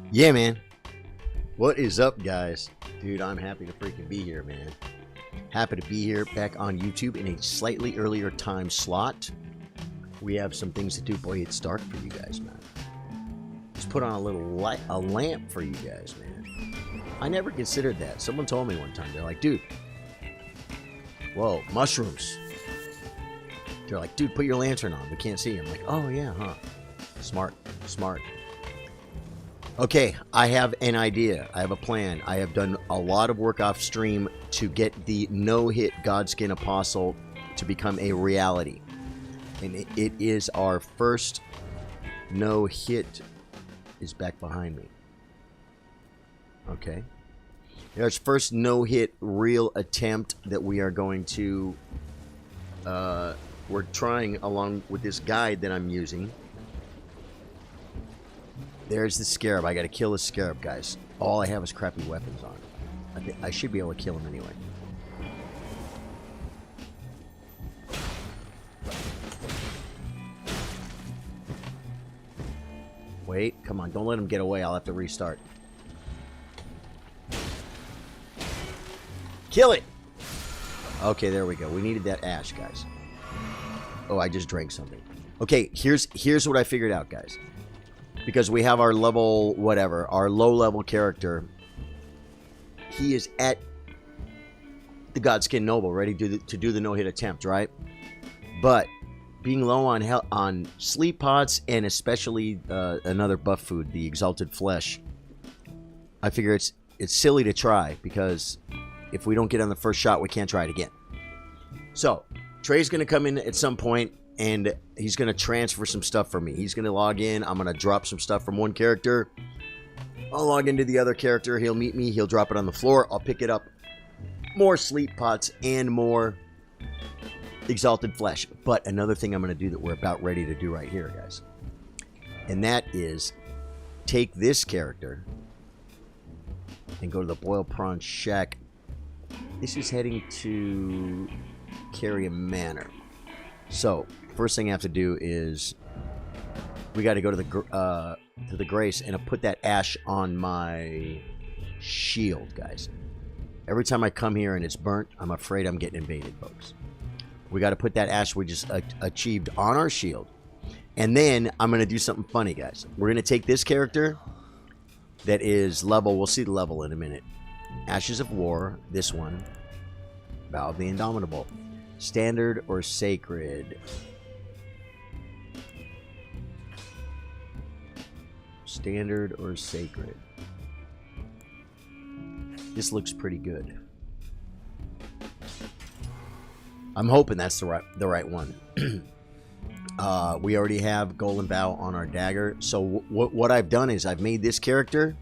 Yeah, man. What is up, guys? Dude, I'm happy to freaking be here, man. Happy to be here back on YouTube in a slightly earlier time slot. We have some things to do. Boy, it's dark for you guys, man. Just put on a little light, a lamp for you guys, man. I never considered that. Someone told me one time, they're like, dude, whoa, mushrooms. They're like, dude, put your lantern on. We can't see. I'm like, oh, yeah, huh? Smart, smart. Okay, I have an idea. I have a plan. I have done a lot of work off stream to get the no-hit Godskin Apostle to become a reality. And it is our first no-hit is back behind me. Okay. There's first no-hit real attempt that we are going to... we're trying along with this guide that I'm using. There's the scarab. I gotta kill the scarab, guys. All I have is crappy weapons on. I should be able to kill him anyway. Wait, come on. Don't let him get away. I'll have to restart. Kill it! Okay, there we go. We needed that ash, guys. Oh, I just drank something. Okay, here's what I figured out, guys. Because we have our level, whatever, our low-level character. He is at the Godskin Noble, ready to do the no-hit attempt, right? But being low on sleep pots and especially another buff food, the Exalted Flesh, I figure it's silly to try because if we don't get on the first shot, we can't try it again. So, Trey's going to come in at some point. And he's going to transfer some stuff for me. He's going to log in. I'm going to drop some stuff from one character. I'll log into the other character. He'll meet me. He'll drop it on the floor. I'll pick it up. More sleep pots and more Exalted Flesh. But another thing I'm going to do that we're about ready to do right here, guys. And that is take this character and go to the Boiled Prawn Shack. This is heading to Carrion Manor. So, first thing I have to do is we got to go to the Grace and put that ash on my shield, guys. Every time I come here and it's burnt, I'm afraid I'm getting invaded, folks. We got to put that ash we just achieved on our shield. And then I'm going to do something funny, guys. We're going to take this character that is level, we'll see the level in a minute. Ashes of War, this one. Vow of the Indomitable. Standard or sacred? Standard or sacred? This looks pretty good. I'm hoping that's the right one. We already have Golden Vow on our dagger. So what I've done is I've made this character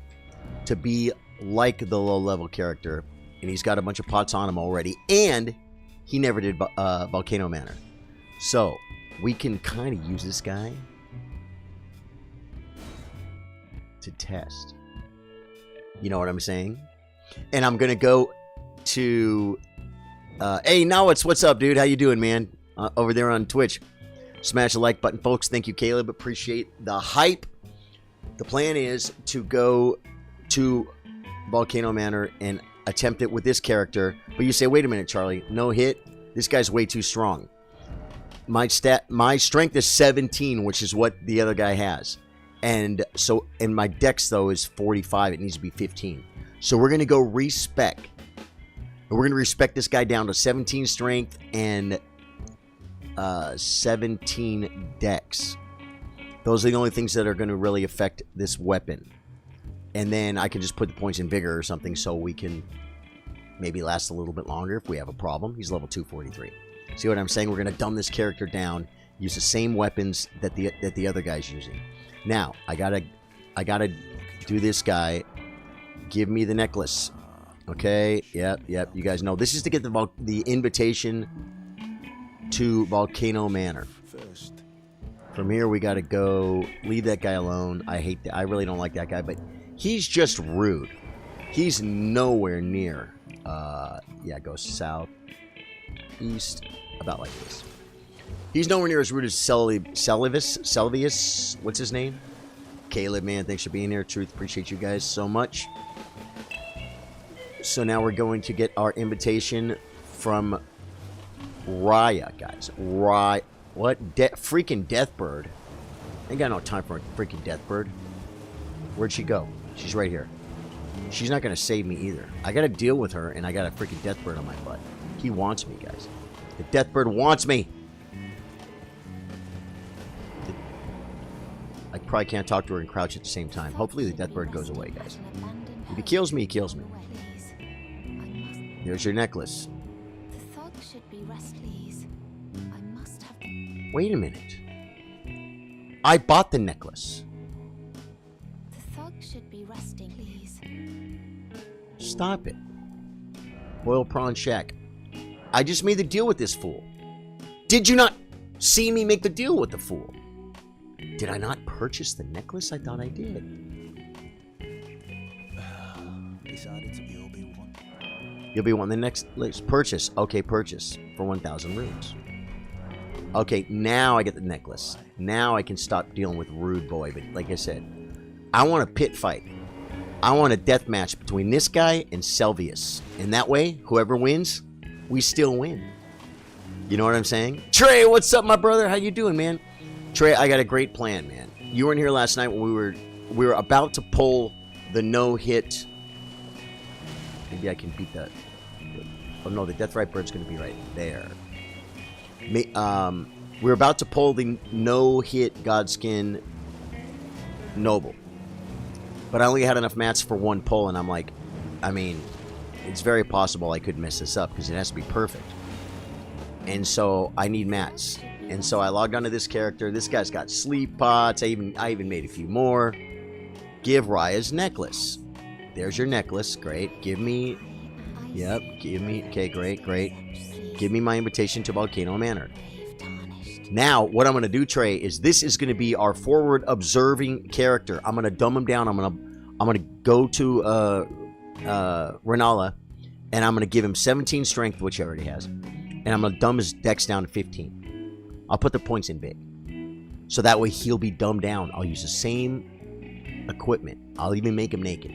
to be like the low-level character. And he's got a bunch of pots on him already. And he never did Volcano Manor. So, we can kind of use this guy to test. You know what I'm saying? And I'm going to go to... hey, now what's up, dude? How you doing, man? Over there on Twitch. Smash the like button, folks. Thank you, Caleb. Appreciate the hype. The plan is to go to Volcano Manor and attempt it with this character, but you say, wait a minute, Charlie, no hit? This guy's way too strong. My strength is 17, which is what the other guy has. And my dex, though, is 45. It needs to be 15. So we're going to go respec. We're going to respec this guy down to 17 strength and 17 dex. Those are the only things that are going to really affect this weapon. And then I can just put the points in vigor or something so we can maybe last a little bit longer if we have a problem. He's level 243. See what I'm saying? We're going to dumb this character down, use the same weapons that the other guy's using. Now, I gotta do this guy. Give me the necklace. Okay, yep. You guys know. This is to get the invitation to Volcano Manor. From here, we got to go. Leave that guy alone. I really don't like that guy, but he's just rude. He's nowhere near. Yeah, go south, east, about like this. He's nowhere near as rude as Selvius. What's his name? Caleb, man, thanks for being here. Truth, appreciate you guys so much. So now we're going to get our invitation from Raya, guys. What? Freaking Deathbird. Ain't got no time for a freaking Deathbird. Where'd she go? She's right here. She's not going to save me either. I got to deal with her, and I got a freaking Deathbird on my butt. He wants me, guys. The Deathbird wants me. I probably can't talk to her and crouch at the same time. Hopefully the Deathbird goes away, guys. If he kills me, he kills me. There's your necklace. Wait a minute. I bought the necklace. The thug should be resting, please. Stop it. Boil Prawn Shack. I just made the deal with this fool. Did you not see me make the deal with the fool? Did I not purchase the necklace? I thought I did. You'll be one the next purchase. Okay, purchase for 1,000 runes. Okay, now I get the necklace. Now I can stop dealing with Rude Boy. But like I said, I want a pit fight. I want a death match between this guy and Selvius. And that way, whoever wins, we still win. You know what I'm saying? Trey, what's up, my brother? How you doing, man? Trey, I got a great plan, man. You weren't here last night when we were about to pull the no-hit. Maybe I can beat that. Oh no, the Deathrite Bird's going to be right there. We're about to pull the no-hit Godskin Noble. But I only had enough mats for one pull, and I'm like, I mean, it's very possible I could mess this up because it has to be perfect. And so I need mats. And so I logged onto this character. This guy's got sleep pots. I even made a few more. Give Raya's necklace. There's your necklace. Great. Give me... Yep. Give me... Okay, great. Give me my invitation to Volcano Manor. Now, what I'm going to do, Trey, is this is going to be our forward observing character. I'm going to dumb him down. I'm going to go to Renala, and I'm going to give him 17 strength, which he already has. And I'm going to dumb his dex down to 15. I'll put the points in big. So that way he'll be dumbed down. I'll use the same equipment. I'll even make him naked.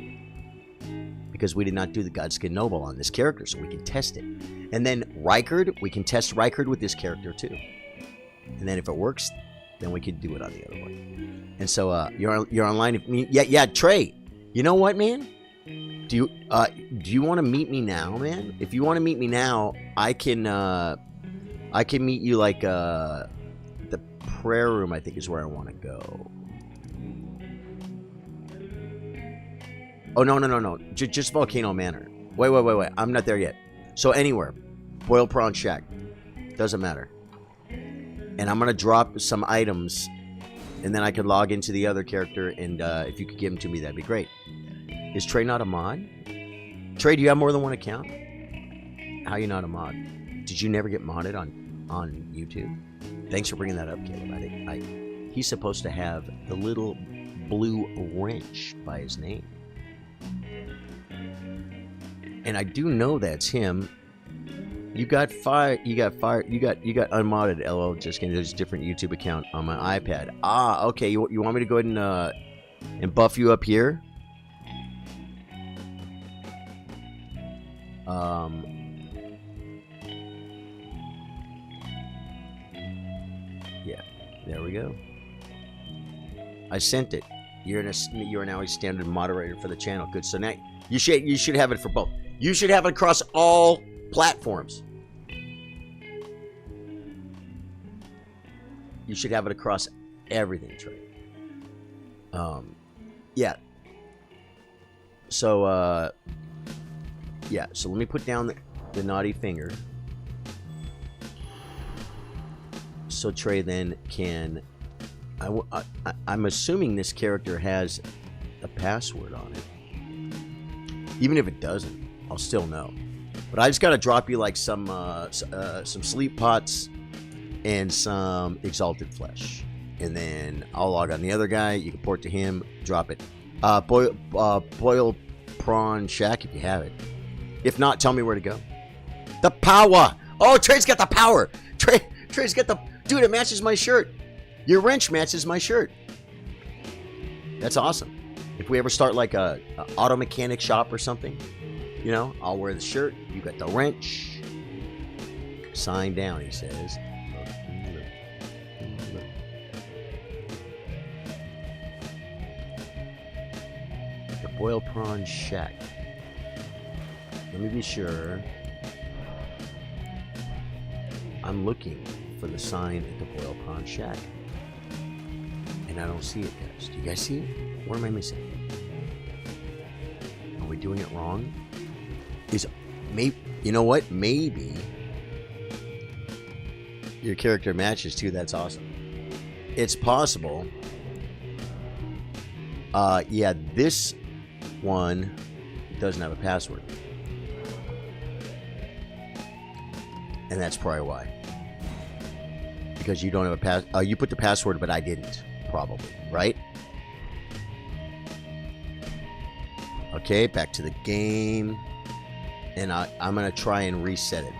Because we did not do the Godskin Noble on this character, so we can test it. And then Rykard, we can test Rykard with this character too. And then if it works, then we could do it on the other one. And so you're online. Yeah, Trey. You know what, man? Do you want to meet me now, man? If you want to meet me now, I can meet you like the prayer room. I think is where I want to go. Oh no. Just Volcano Manor. Wait. I'm not there yet. So anywhere, Boiled Prawn Shack. Doesn't matter. And I'm gonna drop some items, and then I could log into the other character. And if you could give them to me, that'd be great. Is Trey not a mod? Trey, do you have more than one account? How are you not a mod? Did you never get modded on YouTube? Thanks for bringing that up, Caleb. I think he's supposed to have the little blue wrench by his name. And I do know that's him. You got fired. You got unmodded. LOL. Just kidding. There's a different YouTube account on my iPad. Ah, okay. You want me to go ahead and buff you up here? Yeah. There we go. I sent it. You are now a standard moderator for the channel. Good. So now you should have it for both. You should have it across all platforms. You should have it across everything, Trey. Yeah. So yeah. So let me put down the naughty finger. So Trey then can. I'm assuming this character has a password on it. Even if it doesn't, I'll still know. But I just got to drop you like some sleep pots and some exalted flesh. And then I'll log on the other guy. You can port to him. Drop it. Boil Prawn Shack if you have it. If not, tell me where to go. The power. Oh, Trey's got the power. Trey's got the... Dude, it matches my shirt. Your wrench matches my shirt. That's awesome. If we ever start like a auto mechanic shop or something, you know, I'll wear the shirt. You got the wrench. Sign down, he says. Look. The Boiled Prawn Shack. Let me be sure. I'm looking for the sign at the Boiled Prawn Shack. And I don't see it, guys. Do you guys see it? What am I missing? Are we doing it wrong? You know what? Maybe your character matches too. That's awesome. It's possible. Yeah, this one doesn't have a password. And that's probably why. Because you don't have a pass. You put the password, but I didn't. Probably, right? Okay, back to the game. And I'm going to try and reset it.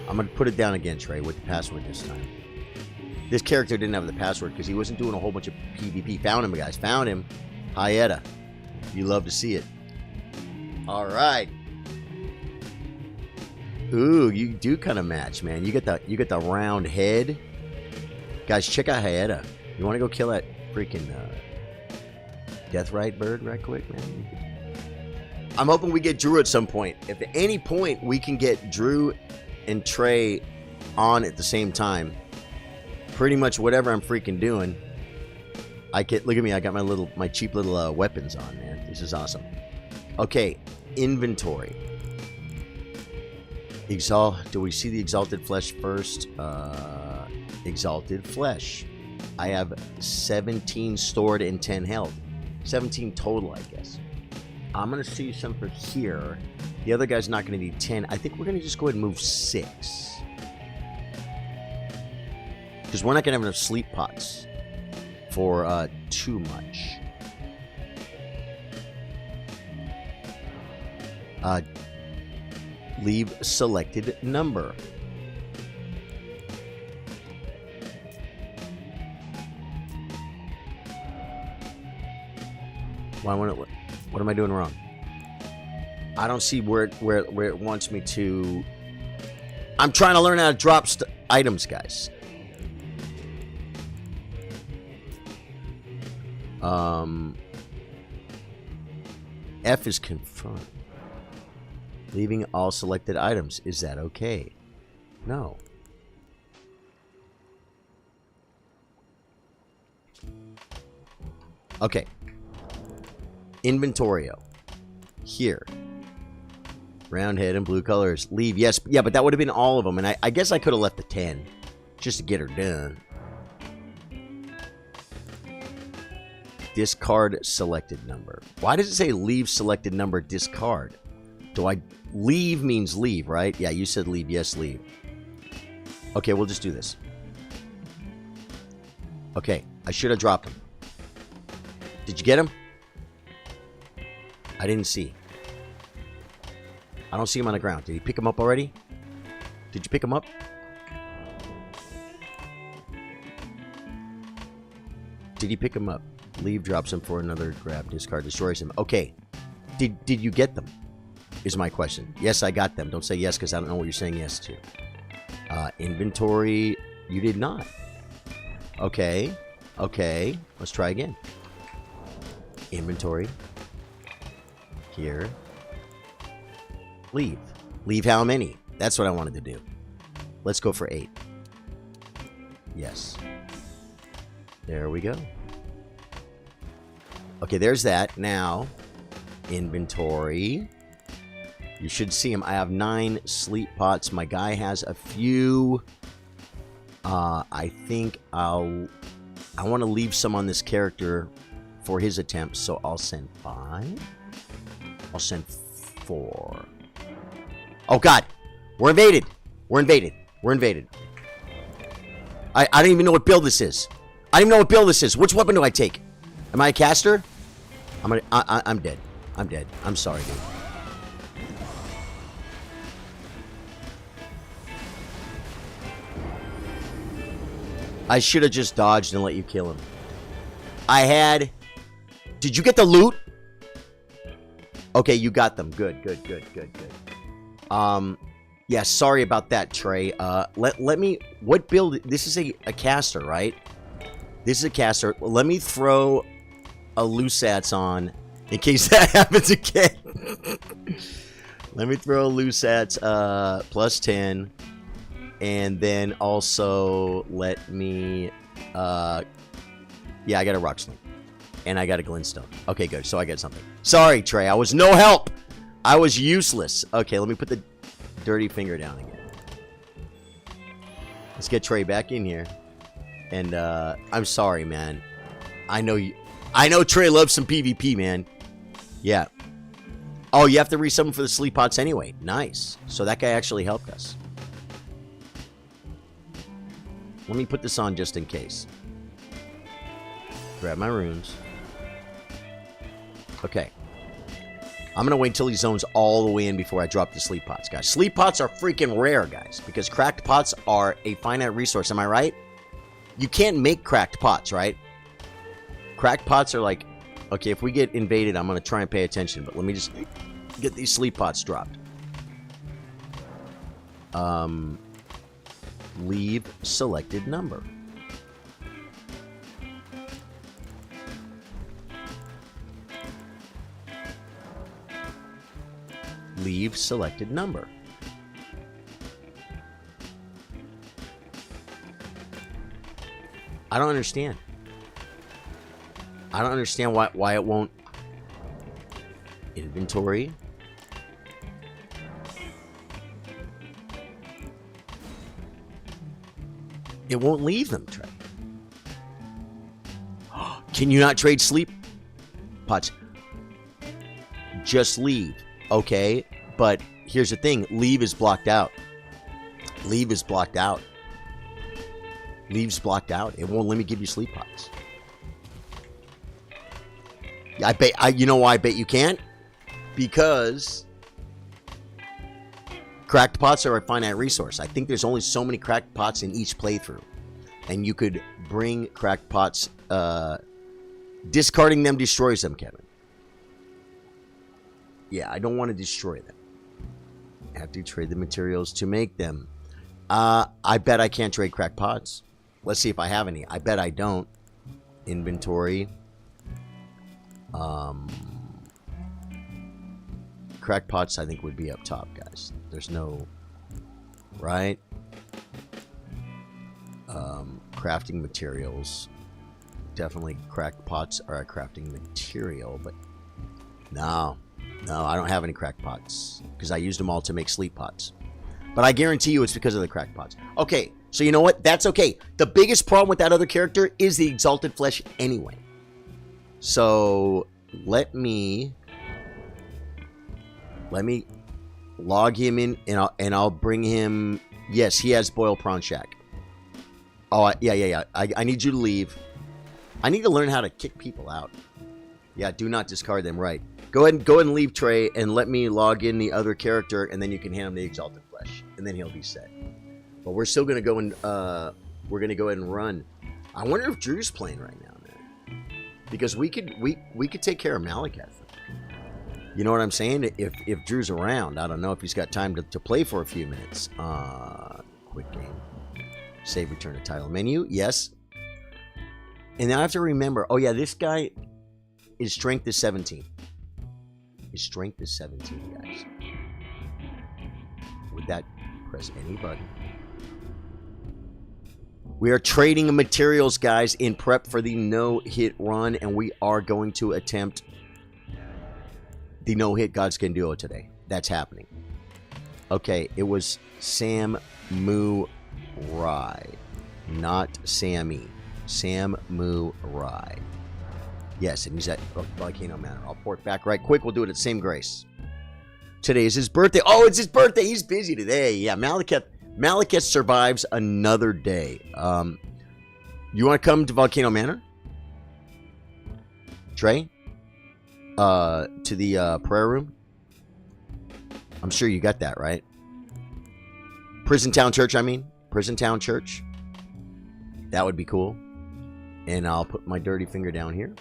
I'm going to put it down again, Trey, with the password this time. This character didn't have the password because he wasn't doing a whole bunch of PvP. Found him, guys. Found him. Hyetta. You love to see it. All right. Ooh, you do kind of match, man. You get the round head. Guys, check out Hyetta. You want to go kill that freaking Deathrite bird right quick, man? I'm hoping we get Drew at some point. If at any point we can get Drew and Trey on at the same time, pretty much whatever I'm freaking doing, I get. Look at me, I got my cheap little weapons on, man. This is awesome. Okay, inventory. Do we see the exalted flesh first? Exalted flesh. I have 17 stored and 10 held. 17 total, I guess. I'm going to see some for here. The other guy's not going to need 10. I think we're going to just go ahead and move 6. Because we're not going to have enough sleep pots for too much. Leave selected number. What am I doing wrong? I don't see where it wants me to. I'm trying to learn how to drop items, guys. F is confirm. Leaving all selected items. Is that okay? No. Okay. Inventorio. Here. Round head and blue colors. Leave. Yes. Yeah, but that would have been all of them. And I guess I could have left the 10. Just to get her done. Discard selected number. Why does it say leave selected number discard? Leave means leave, right? Yeah, you said leave. Yes, leave. Okay, we'll just do this. Okay, I should have dropped him. Did you get him? I didn't see. I don't see him on the ground. Did he pick him up already? Did you pick him up? Did he pick him up? Leave drops him for another grab. Discard destroys him. Okay. Did you get them? Is my question. Yes, I got them. Don't say yes because I don't know what you're saying yes to. Inventory. You did not. Okay. Okay. Let's try again. Inventory. Here. Leave. Leave how many? That's what I wanted to do. Let's go for 8. Yes. There we go. Okay, there's that. Now, inventory. You should see him. I have 9 sleep pots. My guy has a few. I think I want to leave some on this character for his attempts, so I'll send 5. I'll send 4. Oh, God. We're invaded. We're invaded. We're invaded. I don't even know what build this is. I don't even know what build this is. Which weapon do I take? Am I a caster? I'm dead. I'm dead. I'm sorry, dude. I should have just dodged and let you kill him. I had... Did you get the loot? Okay, you got them. Good. Yeah, sorry about that, Trey. Let me... What build... This is a caster, right? This is a caster. Let me throw a Lusats on in case that happens again. Let me throw a Lusats plus 10. And then also let me... yeah, I got a Rock Sling. And I got a Glintstone. Okay, good. So I get something. Sorry, Trey. I was no help. I was useless. Okay, let me put the dirty finger down again. Let's get Trey back in here. And I'm sorry, man. I know Trey loves some PvP, man. Yeah. Oh, you have to resummon for the sleep pots anyway. Nice. So that guy actually helped us. Let me put this on just in case. Grab my runes. Okay. I'm going to wait until he zones all the way in before I drop the sleep pots, guys. Sleep pots are freaking rare, guys, because cracked pots are a finite resource. Am I right? You can't make cracked pots, right? Cracked pots are like... Okay, if we get invaded, I'm going to try and pay attention, but let me just get these sleep pots dropped. Leave selected number. Leave selected number. I don't understand. I don't understand why it won't. Inventory. It won't leave them, Trey. Can you not trade sleep pots? Just leave. Okay, but here's the thing. Leave is blocked out. Leave is blocked out. Leave's blocked out. It won't let me give you sleep pots. I bet. You know why I bet you can't? Because cracked pots are a finite resource. I think there's only so many cracked pots in each playthrough, and you could bring cracked pots. Discarding them destroys them, Kevin. Yeah, I don't want to destroy them. I have to trade the materials to make them. I bet I can't trade cracked pots. Let's see if I have any. I bet I don't. Inventory. Cracked pots, I think, would be up top, guys. There's no... Right? Crafting materials. Definitely cracked pots are a crafting material, but... No, I don't have any cracked pots. Because I used them all to make sleep pots. But I guarantee you it's because of the cracked pots. Okay, so you know what? That's okay. The biggest problem with that other character is the exalted flesh anyway. So, let me log him in, and I'll bring him... Yes, he has Boiled Prawn Shack. Oh, yeah. I need you to leave. I need to learn how to kick people out. Yeah, do not discard them, right. Go ahead and leave, Trey, and let me log in the other character, and then you can hand him the Exalted Flesh, and then he'll be set. But we're still going to go and, we're going to go ahead and run. I wonder if Drew's playing right now, man. Because we could take care of Malekith. You know what I'm saying? If Drew's around, I don't know if he's got time to play for a few minutes. Quick game. Save, return to title menu. Yes. And now I have to remember, oh yeah, this guy, his strength is 17. His strength is 17, guys. With that, press any button. We are trading materials, guys, in prep for the no-hit run, and we are going to attempt the no-hit Godskin Duo today. That's happening. Okay, it was Samurai, not Sammy. Samurai. Yes, and he's at Volcano Manor. I'll port back right quick. We'll do it at the same grace. Today is his birthday. Oh, it's his birthday. He's busy today. Yeah, Malekith survives another day. You want to come to Volcano Manor? Trey? To the prayer room? I'm sure you got that, right? Prison Town Church, I mean. Prison Town Church. That would be cool. And I'll put my dirty finger down here.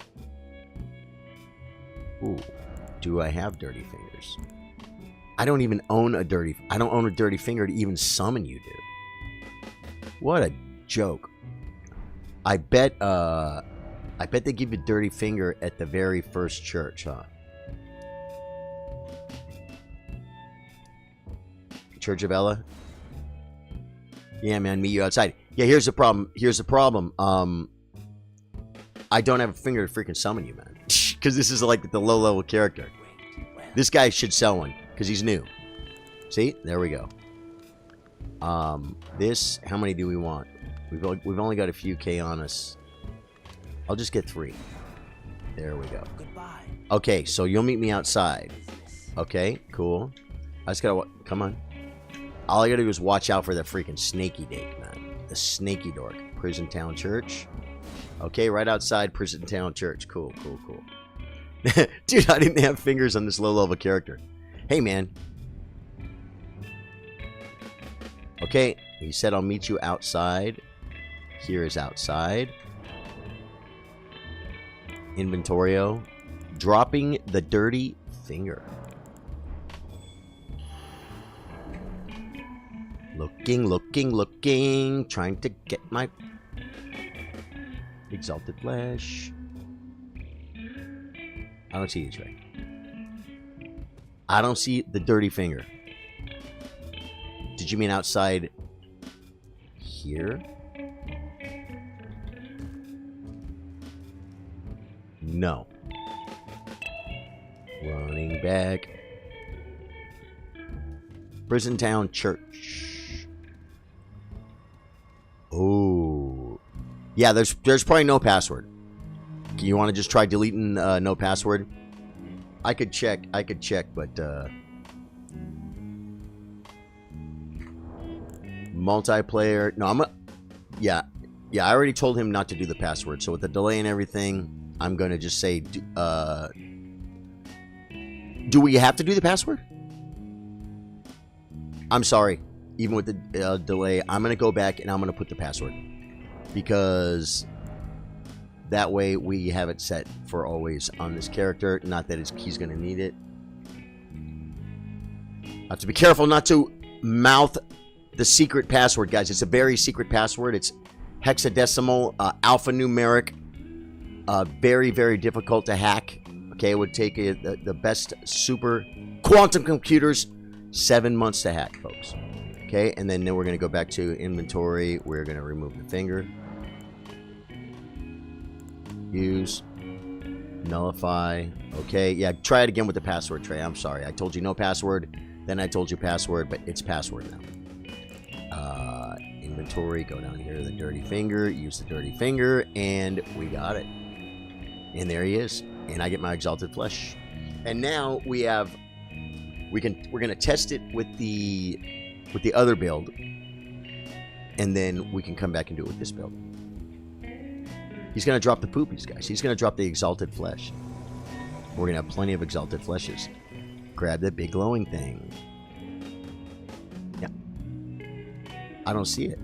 Ooh, do I have dirty fingers? I don't even own a dirty... I don't own a dirty finger to even summon you, dude. What a joke. I bet they give you dirty finger at the very first church, huh? Church of Ella? Yeah, man, meet you outside. Yeah, here's the problem. Here's the problem. I don't have a finger to freaking summon you, man. Because this is like the low-level character. This guy should sell one, because he's new. See? There we go. This, how many do we want? We've only got a few K on us. I'll just get 3. There we go. Goodbye. Okay, so you'll meet me outside. Okay, cool. I just gotta... Come on. All I gotta do is watch out for that freaking snaky dake, man. The snaky dork. Prison Town Church. Okay, right outside Prison Town Church. Cool, cool, cool. Dude, I didn't have fingers on this low-level character. Hey, man. Okay, he said I'll meet you outside. Here is outside. Inventorio. Dropping the dirty finger. Looking, looking, looking. Trying to get my exalted flesh. I don't see you, Trey. I don't see the dirty finger. Did you mean outside here? No. Running back. Prison Town Church. Oh. Yeah, there's probably no password. You want to just try deleting no password? I could check, but multiplayer. No, yeah, I already told him not to do the password. So with the delay and everything, I'm going to just say do we have to do the password? I'm sorry. Even with the delay, I'm going to go back and I'm going to put the password. Because that way we have it set for always on this character. Not that he's going to need it. I have to be careful not to mouth the secret password, guys. It's a very secret password. It's hexadecimal, alphanumeric. Very, very difficult to hack. Okay, it would take the best super quantum computers 7 months to hack, folks. Okay, and then we're going to go back to inventory. We're going to remove the finger. Use. Nullify. Okay, yeah, try it again with the password, Trey. I'm sorry. I told you no password. Then I told you password, but it's password now. Inventory. Go down here to the dirty finger. Use the dirty finger. And we got it. And there he is. And I get my exalted flesh. And now we have... We're going to test it with the other build. And then we can come back and do it with this build. He's going to drop the poopies, guys. He's going to drop the exalted flesh. We're going to have plenty of exalted fleshes. Grab that big glowing thing. Yeah. I don't see it.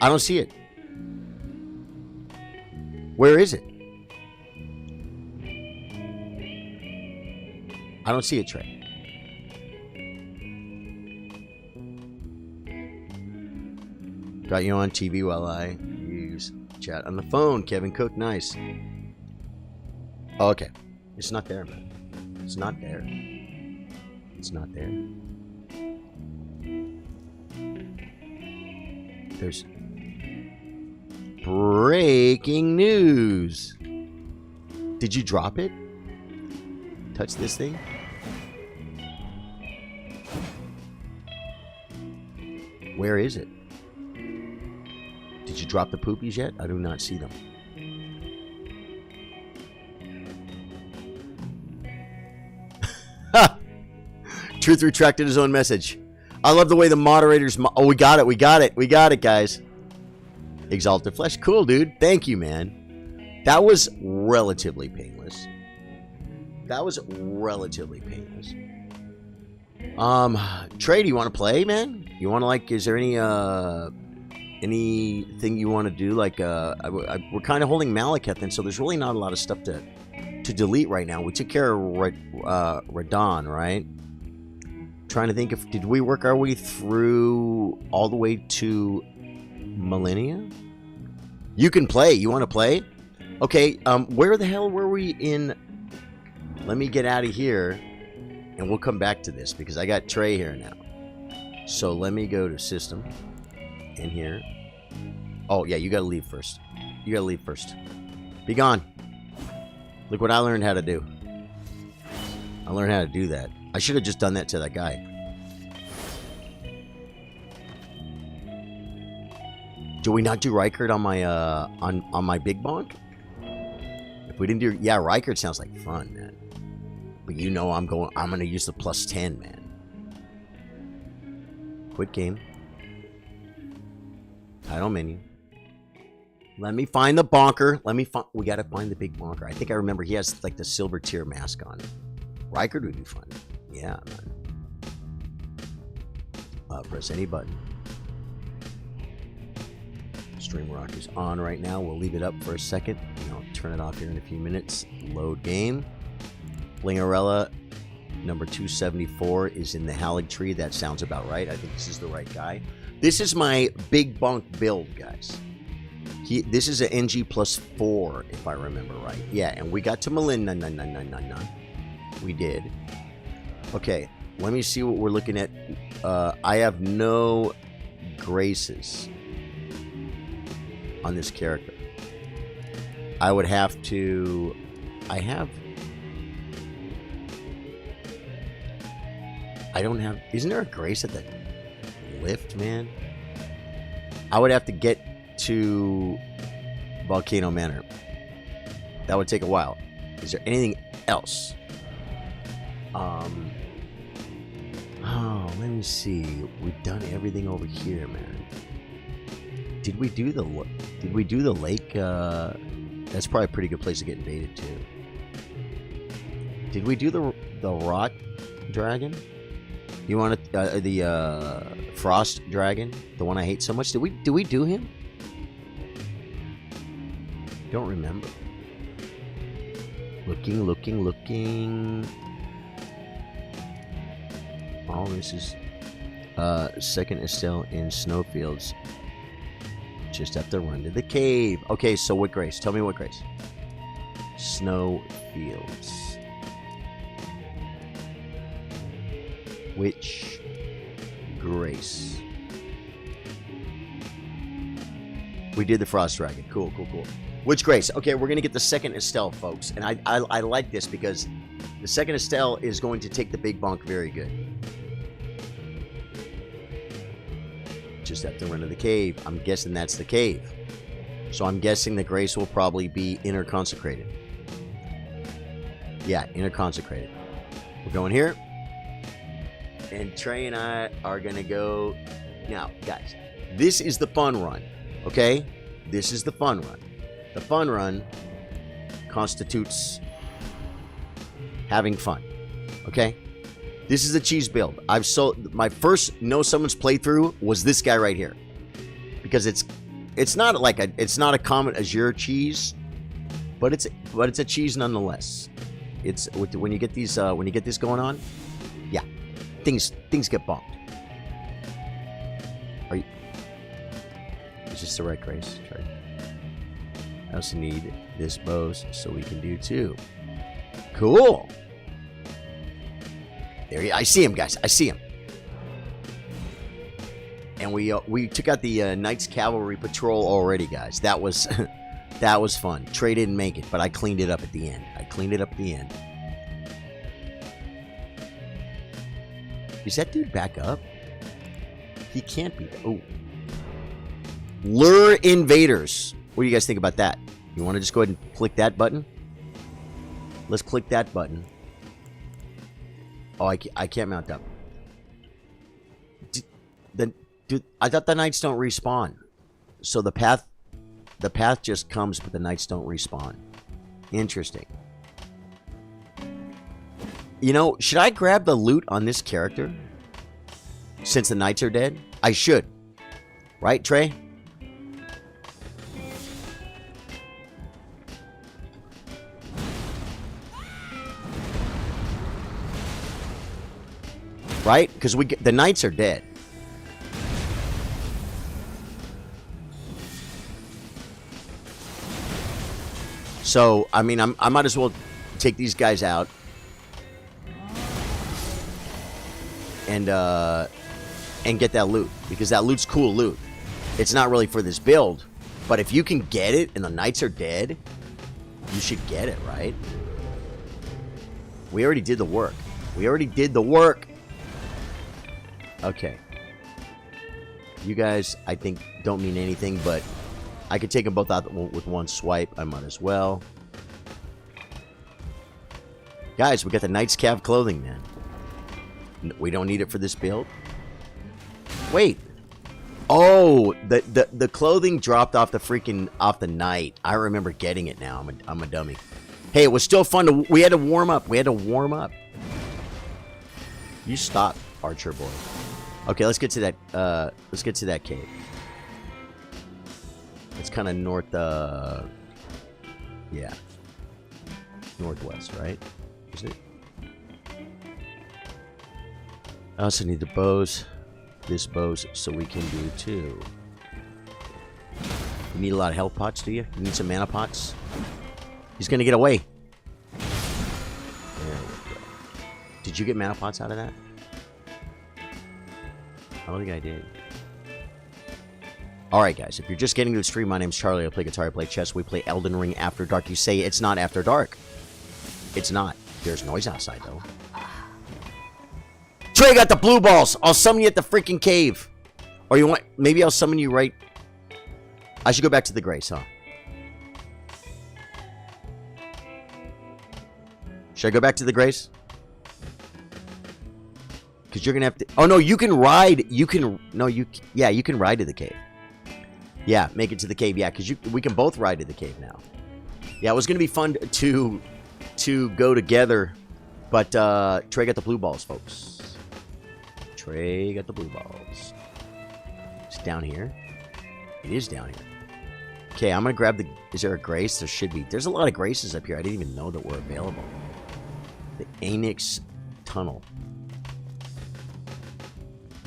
I don't see it. Where is it? I don't see it, Trey. Got you on TV while I use chat on the phone. Kevin Cook, nice. Oh, okay. It's not there, man. It's not there. It's not there. There's breaking news. Did you drop it? Touch this thing? Where is it? Did you drop the poopies yet? I do not see them. Truth retracted his own message. I love the way the moderators... Oh, we got it. We got it. We got it, guys. Exalted Flesh. Cool, dude. Thank you, man. That was relatively painless. That was relatively painless. Trey, do you want to play, man? You want to, like, is there any anything you want to do? Like, we're kind of holding Malekith, and so there's really not a lot of stuff to delete right now. We took care of Radon, right? Trying to think if, did we work our way through all the way to Millennia? You can play. You want to play? Okay, where the hell were we in? Let me get out of here, and we'll come back to this, because I got Trey here now. So let me go to System, in here. Oh, yeah, you gotta leave first. You gotta leave first. Be gone. Look what I learned how to do. I learned how to do that. I should have just done that to that guy. Do we not do Rykard on my on my big bonk? If we didn't do, yeah, Rykard sounds like fun, man. But you know I'm gonna use the +10, man. Quit game. Title menu. Let me find the bonker. We gotta find the big bonker. I think I remember he has like the silver tier mask on. Rykard would be fun. Yeah, man. Press any button. Stream Rock is on right now. We'll leave it up for a second. And I'll turn it off here in a few minutes. Load game. Blingarella number 274 is in the Hallig tree. That sounds about right. I think this is the right guy. This is my big bunk build, guys. This is an NG +4, if I remember right. Yeah, and we got to Melinda. We did. Okay, let me see what we're looking at. I have no graces on this character. I would have to... I don't have... Isn't there a grace at the lift, man? I would have to get to Volcano Manor. That would take a while. Is there anything else? Oh, let me see. We've done everything over here, man. Did we do the lake? That's probably a pretty good place to get invaded to. Did we do the rot dragon? You want the frost dragon, the one I hate so much? Did we do him? Don't remember. Looking. Oh, this is second Estelle in Snowfields. Just have to run to the cave. Okay, so what grace? Tell me what grace. Snowfields. Which grace? We did the Frost Dragon. Cool. Which grace? Okay, we're going to get the second Estelle, folks. And I like this because the second Estelle is going to take the big bonk very good. Just have to run to the cave. I'm guessing that's the cave. So I'm guessing the grace will probably be interconsecrated. Yeah, interconsecrated. We're going here. And Trey and I are going to go... Now, guys, this is the fun run, okay? This is the fun run. The fun run constitutes having fun, okay? This is a cheese build. My first know someone's playthrough was this guy right here. Because it's not like it's not a common Azure cheese, but it's a cheese nonetheless. It's when you get these going on, yeah. Things get bumped. Is this the right grace? Try. I also need this bows so we can do two. Cool. I see him, guys. I see him. And we took out the Knights Cavalry Patrol already, guys. That was that was fun. Trey didn't make it, but I cleaned it up at the end. Is that dude back up? He can't be. Oh. Lure invaders. What do you guys think about that? You want to just go ahead and click that button? Let's click that button. Oh, I can't mount up. Dude, I thought the knights don't respawn. So the path just comes, but the knights don't respawn. Interesting. You know, should I grab the loot on this character? Since the knights are dead? I should. Right, Trey? Right? Because the knights are dead. So, I mean, I might as well take these guys out. And get that loot. Because that loot's cool loot. It's not really for this build. But if you can get it and the knights are dead, you should get it, right? We already did the work. We already did the work. Okay. You guys, I think, don't mean anything, but I could take them both out with one swipe. I might as well. Guys, we got the Knight's Cav clothing, man. We don't need it for this build. Wait. Oh, the clothing dropped off the knight. I remember getting it now. I'm a dummy. Hey, it was still fun to. We had to warm up. You stop, Archer boy. Okay, let's get to that. Let's get to that cave. It's kind of north. Yeah, northwest, right? Is it? I also need the bows. This bows, so we can do two. You need a lot of health pots, do you? You need some mana pots. He's gonna get away. There we go. Did you get mana pots out of that? I don't think I did. Alright guys, if you're just getting to the stream, my name's Charlie. I play guitar, I play chess, we play Elden Ring After Dark. You say it's not After Dark. It's not. There's noise outside though. Trey got the blue balls! I'll summon you at the freaking cave. Or you want... Maybe I'll summon you right... I should go back to the Grace, huh? Should I go back to the Grace? Because you're going to have to... Oh, no, you can ride... You can... No, you... Yeah, you can ride to the cave. Yeah, make it to the cave. Yeah, because we can both ride to the cave now. Yeah, it was going to be fun to go together. But Trey got the blue balls, folks. Trey got the blue balls. It's down here. It is down here. Okay, I'm going to grab the... Is there a Grace? There should be. There's a lot of Graces up here. I didn't even know that were available. The Anix Tunnel.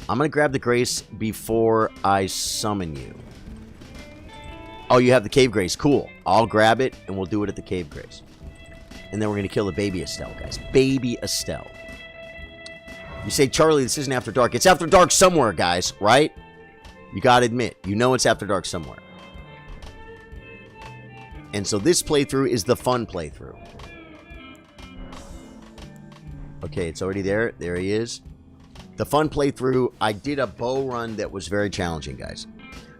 I'm going to grab the Grace before I summon you. Oh, you have the Cave Grace. Cool. I'll grab it, and we'll do it at the Cave Grace. And then we're going to kill the baby Estelle, guys. Baby Estelle. You say, Charlie, this isn't After Dark. It's After Dark somewhere, guys, right? You got to admit, you know it's After Dark somewhere. And so this playthrough is the fun playthrough. Okay, it's already there. There he is. The fun playthrough, I did a bow run that was very challenging, guys.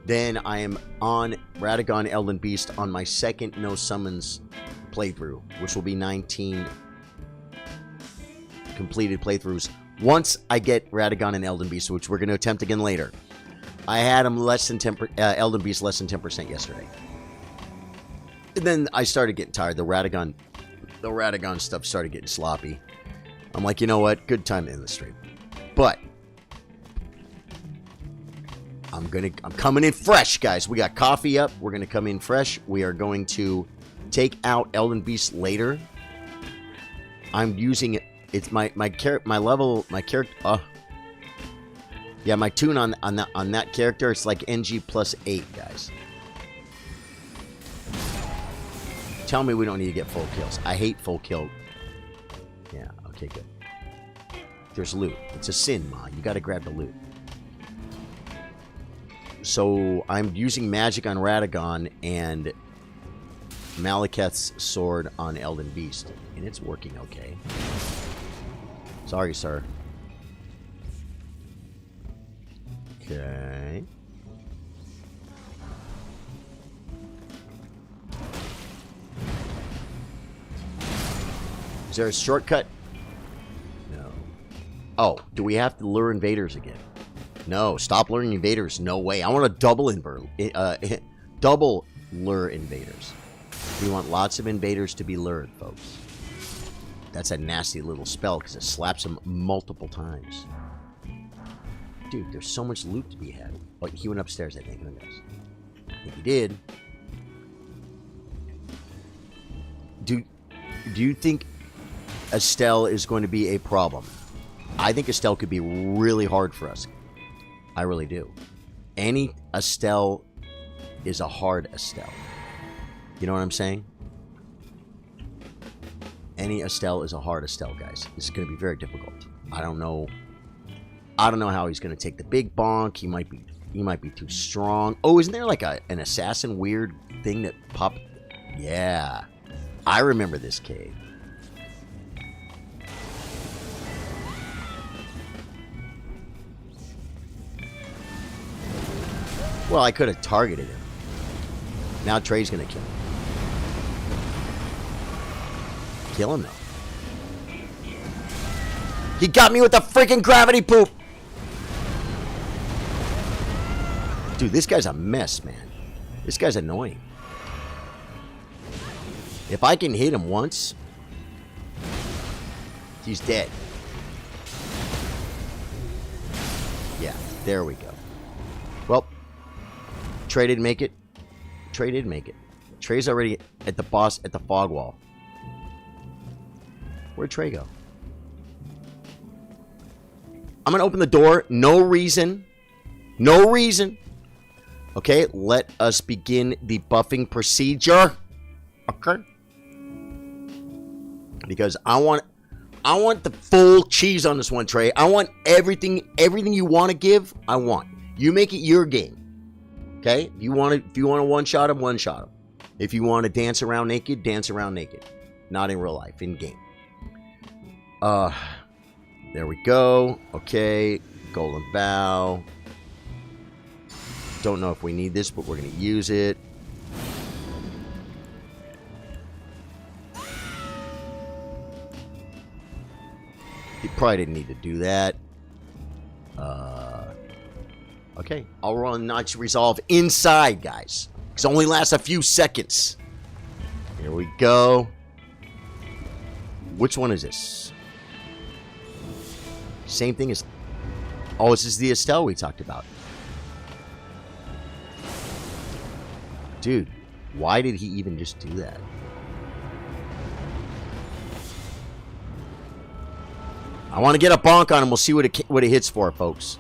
Then I am on Radagon Elden Beast on my second No Summons playthrough, which will be 19 completed playthroughs. Once I get Radagon and Elden Beast, which we're going to attempt again later. I had him less than 10%, Elden Beast less than 10% yesterday. And then I started getting tired. The Radagon stuff started getting sloppy. I'm like, you know what? Good time to end the stream. But I'm coming in fresh, guys. We got coffee up. We're gonna come in fresh. We are going to take out Elden Beast later. I'm using it's my character. Yeah, my tune on that character. It's like NG plus 8, guys. Tell me we don't need to get full kills. I hate full kill. Yeah. Okay. Good. There's loot. It's a sin, Ma. You got to grab the loot. So I'm using magic on Radagon and Malekith's sword on Elden Beast, and it's working okay. Sorry, sir. Okay. Is there a shortcut? No. Oh, do we have to lure invaders again? No, stop luring invaders. No way. I want to double lure invaders. We want lots of invaders to be lured, folks. That's a nasty little spell because it slaps him multiple times. Dude, there's so much loot to be had. Oh, he went upstairs, I think. Look at this. I think he did. Do you think Estelle is going to be a problem? I think Estelle could be really hard for us. I really do. Any Estelle is a hard Estelle. You know what I'm saying? Any Estelle is a hard Estelle, guys. This is going to be very difficult. I don't know how he's going to take the big bonk. He might be too strong. Oh, isn't there like an assassin weird thing that popped? Yeah. I remember this cave. Well, I could have targeted him. Now Trey's going to kill him. Kill him, though. He got me with the freaking gravity poop! Dude, this guy's a mess, man. This guy's annoying. If I can hit him once, he's dead. Yeah, there we go. Well, Trey didn't make it. Trey did make it. Trey's already at the boss at the fog wall. Where'd Trey go? I'm going to open the door. No reason. No reason. Okay, let us begin the buffing procedure. Okay. Because I want the full cheese on this one, Trey. I want everything you want to give, I want. You make it your game. Okay? If you want to one-shot him, one-shot him. If you want to dance around naked, dance around naked. Not in real life, in game. There we go. Okay. Golden Bow. Don't know if we need this, but we're going to use it. He probably didn't need to do that. Okay. I'll run Notch Resolve inside, guys. Because it only lasts a few seconds. Here we go. Which one is this? Same thing as... Oh, this is the Estelle we talked about. Dude, why did he even just do that? I want to get a bonk on him. We'll see what it hits for, folks.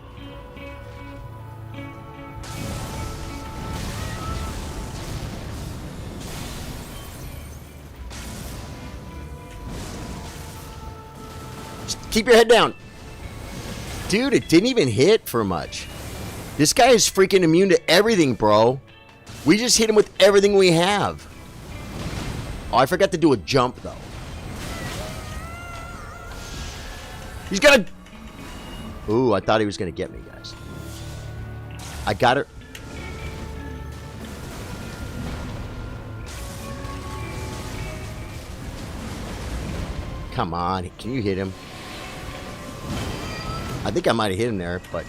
Just keep your head down. Dude, it didn't even hit for much. This guy is freaking immune to everything, bro. We just hit him with everything we have. Oh, I forgot to do a jump, though. He's gonna... Ooh, I thought he was gonna get me, guys. I got her. Come on, can you hit him? I think I might have hit him there, but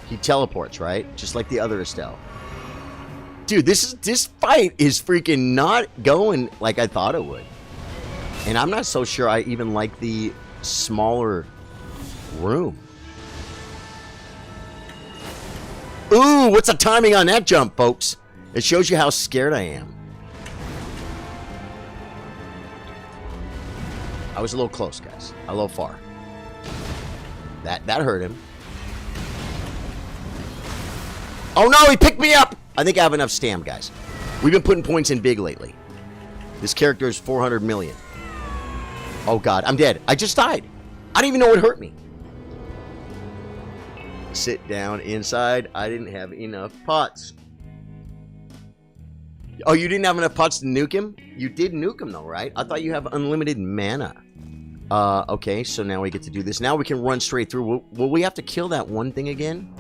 he teleports, right? Just like the other Estelle. Dude, this fight is freaking not going like I thought it would. And I'm not so sure I even like the smaller room. Ooh, what's the timing on that jump, folks? It shows you how scared I am. I was a little close, guys. A little far. That hurt him. Oh no, he picked me up! I think I have enough stam, guys. We've been putting points in big lately. This character is 400 million. Oh god, I'm dead. I just died. I didn't even know it hurt me. Sit down inside. I didn't have enough pots. Oh, you didn't have enough pots to nuke him? You did nuke him though, right? I thought you have unlimited mana. Okay, so now we get to do this. Now we can run straight through. Will we have to kill that one thing again?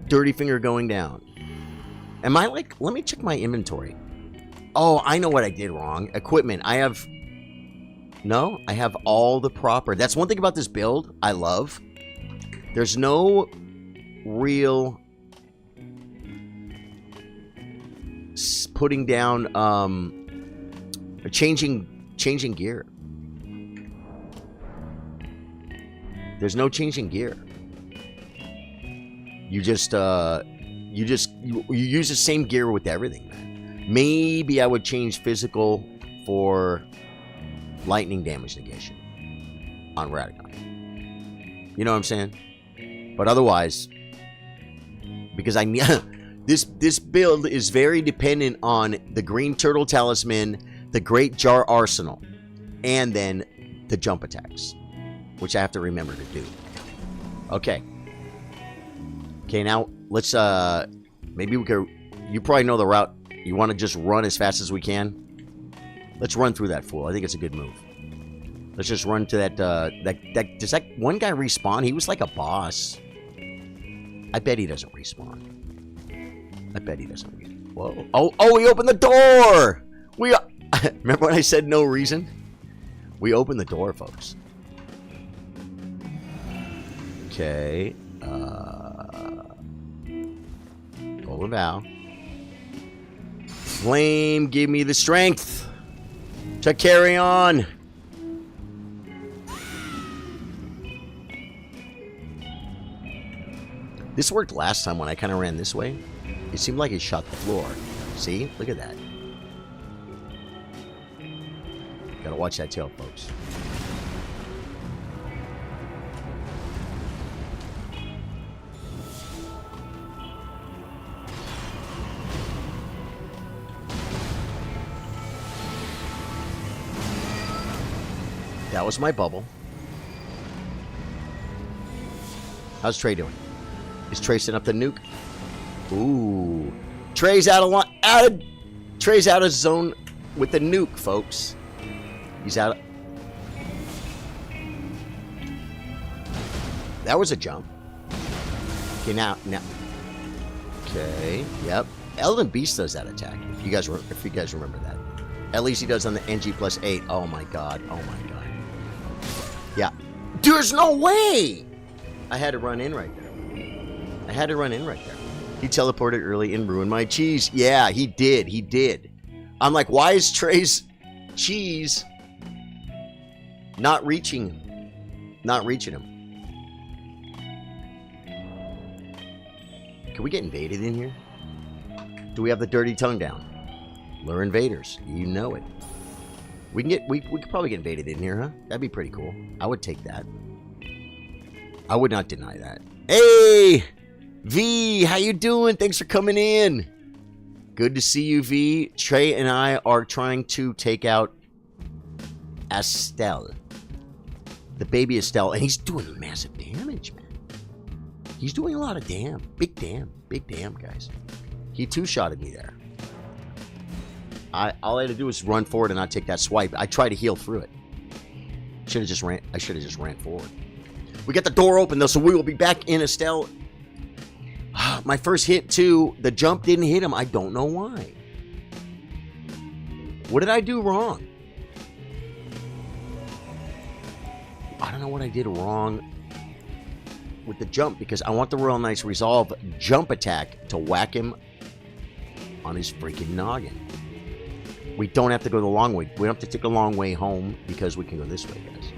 Dirty finger going down. Am I like... Let me check my inventory. Oh, I know what I did wrong. Equipment. I have... No, I have all the proper... That's one thing about this build I love. There's no real... putting down... changing gear. There's no changing gear. You just you use the same gear with everything, man. Maybe I would change physical for lightning damage negation on Radagon. You know what I'm saying? But otherwise, because I need this build is very dependent on the green turtle talisman, the great jar arsenal, and then the jump attacks, which I have to remember to do. Okay. Okay, now let's maybe we could. You probably know the route. You want to just run as fast as we can. Let's run through that fool. I think it's a good move. Let's just run to that. Does that one guy respawn? He was like a boss. I bet he doesn't respawn. I bet he doesn't. Whoa! Oh! We opened the door. We remember when I said no reason? We opened the door, folks. Okay. Golden Vow. Flame, give me the strength to carry on. This worked last time when I kind of ran this way. It seemed like it shot the floor. See? Look at that. Gotta watch that tail, folks. That was my bubble. How's Trey doing? Is Trey setting up the nuke? Ooh. Trey's out of line. Trey's out of zone with the nuke, folks. He's out. That was a jump. Okay, now. Okay, yep. Elden Beast does that attack. If you guys remember that. At least he does on the NG plus 8. Oh my god. Oh my god. Yeah. There's no way! I had to run in right there. He teleported early and ruined my cheese. Yeah, he did. I'm like, why is Trey's cheese not reaching him? Can we get invaded in here? Do we have the dirty tongue down? Lure invaders. You know it. We could probably get invaded in here, huh? That'd be pretty cool. I would take that. I would not deny that. Hey! V, how you doing? Thanks for coming in. Good to see you, V. Trey and I are trying to take out Estelle. The baby Estelle. And he's doing massive damage, man. He's doing a lot of damn. Big damn, guys. He two-shotted me there. All I had to do was run forward and not take that swipe. I tried to heal through it. I should have just ran forward. We got the door open, though, so we will be back in Estelle. My first hit, too, the jump didn't hit him. I don't know why. What did I do wrong? I don't know what I did wrong with the jump, because I want the Royal Knight's Resolve jump attack to whack him on his freaking noggin. We don't have to go the long way. We don't have to take a long way home because we can go this way, guys.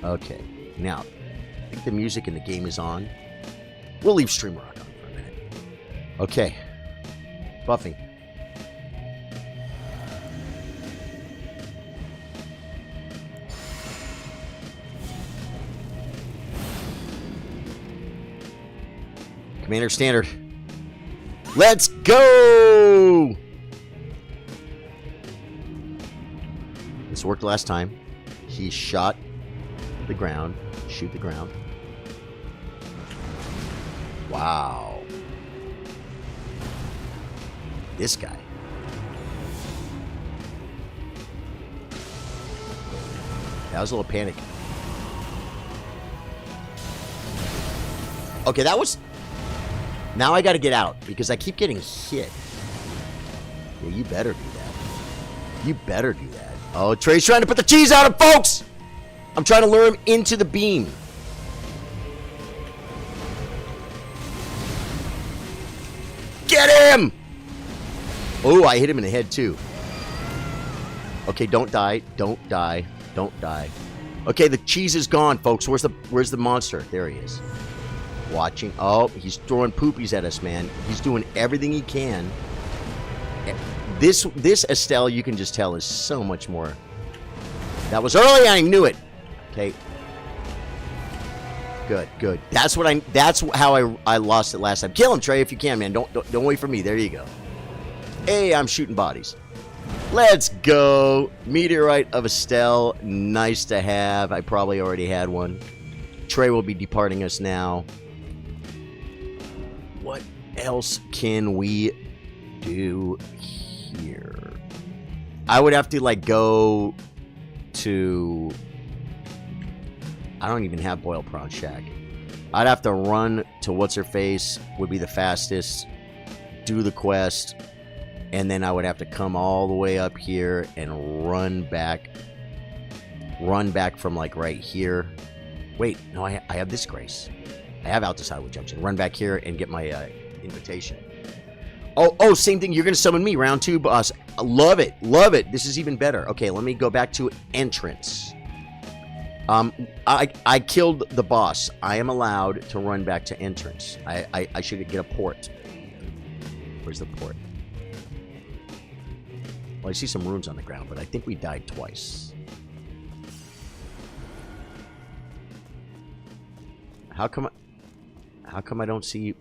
Okay. Now, I think the music in the game is on. We'll leave Stream Rock on for a minute. Okay. Buffing. Commander Standard. Let's go! This worked last time. He shot the ground. Shoot the ground. Wow. This guy. That was a little panic. Okay, that was... Now I gotta get out, because I keep getting hit. Yeah, you better do that. You better do that. Oh, Trey's trying to put the cheese out of him, folks! I'm trying to lure him into the beam. Get him! Oh, I hit him in the head, too. Okay, don't die. Don't die. Don't die. Okay, the cheese is gone, folks. Where's the monster? There he is. Watching. Oh, he's throwing poopies at us, man. He's doing everything he can. This Estelle, you can just tell, is so much more. That was early. I knew it. Okay. Good. That's how I lost it last time. Kill him, Trey, if you can, man. Don't wait for me. There you go. Hey, I'm shooting bodies. Let's go. Meteorite of Estelle. Nice to have. I probably already had one. Trey will be departing us now. What else can we do here? I would have to, like, go to... I don't even have Boiled Prawn Shack. I'd have to run to What's-Her-Face, would be the fastest, do the quest, and then I would have to come all the way up here and run back from, like, right here. Wait, no, I have this grace. I have Altus Highway Junction. Run back here and get my invitation. Oh, same thing. You're going to summon me. Round 2, boss. Love it. This is even better. Okay, let me go back to entrance. I killed the boss. I am allowed to run back to entrance. I should get a port. Where's the port? Well, I see some runes on the ground, but I think we died twice. How come I don't see...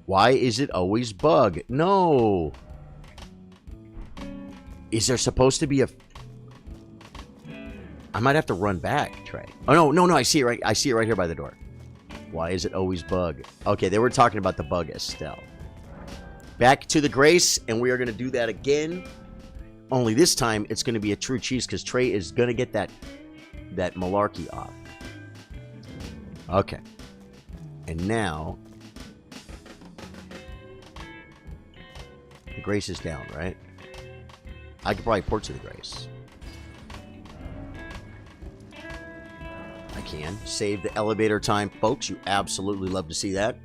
Why is it always bug? No. Is there supposed to be a... I might have to run back, Trey. Oh, no. I see it right here by the door. Why is it always bug? Okay, they were talking about the bug, Estelle. Back to the Grace, and we are going to do that again. Only this time, it's going to be a true cheese, because Trey is going to get that malarkey off. Okay. And now... the Grace is down, right? I could probably port to the Grace. I can. Save the elevator time, folks. You absolutely love to see that.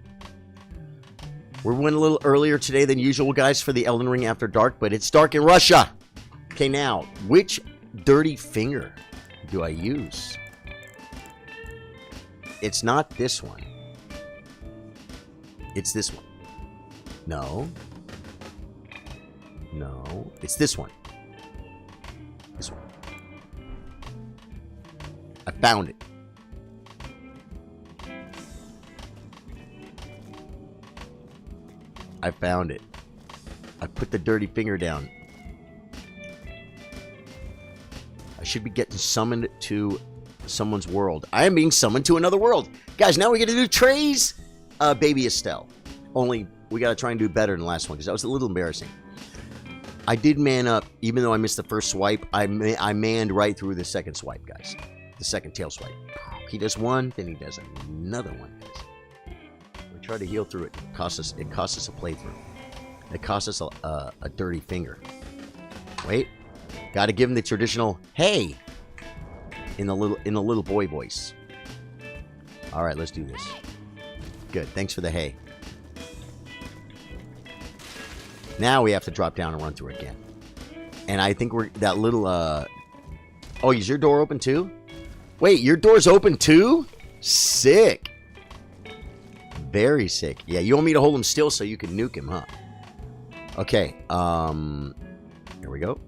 We went a little earlier today than usual, guys, for the Elden Ring After Dark, but it's dark in Russia. Okay, now, which dirty finger do I use? It's not this one. It's this one. No. It's this one. This one. I found it. I found it. I put the dirty finger down. I should be getting summoned to someone's world. I am being summoned to another world. Guys, now we get to do Trey's Baby Estelle. Only we got to try and do better than the last one, because that was a little embarrassing. I did man up, even though I missed the first swipe. I manned right through the second swipe, guys. The second tail swipe. He does one, then he does another one, guys. We try to heal through it. It costs us a playthrough. It costs us a dirty finger. Wait. Got to give him the traditional hey in the little boy voice. All right, let's do this. Good. Thanks for the hey. Now we have to drop down and run through it again. And I think we're that little Oh, is your door open too? Wait, your door's open too? Sick. Very sick. Yeah, you want me to hold him still so you can nuke him, huh? Okay. Here we go.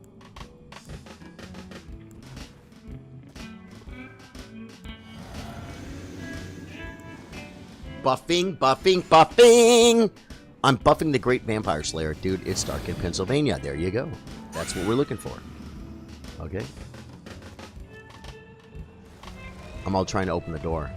Buffing! I'm buffing the Great Vampire Slayer. Dude, it's dark in Pennsylvania. There you go. That's what we're looking for. Okay. I'm all trying to open the door.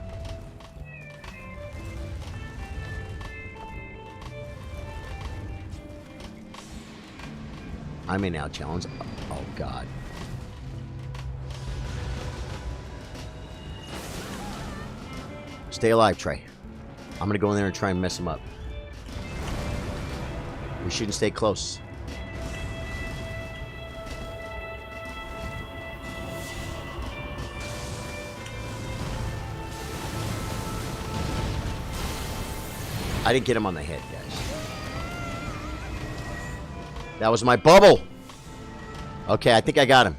I may now challenge. Oh, God. Stay alive, Trey. I'm going to go in there and try and mess him up. We shouldn't stay close. I didn't get him on the head, guys. That was my bubble. Okay, I think I got him.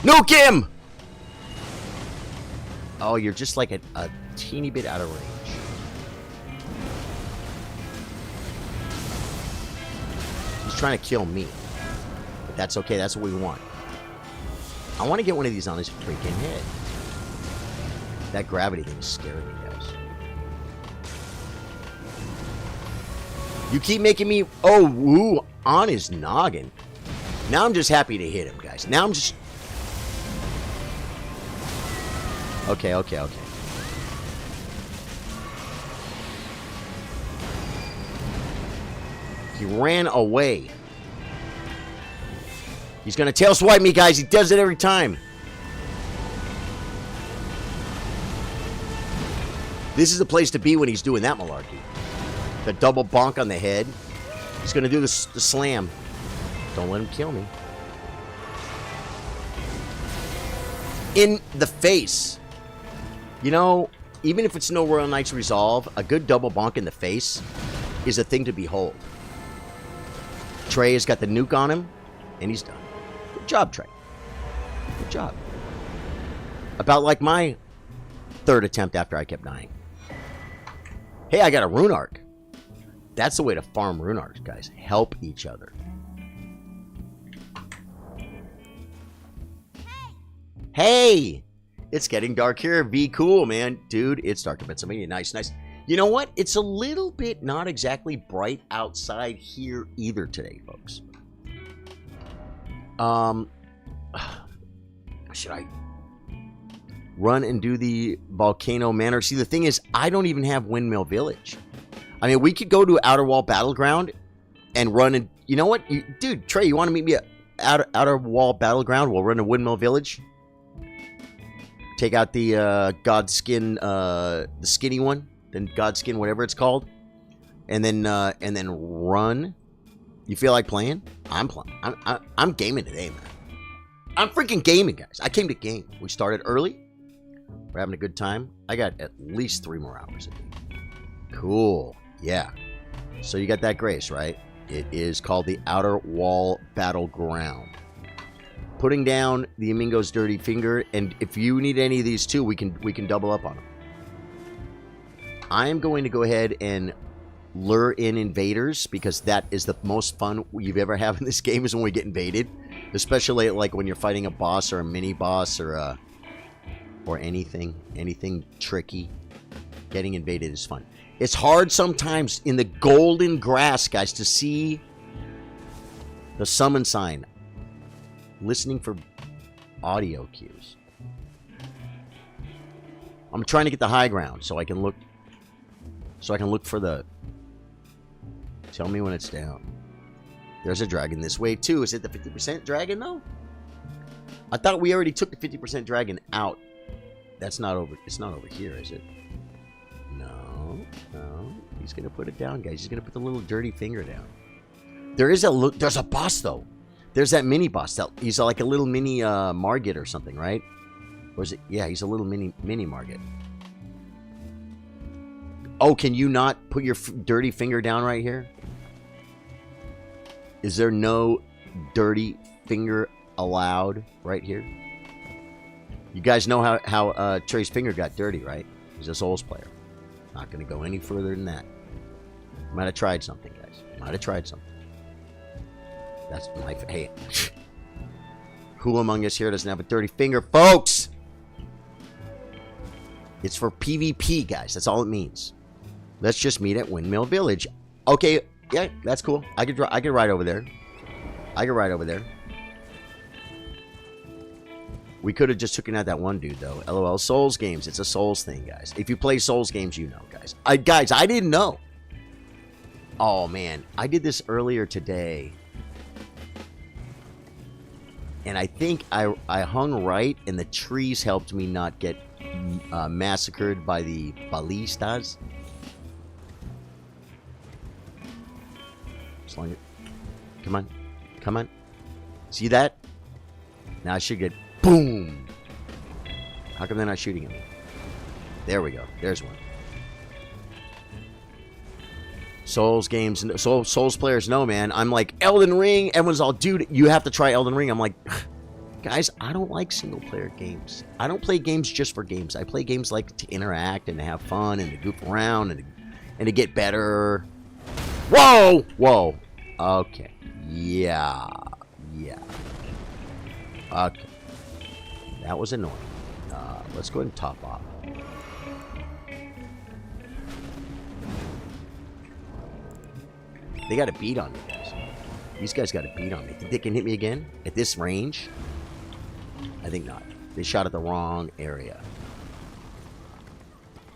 Nuke him! Oh, you're just like a teeny bit out of range. He's trying to kill me. But that's okay, that's what we want. I want to get one of these on his freaking head. That gravity thing is scaring me, guys. You keep making me... Oh, woo, on his noggin. Now I'm just happy to hit him, guys. Now I'm just... Okay. He ran away. He's gonna tail swipe me, guys. He does it every time. This is the place to be when he's doing that malarkey. The double bonk on the head. He's gonna do the slam. Don't let him kill me. In the face. You know, even if it's no Royal Knight's Resolve, a good double bonk in the face is a thing to behold. Trey has got the nuke on him, and he's done. Good job, Trey. Good job. About like my third attempt after I kept dying. Hey, I got a rune arc. That's the way to farm rune arcs, guys. Help each other. Hey! It's getting dark here. Be cool, man. Dude, it's dark in Pennsylvania. Nice. You know what? It's a little bit not exactly bright outside here either today, folks. Should I run and do the Volcano Manor? See, the thing is, I don't even have Windmill Village. I mean, we could go to Outer Wall Battleground and run and... You know what? Dude, Trey, you want to meet me at Outer Wall Battleground? We'll run to Windmill Village. Take out the Godskin, the skinny one. Then Godskin, whatever it's called. And then run. You feel like playing? I'm playing. I'm gaming today, man. I'm freaking gaming, guys. I came to game. We started early. We're having a good time. I got at least 3 more hours of game. Cool. Yeah. So you got that grace, right? It is called the Outer Wall Battleground. Putting down the Amingo's Dirty Finger, and if you need any of these too, we can double up on them. I am going to go ahead and lure in invaders because that is the most fun you've ever had in this game is when we get invaded, especially like when you're fighting a boss or a mini boss or anything tricky. Getting invaded is fun. It's hard sometimes in the golden grass, guys, to see the summon sign. Listening for audio cues. I'm trying to get the high ground so I can look for the... Tell me when it's down. There's a dragon this way too. Is it the 50% dragon though? I thought we already took the 50% dragon out. That's not over. It's not over here, is it? No. He's gonna put it down, guys. He's gonna put the little dirty finger down. There's a boss though. There's that mini boss. He's like a little mini Margit or something, right? Or is it? Yeah, he's a little mini Margit. Oh, can you not put your dirty finger down right here? Is there no dirty finger allowed right here? You guys know how Trey's finger got dirty, right? He's a Souls player. Not going to go any further than that. Might have tried something, guys. Might have tried something. That's my... Hey. Who among us here doesn't have a dirty finger? Folks! It's for PvP, guys. That's all it means. Let's just meet at Windmill Village. Okay, yeah, that's cool. I could ride over there. We could have just taken out that one dude, though. LOL. Souls games. It's a Souls thing, guys. If you play Souls games, you know, guys. I didn't know. Oh, man. I did this earlier today. And I think I hung right, and the trees helped me not get massacred by the ballistas. Come on. Come on. See that? Now I should get... Boom! How come they're not shooting at me? There we go. There's one. Souls games, Souls players know, man. I'm like, Elden Ring. Everyone's all, dude, you have to try Elden Ring. I'm like, guys, I don't like single player games. I don't play games just for games. I play games like to interact and to have fun and to goof around and to get better. Whoa! Whoa. Okay. Yeah. Yeah. Okay. That was annoying. Let's go ahead and top off. They got a beat on me, guys. These guys got a beat on me. Think they can hit me again? At this range? I think not. They shot at the wrong area.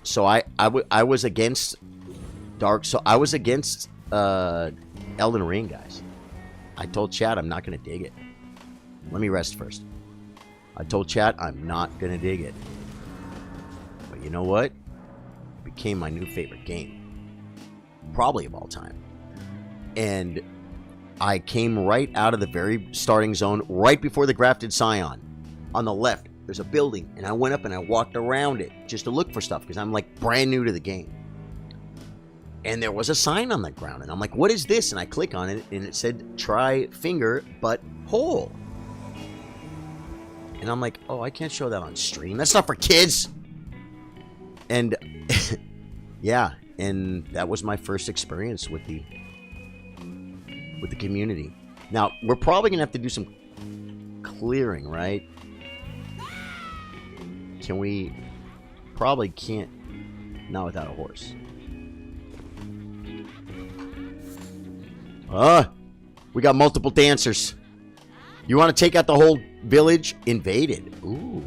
So I was against I was against Elden Ring, guys. I told chat I'm not going to dig it. Let me rest first. I told chat I'm not going to dig it. But you know what? It became my new favorite game. Probably of all time. And I came right out of the very starting zone, right before the Grafted Scion. On the left, there's a building, and I went up and I walked around it just to look for stuff, because I'm like brand new to the game. And there was a sign on the ground, and I'm like, what is this? And I click on it, and it said, try finger, but hole. And I'm like, oh, I can't show that on stream. That's not for kids. And yeah, and that was my first experience with the community. Now, we're probably going to have to do some clearing, right? Can we? Probably can't. Not without a horse. We got multiple dancers. You want to take out the whole village? Invaded. Ooh.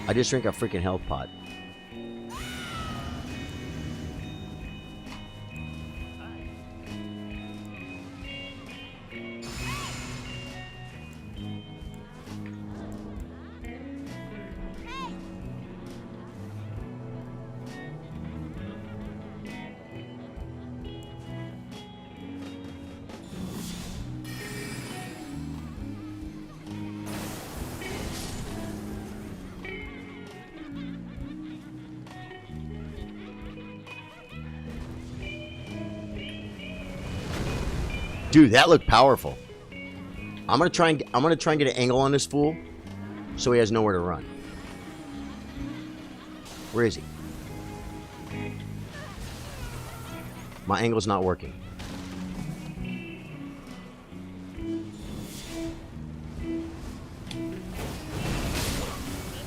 I just drank a freaking health pot. Dude, that looked powerful. I'm gonna try and get an angle on this fool, so he has nowhere to run. Where is he? My angle's not working.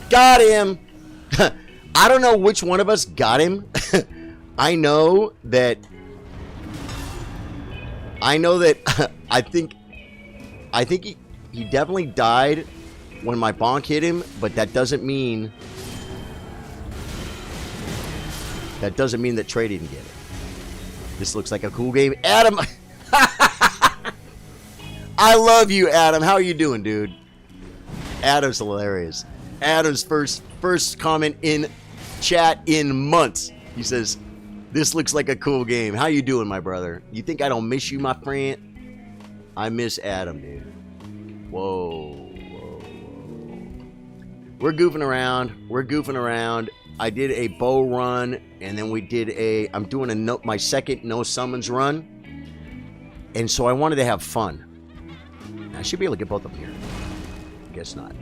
Got him. I don't know which one of us got him. I know that I think he definitely died when my bonk hit him, but that doesn't mean that Trey didn't get it. This looks like a cool game. Adam, I love you, Adam. How are you doing, dude? Adam's hilarious. Adam's first comment in chat in months. He says, "This looks like a cool game. How you doing, my brother? You think I don't miss you, my friend?" I miss Adam, dude. Whoa, whoa, whoa. We're goofing around. I did a bow run, and then we did I'm doing my second no summons run. And so I wanted to have fun. I should be able to get both of them here. Guess not.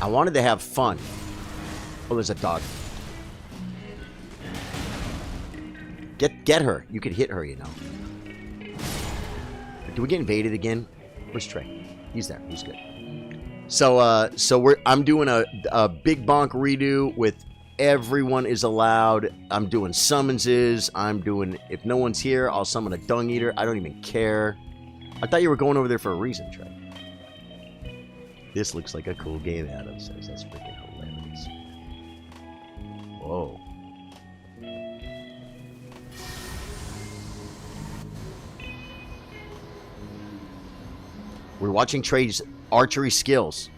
I wanted to have fun. Oh, there's a dog. Get her. You could hit her, you know. Do we get invaded again? Where's Trey? He's there. He's good. So I'm doing a big bonk redo with everyone is allowed. I'm doing summonses. I'm doing, if no one's here, I'll summon a dung eater. I don't even care. I thought you were going over there for a reason, Trey. This looks like a cool game, Adam says. That's freaking hilarious. Whoa. We're watching Trey's archery skills.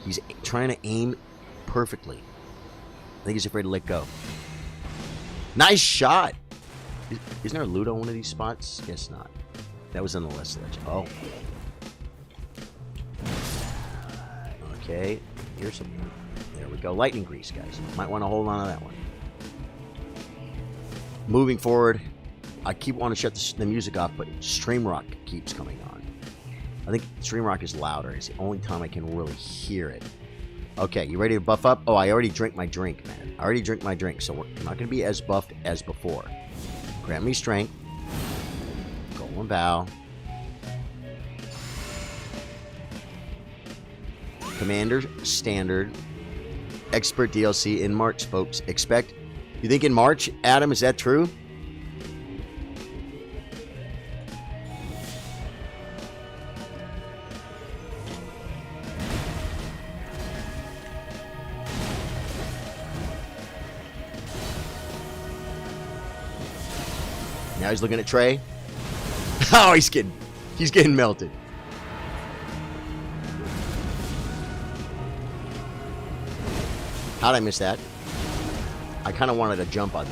He's trying to aim perfectly. I think he's afraid to let go. Nice shot. Isn't there a loot on one of these spots? Guess not. That was on the left ledge. Oh. Okay. Here's some. There we go. Lightning grease, guys. Might want to hold on to that one. Moving forward, I keep wanting to shut the music off, but Stream Rock keeps coming on. I think Stream Rock is louder. It's the only time I can really hear it. Okay, you ready to buff up? Oh, I already drank my drink, man. I already drank my drink, so we're not going to be as buffed as before. Grant me strength. Golden Bow. Commander Standard. Expert DLC in March, folks. Expect. You think in March, Adam? Is that true? Now he's looking at Trey. Oh, he's getting melted. How'd I miss that? I kind of wanted to jump on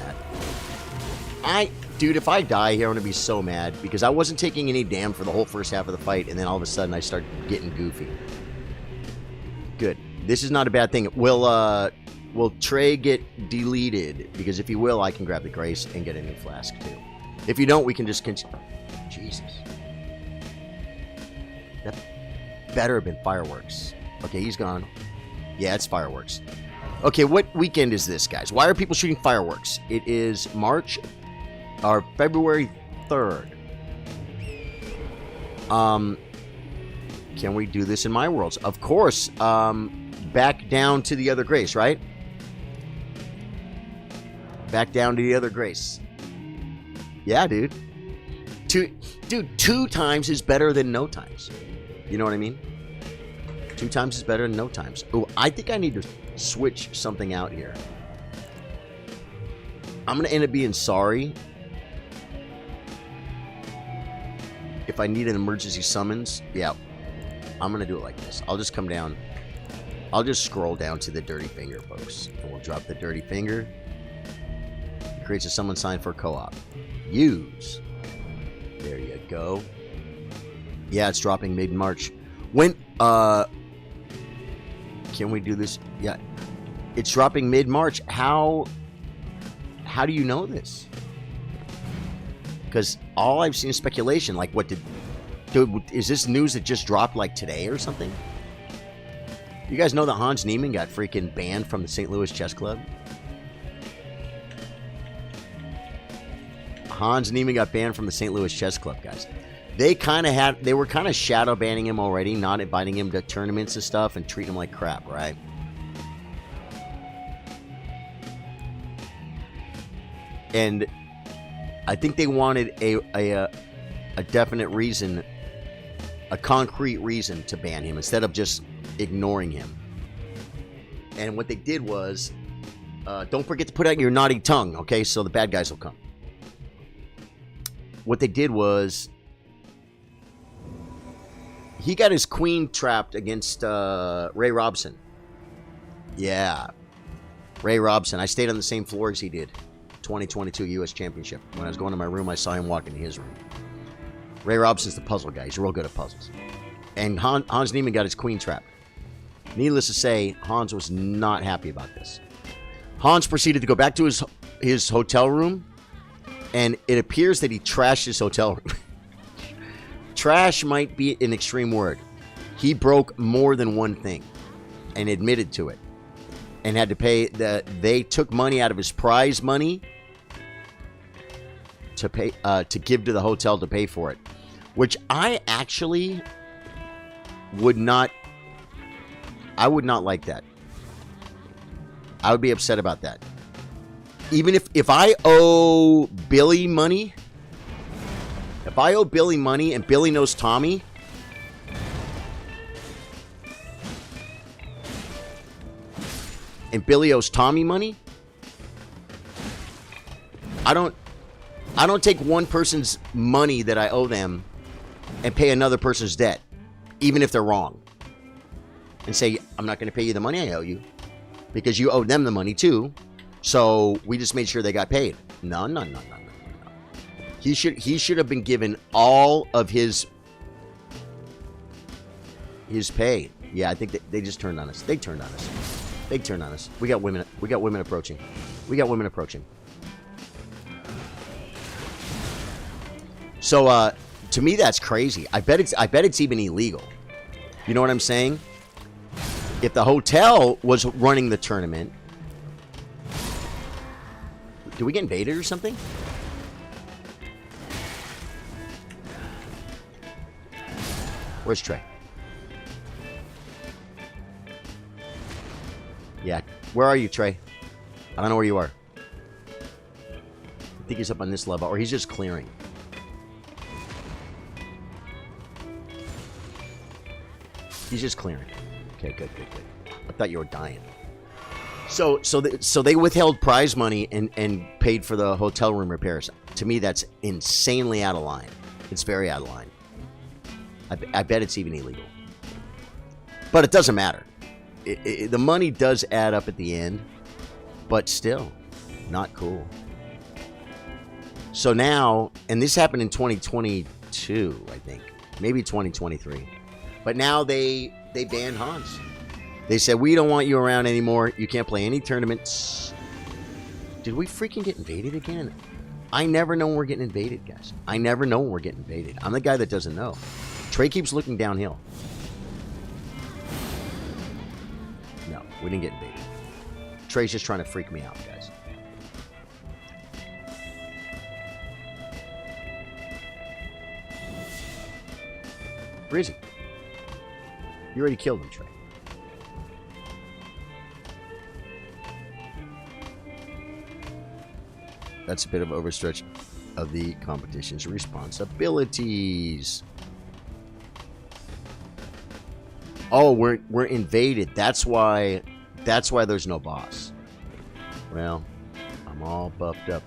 that. Dude, if I die here, I'm going to be so mad because I wasn't taking any damage for the whole first half of the fight, and then all of a sudden I start getting goofy. Good. This is not a bad thing. Will Trey get deleted? Because if he will, I can grab the Grace and get a new flask too. If you don't, we can just continue. Jesus. That better have been fireworks. Okay, he's gone. Yeah, it's fireworks. Okay, what weekend is this, guys? Why are people shooting fireworks? It is March or February 3rd. Can we do this in my worlds? Of course. Back down to the other Grace, right? Back down to the other Grace. Yeah, dude. Two times is better than no times. You know what I mean? 2 times is better than no times. Oh, I think I need to switch something out here. I'm going to end up being sorry if I need an emergency summons. Yeah, I'm going to do it like this. I'll just come down. I'll just scroll down to the dirty finger, folks. And we'll drop the dirty finger. It creates a summon sign for co-op. Use. There you go. Yeah, it's dropping mid-March. When, can we do this? Yeah. It's dropping mid-March. How do you know this? Because all I've seen is speculation. Like, what did... Dude, is this news that just dropped, like, today or something? You guys know that Hans Niemann got freaking banned from the St. Louis Chess Club? Hans Niemann got banned from the St. Louis Chess Club, guys. They were kind of shadow banning him already, not inviting him to tournaments and stuff and treating him like crap, right? And I think they wanted a definite reason, a concrete reason to ban him instead of just ignoring him. And what they did was, don't forget to put out your naughty tongue, okay? So the bad guys will come. What they did was, he got his queen trapped against Ray Robson. Yeah. Ray Robson. I stayed on the same floor as he did. 2022 U.S. Championship. When I was going to my room, I saw him walk into his room. Ray Robson's the puzzle guy. He's real good at puzzles. And Hans Niemann got his queen trapped. Needless to say, Hans was not happy about this. Hans proceeded to go back to his hotel room, and it appears that he trashed his hotel room. Trash might be an extreme word. He broke more than one thing and admitted to it and had to pay. They took money out of his prize money to pay to give to the hotel to pay for it, which I actually would not. I would not like that. I would be upset about that. Even if I owe Billy money. If I owe Billy money and Billy knows Tommy, and Billy owes Tommy money, I don't take one person's money that I owe them and pay another person's debt, even if they're wrong, and say, I'm not going to pay you the money I owe you because you owe them the money too. So we just made sure they got paid. No. He should have been given all of his pay. Yeah, I think they just turned on us. They turned on us. Big turn on us. We got women. We got women approaching. We got women approaching. So, to me, that's crazy. I bet it's even illegal. You know what I'm saying? If the hotel was running the tournament, did we get invaded or something? Where's Trey? Yeah, where are you, Trey? I don't know where you are. I think he's up on this level, or he's just clearing. He's just clearing. Okay, good. I thought you were dying. So they withheld prize money and paid for the hotel room repairs. To me, that's insanely out of line. It's very out of line. I bet it's even illegal. But it doesn't matter. The money does add up at the end, but still, not cool. So now, and this happened in 2022, I think. Maybe 2023. But now they banned Hans. They said, we don't want you around anymore. You can't play any tournaments. Did we freaking get invaded again? I never know when we're getting invaded, guys. I never know when we're getting invaded. I'm the guy that doesn't know. Trey keeps looking downhill. No, we didn't get invaded. Trey's just trying to freak me out, guys. Where is he? You already killed him, Trey. That's a bit of overstretch of the competition's responsibilities. Oh, we're invaded. That's why there's no boss. Well, I'm all buffed up.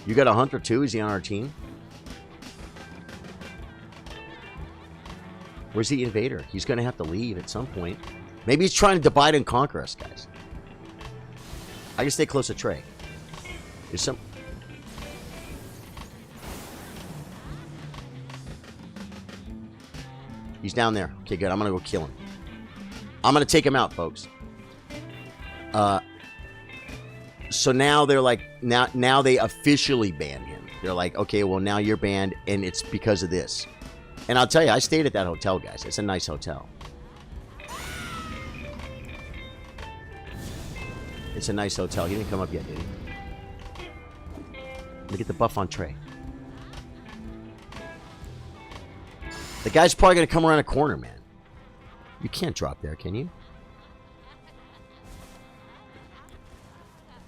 You got a hunter too? Is he on our team? Where's the invader? He's going to have to leave at some point. Maybe he's trying to divide and conquer us, guys. I can stay close to Trey. There's some... He's down there. Okay, good. I'm going to go kill him. I'm going to take him out, folks. So now they're like... Now they officially banned him. They're like, okay, well, now you're banned, and it's because of this. And I'll tell you, I stayed at that hotel, guys. It's a nice hotel. It's a nice hotel. He didn't come up yet, did he? Let me get the buff on Trey. The guy's probably going to come around a corner, man. You can't drop there, can you?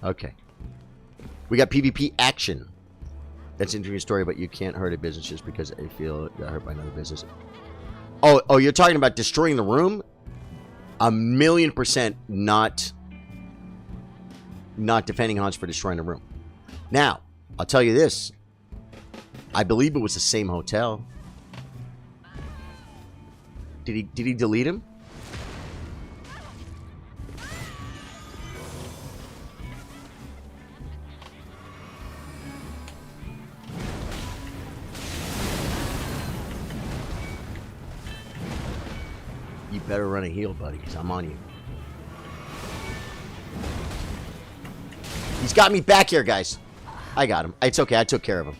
Okay. We got PvP action. That's an interesting story, but you can't hurt a business just because I feel it got hurt by another business. Oh, you're talking about destroying the room? 1,000,000% not defending Hans for destroying the room. Now, I'll tell you this. I believe it was the same hotel. Did he delete him? You better run a heal, buddy, because I'm on you. He's got me back here, guys. I got him. It's okay. I took care of him.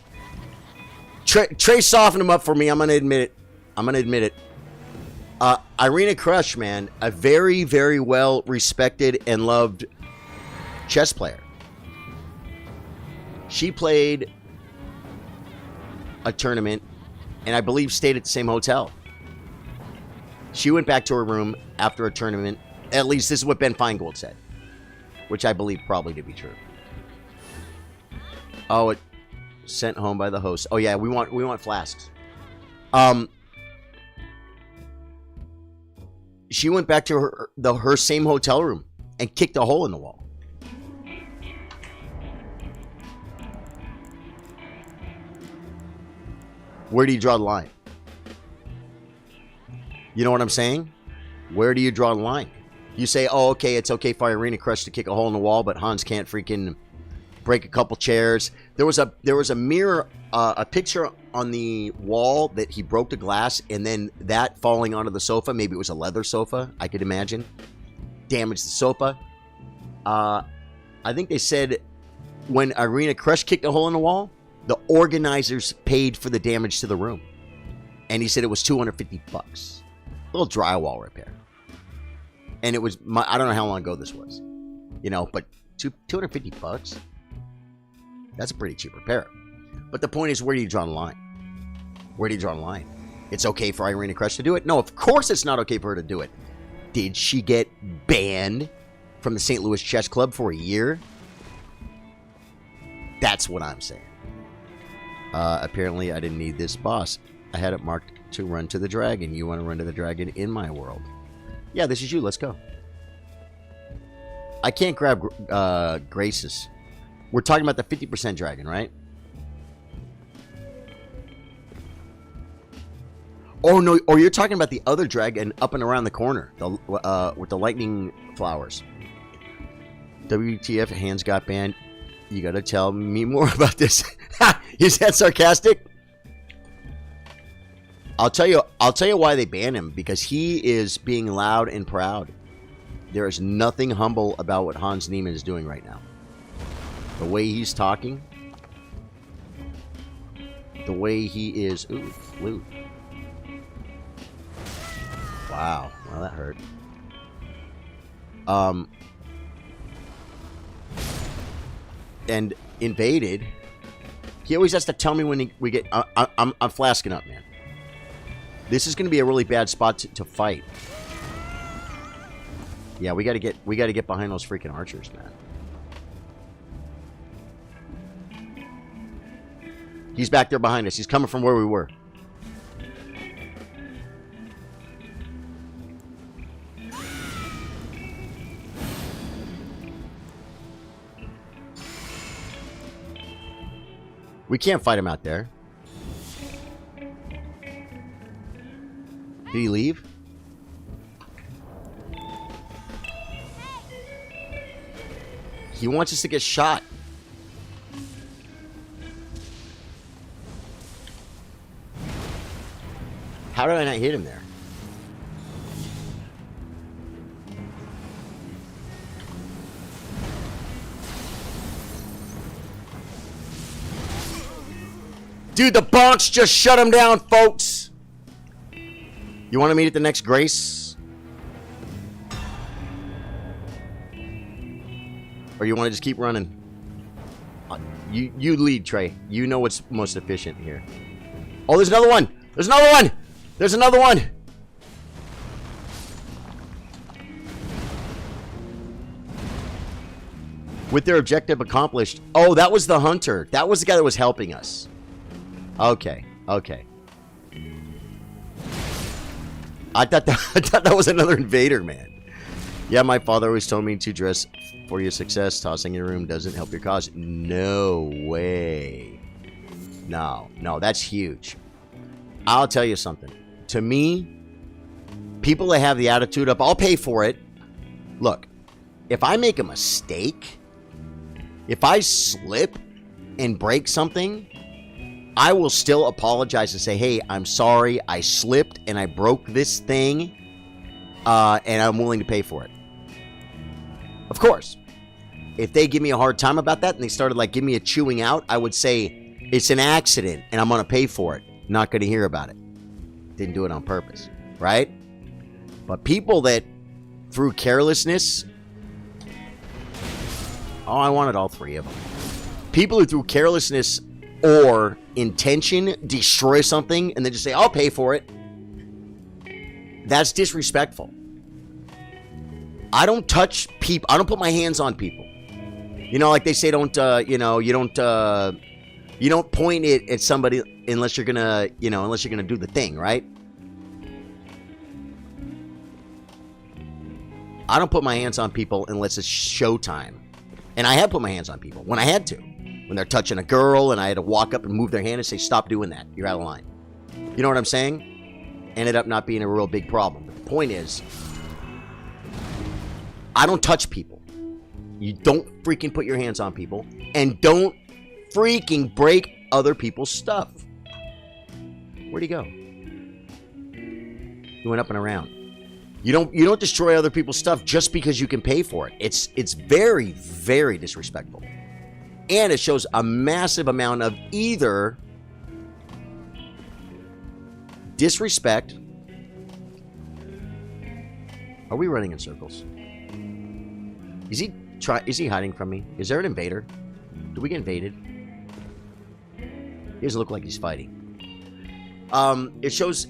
Trey softened him up for me. I'm going to admit it. Irina Crush, man. A very, very well respected and loved chess player. She played a tournament and I believe stayed at the same hotel. She went back to her room after a tournament. At least this is what Ben Feingold said, which I believe probably to be true. Oh, it sent home by the host. Oh yeah, we want flasks. She went back to her same hotel room and kicked a hole in the wall. Where do you draw the line? You know what I'm saying? Where do you draw the line? You say, oh, okay, it's okay for Irina Crush to kick a hole in the wall, but Hans can't freaking break a couple chairs. There was a mirror, a picture on the wall that he broke the glass, and then that falling onto the sofa. Maybe it was a leather sofa, I could imagine. Damaged the sofa. I think they said when Irina Crush kicked a hole in the wall, the organizers paid for the damage to the room. And he said it was $250. A little drywall repair. And it was, I don't know how long ago this was. But $250? That's a pretty cheap repair. But the point is, where do you draw the line? Where do you draw the line? It's okay for Irina Crush to do it? No, of course it's not okay for her to do it. Did she get banned from the St. Louis Chess Club for a year? That's what I'm saying. Apparently, I didn't need this boss. I had it marked to run to the dragon. You want to run to the dragon in my world? Yeah, this is you. Let's go. I can't grab Graces. We're talking about the 50% dragon, right? Oh, no. Or you're talking about the other dragon up and around the corner. With the lightning flowers. WTF, hands got banned. You got to tell me more about this. Is that sarcastic? I'll tell you why they banned him. Because he is being loud and proud. There is nothing humble about what Hans Niemann is doing right now. The way he's talking. The way he is... Ooh, flute. Wow. Well, that hurt. And invaded. He always has to tell me when we get... I'm flasking up, man. This is going to be a really bad spot to fight. Yeah, we got to get behind those freaking archers, man. He's back there behind us. He's coming from where we were. We can't fight him out there. Did he leave? He wants us to get shot. How did I not hit him there? Dude, the bonks just shut him down, folks. You want to meet at the next Grace? Or you want to just keep running? You lead, Trey. You know what's most efficient here. Oh, there's another one. There's another one. There's another one. With their objective accomplished. Oh, that was the hunter. That was the guy that was helping us. Okay. Okay. I thought that was another invader, man. Yeah, my father always told me to dress for your success. Tossing your room doesn't help your cause. No way. No, that's huge. I'll tell you something. To me, people that have the attitude of, I'll pay for it. Look, if I make a mistake, if I slip and break something, I will still apologize and say, hey, I'm sorry, I slipped and I broke this thing, and I'm willing to pay for it. Of course. If they give me a hard time about that and they started like giving me a chewing out, I would say, it's an accident and I'm going to pay for it. Not going to hear about it. Didn't do it on purpose, right? But people that, through carelessness, oh, I wanted all three of them. People who through carelessness or intention destroy something and then just say, I'll pay for it. That's disrespectful. I don't touch people. I don't put my hands on people. You know, like they say, don't, you don't point it at somebody unless you're gonna, unless you're gonna do the thing, right? I don't put my hands on people unless it's showtime. And I have put my hands on people when I had to. When they're touching a girl and I had to walk up and move their hand and say, stop doing that. You're out of line. You know what I'm saying? Ended up not being a real big problem. But the point is, I don't touch people. You don't freaking put your hands on people. And don't freaking break other people's stuff. Where'd he go? He went up and around. You don't destroy other people's stuff just because you can pay for it. It's very, very disrespectful. And it shows a massive amount of either disrespect. Are we running in circles? Is he hiding from me? Is there an invader? Do we get invaded? He doesn't look like he's fighting. It shows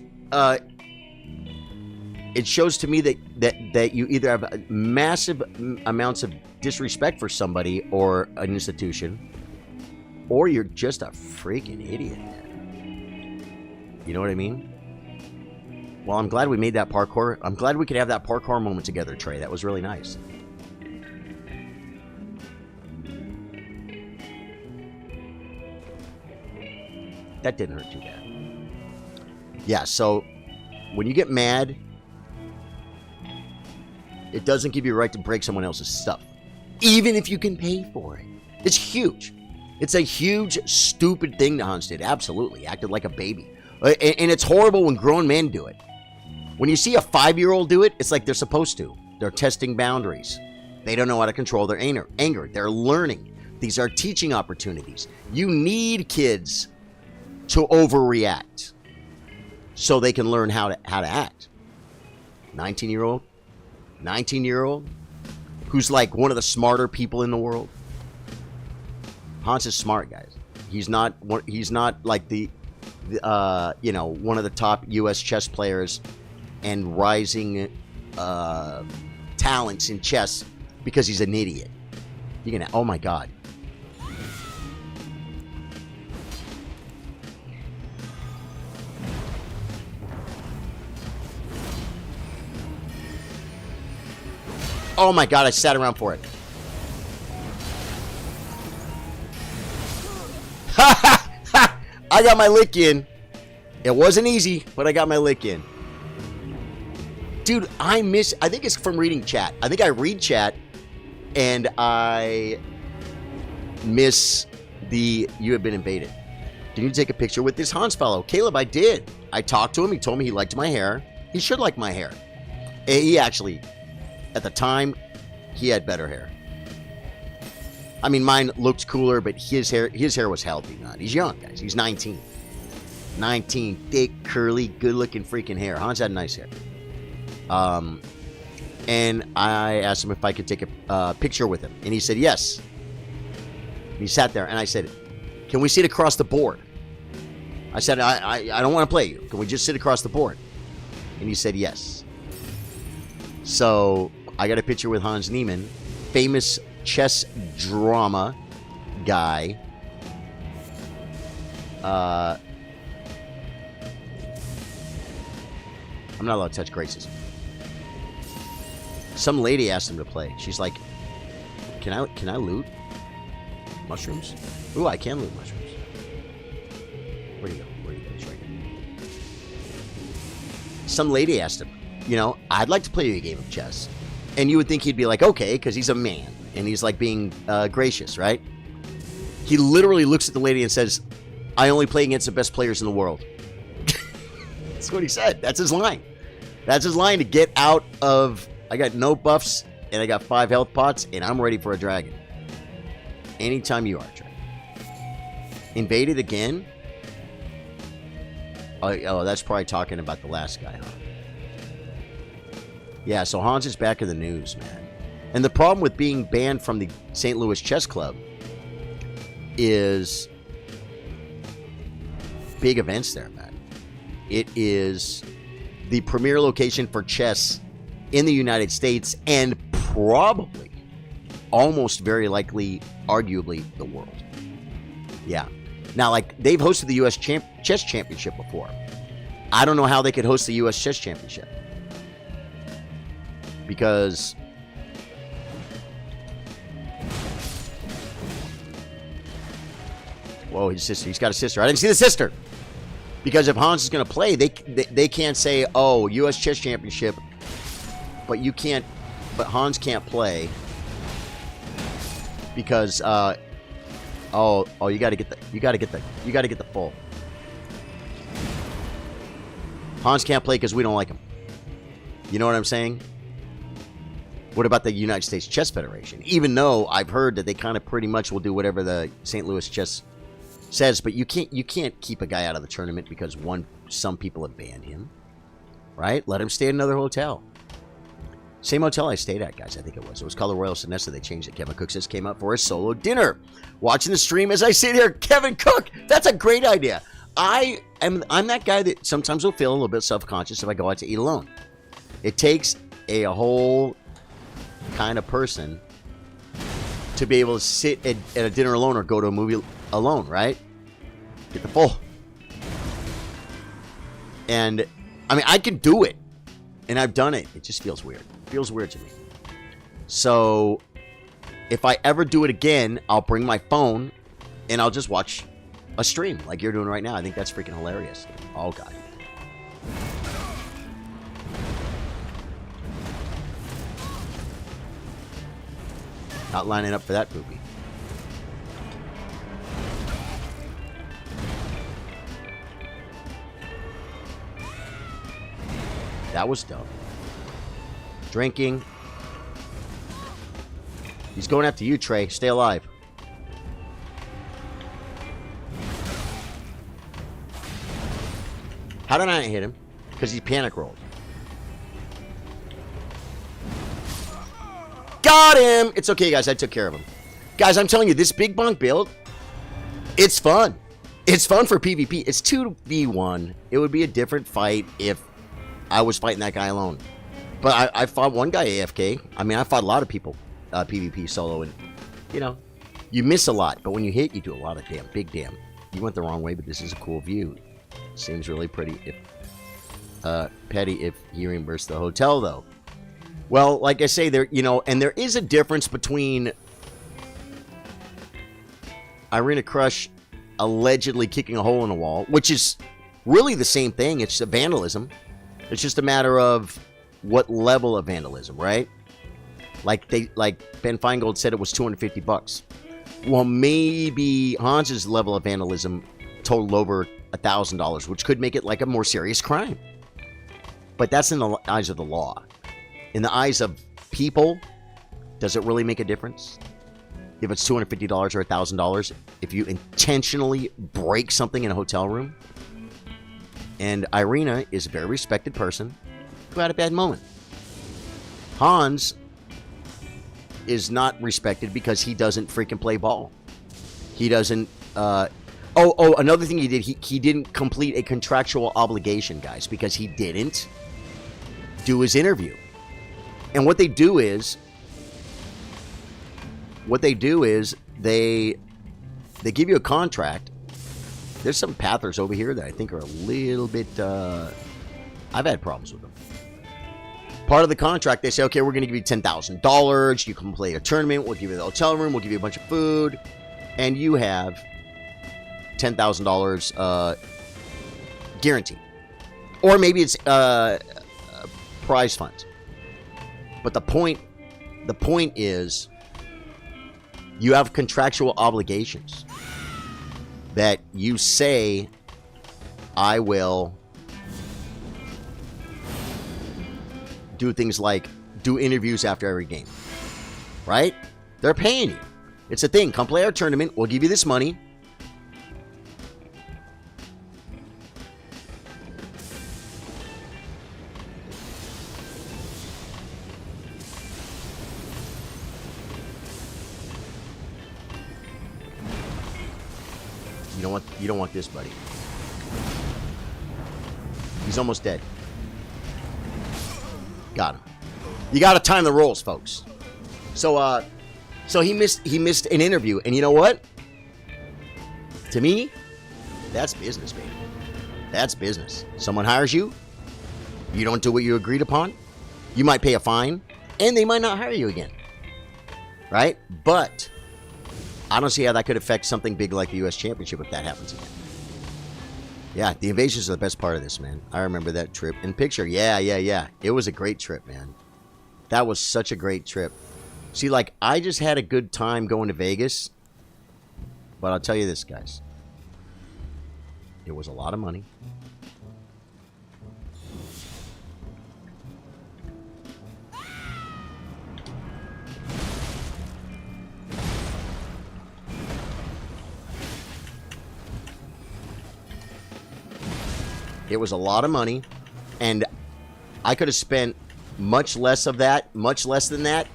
to me that you either have massive amounts of disrespect for somebody or an institution, or you're just a freaking idiot, man. You know what I mean? Well, I'm glad we made that parkour. I'm glad we could have that parkour moment together, Trey. That was really nice. That didn't hurt too bad. Yeah, so when you get mad, it doesn't give you a right to break someone else's stuff, even if you can pay for it. It's huge. It's a huge, stupid thing that Hans did. Absolutely. Acted like a baby. And it's horrible when grown men do it. When you see a 5-year-old do it, it's like they're supposed to. They're testing boundaries. They don't know how to control their anger. They're learning. These are teaching opportunities. You need kids to overreact so they can learn how to act. 19-year-old who's like one of the smarter people in the world. Hans is smart, guys. He's not like the one of the top U.S. chess players and rising talents in chess because he's an idiot. You're gonna, oh my God. Oh my God, I sat around for it. I got my lick in. It wasn't easy, but I got my lick in. Dude, I think it's from reading chat. I think I read chat and I miss the you have been invaded. Did you take a picture with this Hans fellow? Caleb, I did. I talked to him. He told me he liked my hair. He should like my hair. He actually, at the time, he had better hair. I mean, mine looked cooler, but his hair was healthy, man. He's young, guys. He's 19. 19, thick, curly, good-looking freaking hair. Hans had nice hair. And I asked him if I could take a picture with him, and he said yes. And he sat there, and I said, "Can we sit across the board?" I said, "I don't want to play you. Can we just sit across the board?" And he said yes. So I got a picture with Hans Niemann, famous chess drama guy. I'm not allowed to touch Grace's. Some lady asked him to play. She's like, can I loot mushrooms? Ooh, I can loot mushrooms. Where'd he go? He's right here. Some lady asked him, I'd like to play you a game of chess. And you would think he'd be like, okay, because he's a man. And he's like being gracious, right? He literally looks at the lady and says, I only play against the best players in the world. That's what he said. That's his line. That's his line to get out of, I got no buffs, and I got 5 health pots, and I'm ready for a dragon. Anytime you are, Trey. Invaded again? Oh, that's probably talking about the last guy, huh? Yeah, so Hans is back in the news, man. And the problem with being banned from the St. Louis Chess Club is big events there, man. It is the premier location for chess in the United States and probably, almost very likely, arguably, the world. Yeah. Now, like, they've hosted the U.S. Chess Championship before. I don't know how they could host the U.S. Chess Championship. Because whoa, his sister. He's got a sister. I didn't see the sister. Because if Hans is going to play, they can't say, oh, U.S. Chess Championship, but you can't, but Hans can't play because you got to get the full. Hans can't play because we don't like him. You know what I'm saying? What about the United States Chess Federation? Even though I've heard that they kind of pretty much will do whatever the St. Louis Chess says, but you can't keep a guy out of the tournament because some people have banned him, right? Let him stay at another hotel. Same hotel I stayed at, guys. I think it was. It was called the Royal Sonesta. They changed it. Kevin Cook says came up for a solo dinner. Watching the stream as I sit here. Kevin Cook. That's a great idea. I'm that guy that sometimes will feel a little bit self-conscious if I go out to eat alone. It takes a whole kind of person to be able to sit at a dinner alone or go to a movie alone, right? Get the full. And I mean, I can do it, and I've done it. It just feels weird. It feels weird to me. So if I ever do it again, I'll bring my phone and I'll just watch a stream like you're doing right now. I think that's freaking hilarious. Oh god. Not lining up for that poopy. That was dumb. Drinking. He's going after you, Trey. Stay alive. How did I not hit him? Because he panic rolled. Got him! It's okay, guys. I took care of him. Guys, I'm telling you, this big bonk build, it's fun. It's fun for PvP. It's 2v1. It would be a different fight if I was fighting that guy alone. But I fought one guy AFK. I mean, I fought a lot of people PvP solo. And, you know, you miss a lot. But when you hit, you do a lot of damn. Big damn. You went the wrong way, but this is a cool view. Seems really pretty. Petty if he reimbursed the hotel, though. Well, like I say, there, you know, and there is a difference between Irina Crush allegedly kicking a hole in the wall, which is really the same thing. It's a vandalism. It's just a matter of what level of vandalism, right? Like Ben Feingold said, it was $250. Well, maybe Hans's level of vandalism totaled over $1,000, which could make it like a more serious crime. But that's in the eyes of the law. In the eyes of people, does it really make a difference? If it's $250 or $1,000, if you intentionally break something in a hotel room, and Irina is a very respected person who had a bad moment. Hans is not respected because he doesn't freaking play ball. He doesn't... another thing he did, he didn't complete a contractual obligation, guys, because he didn't do his interview. And what they do is they give you a contract. There's some pathers over here that I think are a little bit, I've had problems with them. Part of the contract, they say, okay, we're going to give you $10,000. You can play a tournament. We'll give you the hotel room. We'll give you a bunch of food. And you have $10,000 guaranteed. Or maybe it's prize funds. But the point is, you have contractual obligations that you say, I will do things like do interviews after every game, right? They're paying you. It's a thing. Come play our tournament. We'll give you this money. You don't want this, buddy. He's almost dead. Got him. You got to time the rolls, folks. So he missed an interview, and you know what? To me, that's business, baby. That's business. Someone hires you, you don't do what you agreed upon, you might pay a fine, and they might not hire you again. Right? But I don't see how that could affect something big like the U.S. Championship if that happens again. Yeah, the invasions are the best part of this, man. I remember that trip in picture. Yeah. It was a great trip, man. That was such a great trip. See, like, I just had a good time going to Vegas. But I'll tell you this, guys. It was a lot of money. It was a lot of money. And I could have spent much less of that, much less than that.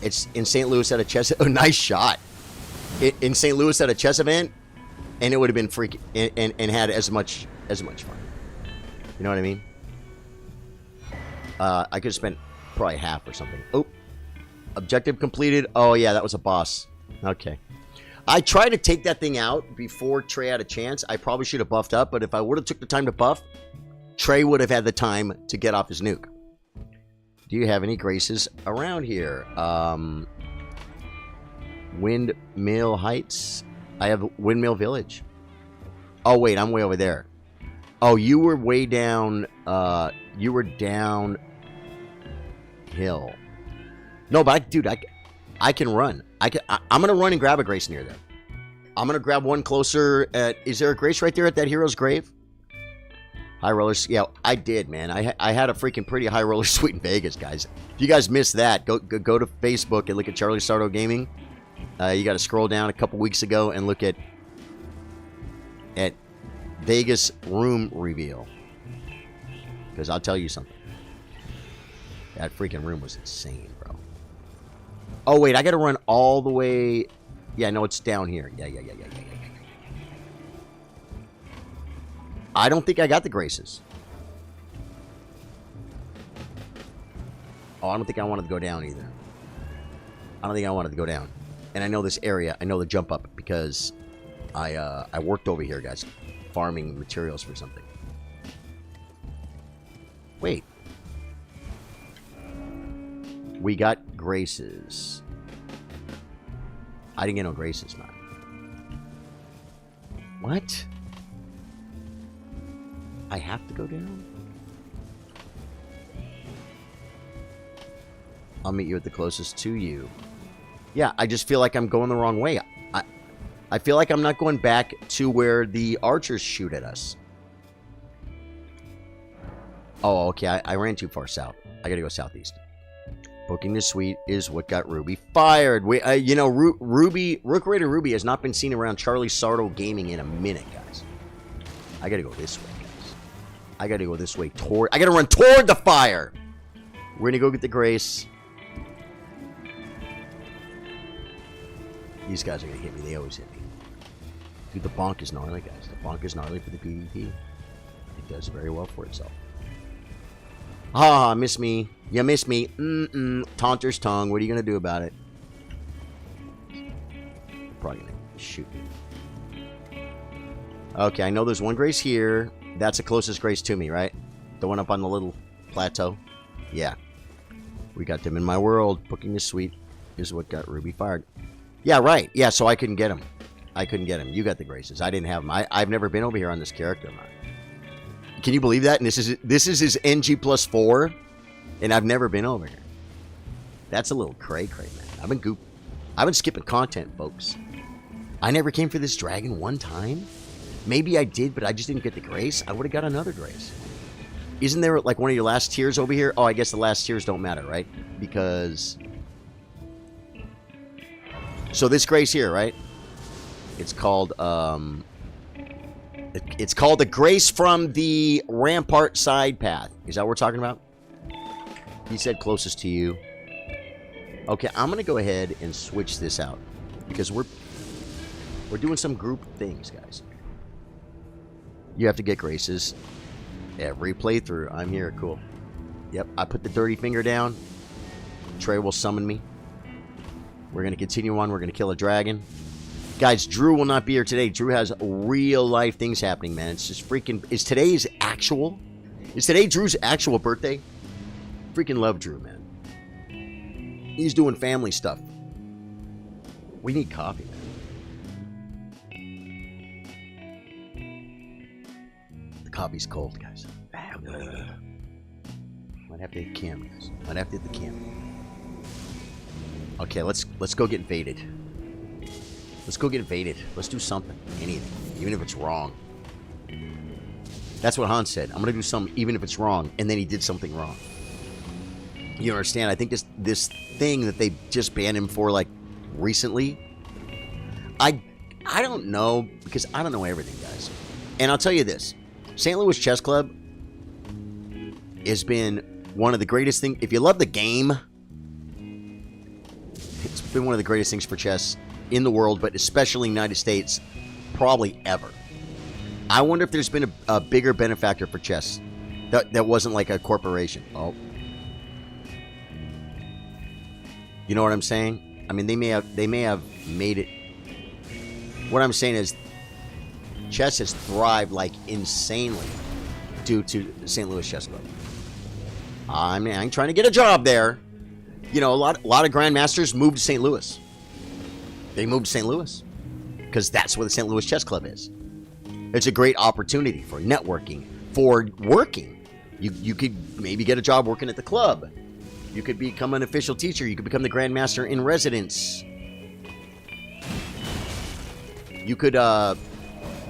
It's in St. Louis at a chess. Oh, nice shot. In St. Louis at a chess event, and it would have been freaking and had as much fun. You know what I mean? I could have spent probably half or something. Oh, objective completed. Oh yeah, that was a boss. Okay. I tried to take that thing out before Trey had a chance. I probably should have buffed up, but if I would have took the time to buff, Trey would have had the time to get off his nuke. Do you have any graces around here? Windmill Heights. I have Windmill Village. Oh, wait, I'm way over there. Oh, you were way down. You were down hill. No, but dude, I can run. I'm gonna run and grab a grace near there. I'm gonna grab one closer. Is there a grace right there at that hero's grave? High rollers. Yeah, I did, man. I had a freaking pretty high roller suite in Vegas, guys. If you guys missed that, go to Facebook and look at Charlie Sardo Gaming. You got to scroll down a couple weeks ago and look at Vegas room reveal. Because I'll tell you something. That freaking room was insane, bro. Oh, wait, I got to run all the way. Yeah, no, it's down here. Yeah. I don't think I got the graces. Oh, I don't think I wanted to go down either. I don't think I wanted to go down. And I know this area. I know the jump up because I worked over here, guys, farming materials for something. Wait. We got graces. I didn't get no graces, man. What? I have to go down? I'll meet you at the closest to you. Yeah, I just feel like I'm going the wrong way. I feel like I'm not going back to where the archers shoot at us. Oh, okay. I ran too far south. I gotta go southeast. Booking the suite is what got Ruby fired. You know, Rook Raider Ruby has not been seen around Charlie Sardo Gaming in a minute, guys. I gotta go this way, guys. I gotta go this way toward... I gotta run toward the fire! We're gonna go get the grace. These guys are gonna hit me. They always hit me. Dude, the bonk is gnarly, guys. The bonk is gnarly for the PvP. It does very well for itself. Ah, miss me. You miss me. Taunter's tongue. What are you gonna do about it? Probably gonna shoot me. Okay, I know there's one grace here. That's the closest grace to me, right? The one up on the little plateau. Yeah. We got them in my world. Booking the suite is what got Ruby fired. Yeah, right. Yeah, so I couldn't get him. I couldn't get him. You got the graces. I didn't have them. I've never been over here on this character, man. Can you believe that? And this is his NG plus 4, and I've never been over here. That's a little cray-cray, man. I've been skipping content, folks. I never came for this dragon one time. Maybe I did, but I just didn't get the grace. I would have got another grace. Isn't there like one of your last tiers over here? Oh, I guess the last tiers don't matter, right? Because... So this grace here, right? It's called, it's called the grace from the Rampart side path. Is that what we're talking about? He said closest to you. Okay, I'm going to go ahead and switch this out. Because we're doing some group things, guys. You have to get graces every playthrough. I'm here, cool. Yep, I put the dirty finger down. Trey will summon me. We're going to continue on. We're going to kill a dragon. Guys, Drew will not be here today. Drew has real life things happening, man. It's just freaking... Is today Drew's actual birthday? Freaking love Drew, man. He's doing family stuff. We need coffee, man. The coffee's cold, guys. Might have to hit cam, guys. Might have to hit the cam. Okay, let's go get invaded. Let's go get invaded. Let's do something. Anything. Even if it's wrong. That's what Hans said. I'm going to do something even if it's wrong. And then he did something wrong. You understand? I think this thing that they just banned him for, like, recently. I don't know, because I don't know everything, guys. And I'll tell you this. St. Louis Chess Club has been one of the greatest things. If you love the game, it's been one of the greatest things for chess in the world, but especially in the United States, probably ever. I wonder if there's been a bigger benefactor for chess that wasn't like a corporation. Oh. You know what I'm saying? I mean, they may have made it. What I'm saying is chess has thrived like insanely due to St. Louis Chess Club. I'm trying to get a job there. You know, a lot of grandmasters moved to St. Louis. They moved to St. Louis because that's where the St. Louis Chess Club is. It's a great opportunity for networking, for working. You could maybe get a job working at the club. You could become an official teacher. You could become the grandmaster in residence. You could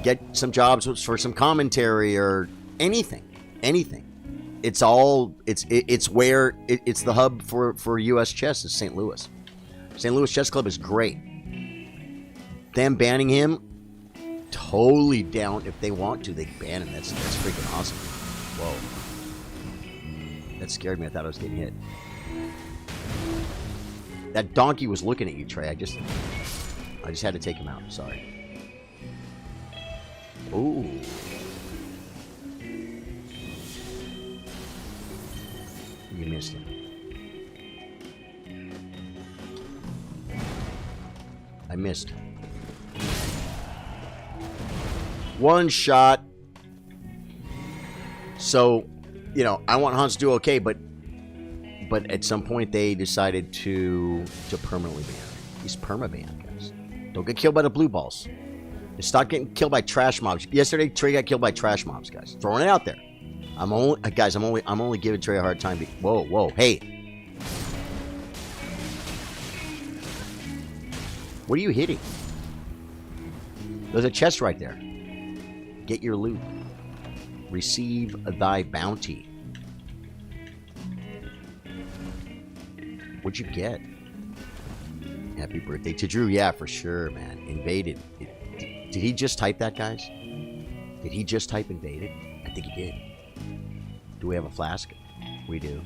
get some jobs for some commentary or anything. It's where it's the hub for U.S. chess is St. Louis. St. Louis Chess Club is great. Them banning him, totally down. If they want to, they can ban him. That's freaking awesome. Whoa, that scared me. I thought I was getting hit. That donkey was looking at you, Trey. I just had to take him out. Sorry. Ooh. You missed him. I missed. One shot. So, you know, I want Hans to do okay, but at some point they decided to permanently ban him. He's perma-banned, guys. Don't get killed by the blue balls. Just stop getting killed by trash mobs. Yesterday, Trey got killed by trash mobs, guys. Throwing it out there. I'm only giving Trey a hard time. Whoa, hey. What are you hitting? There's a chest right there. Get your loot. Receive thy bounty. What'd you get? Happy birthday to Drew. Yeah, for sure, man. Invaded. Did he just type that, guys? Did he just type invaded? I think he did. Do we have a flask? We do.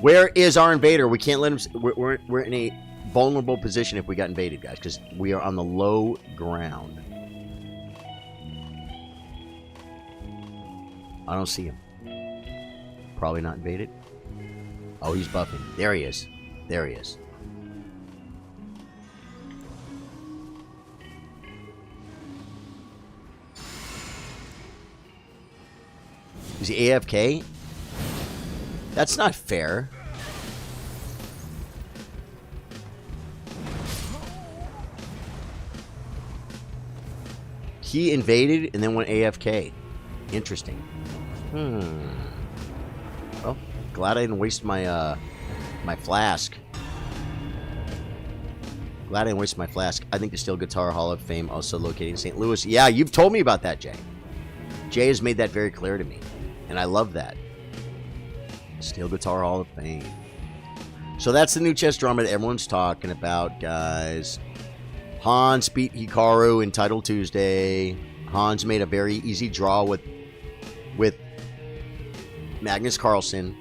Where is our invader? We can't let him... We're in a vulnerable position if we got invaded, guys, because we are on the low ground. I don't see him. Probably not invaded. Oh, he's buffing. There he is. There he is. Is he AFK? That's not fair. He invaded and then went AFK. Interesting. Well, glad I didn't waste my my flask. Glad I didn't waste my flask. I think the Steel Guitar Hall of Fame also located in St. Louis. Yeah, you've told me about that, Jay. Jay has made that very clear to me. And I love that. Steel Guitar Hall of Fame. So that's the new chess drama that everyone's talking about, guys. Hans beat Hikaru in Title Tuesday. Hans made a very easy draw with Magnus Carlsen.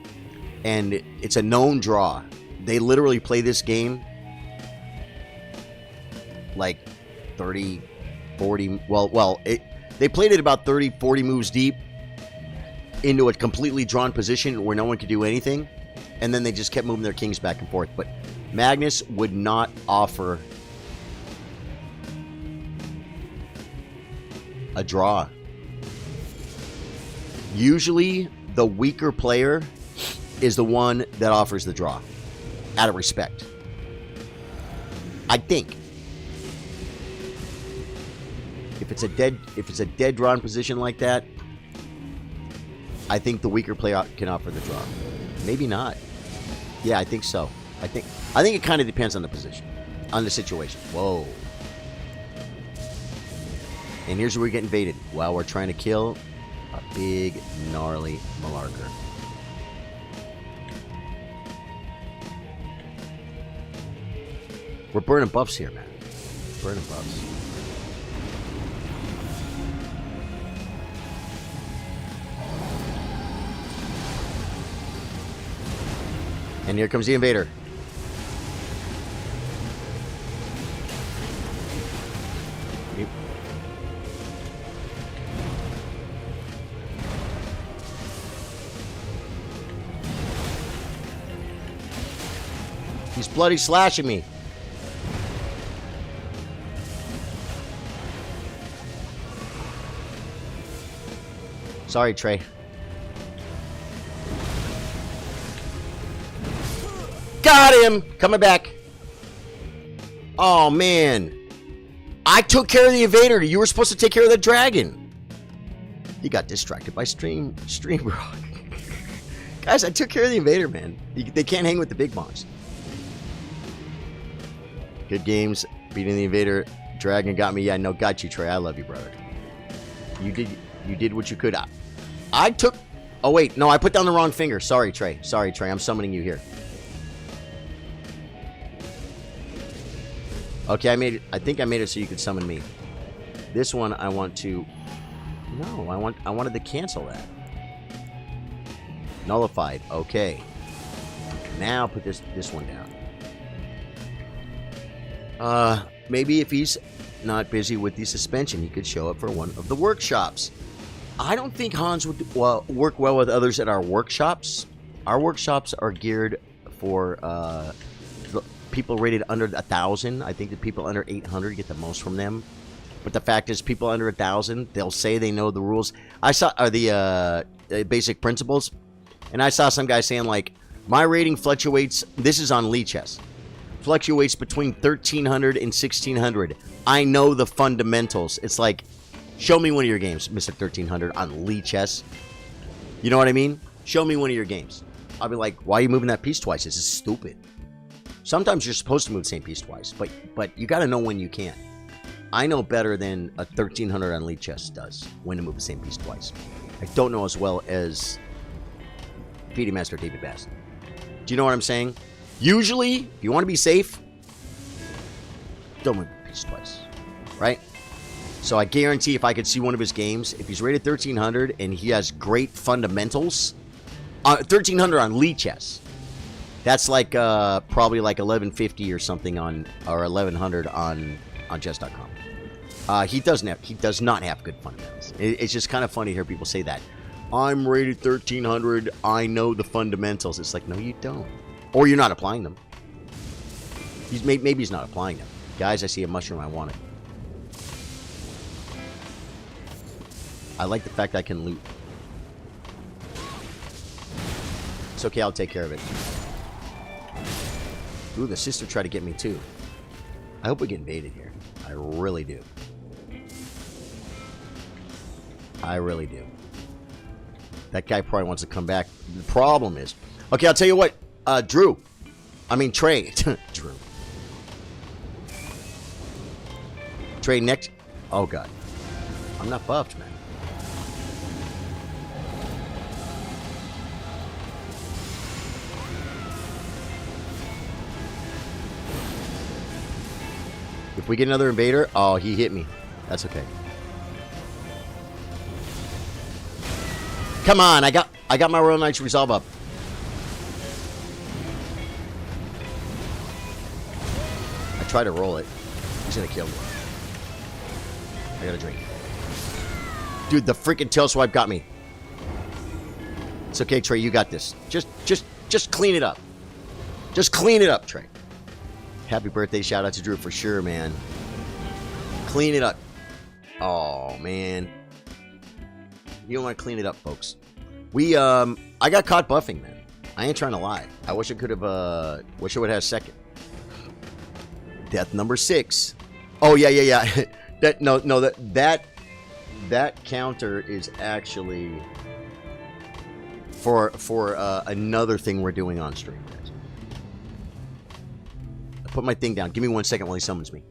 And it's a known draw. They literally play this game like 30, 40... They played it about 30, 40 moves deep into a completely drawn position where no one could do anything. And then they just kept moving their kings back and forth. But Magnus would not offer a draw. Usually, the weaker player is the one that offers the draw. Out of respect. I think. If it's a dead drawn position like that, I think the weaker player can offer the draw. Maybe not. Yeah, I think so. I think it kind of depends on the position, on the situation. Whoa. And here's where we get invaded while we're trying to kill a big, gnarly Malarker. We're burning buffs here, man. Burning buffs. And here comes the invader. He's bloody slashing me. Sorry, Trey. Got him! Coming back. Oh, man. I took care of the invader. You were supposed to take care of the dragon. You got distracted by stream bro. Guys, I took care of the invader, man. They can't hang with the big bombs. Good games. Beating the invader. Dragon got me. Yeah, no, got you, Trey. I love you, brother. You did what you could. I took... Oh, wait. No, I put down the wrong finger. Sorry, Trey. Sorry, Trey. I'm summoning you here. Okay, I think I made it so you could summon me. This one I want to... No, I wanted to cancel that. Nullified. Okay. Now put this one down. Maybe if he's not busy with the suspension, he could show up for one of the workshops. I don't think Hans would work well with others at our workshops. Our workshops are geared for people rated under 1,000. I think the people under 800 get the most from them. But the fact is, people under 1,000, they'll say they know the rules. I saw the basic principles, and I saw some guy saying, like, my rating fluctuates. This is on Lee Chess. Fluctuates between 1,300 and 1,600. I know the fundamentals. It's like, show me one of your games, Mr. 1,300, on Lee Chess. You know what I mean? Show me one of your games. I'll be like, why are you moving that piece twice? This is stupid. Sometimes you're supposed to move the same piece twice, but you got to know when you can. I know better than a 1,300 on Lee Chess does when to move the same piece twice. I don't know as well as PD Master David Bass. Do you know what I'm saying? Usually, if you want to be safe, don't move the piece twice, right? So I guarantee if I could see one of his games, if he's rated 1,300 and he has great fundamentals, 1,300 on Lee Chess, that's like probably like 1,150 or something on, or 1,100 on chess.com. He does not have good fundamentals. It's just kind of funny to hear people say that. I'm rated 1,300. I know the fundamentals. It's like, no, you don't. Or you're not applying them. Maybe he's not applying them. Guys, I see a mushroom. I want it. I like the fact I can loot. It's okay. I'll take care of it. Ooh, the sister tried to get me too. I hope we get invaded here. I really do. I really do. That guy probably wants to come back. The problem is... Okay, I'll tell you what. Trey. Drew. Trey, next... Oh, God. I'm not buffed, man. If we get another invader... Oh, he hit me. That's okay. Come on, I got my Royal Knight's Resolve up. I try to roll it. He's gonna kill me. I got a drink. Dude, the freaking tail swipe got me. It's okay, Trey, you got this. Just clean it up. Just clean it up, Trey. Happy birthday, shout out to Drew for sure, man. Clean it up. Oh, man. You don't want to clean it up, folks. I got caught buffing, man. I ain't trying to lie. I wish I could have, wish I would have had a second. Death number 6. Oh, yeah. that counter is actually... for another thing we're doing on stream, guys. I put my thing down. Give me 1 second while he summons me.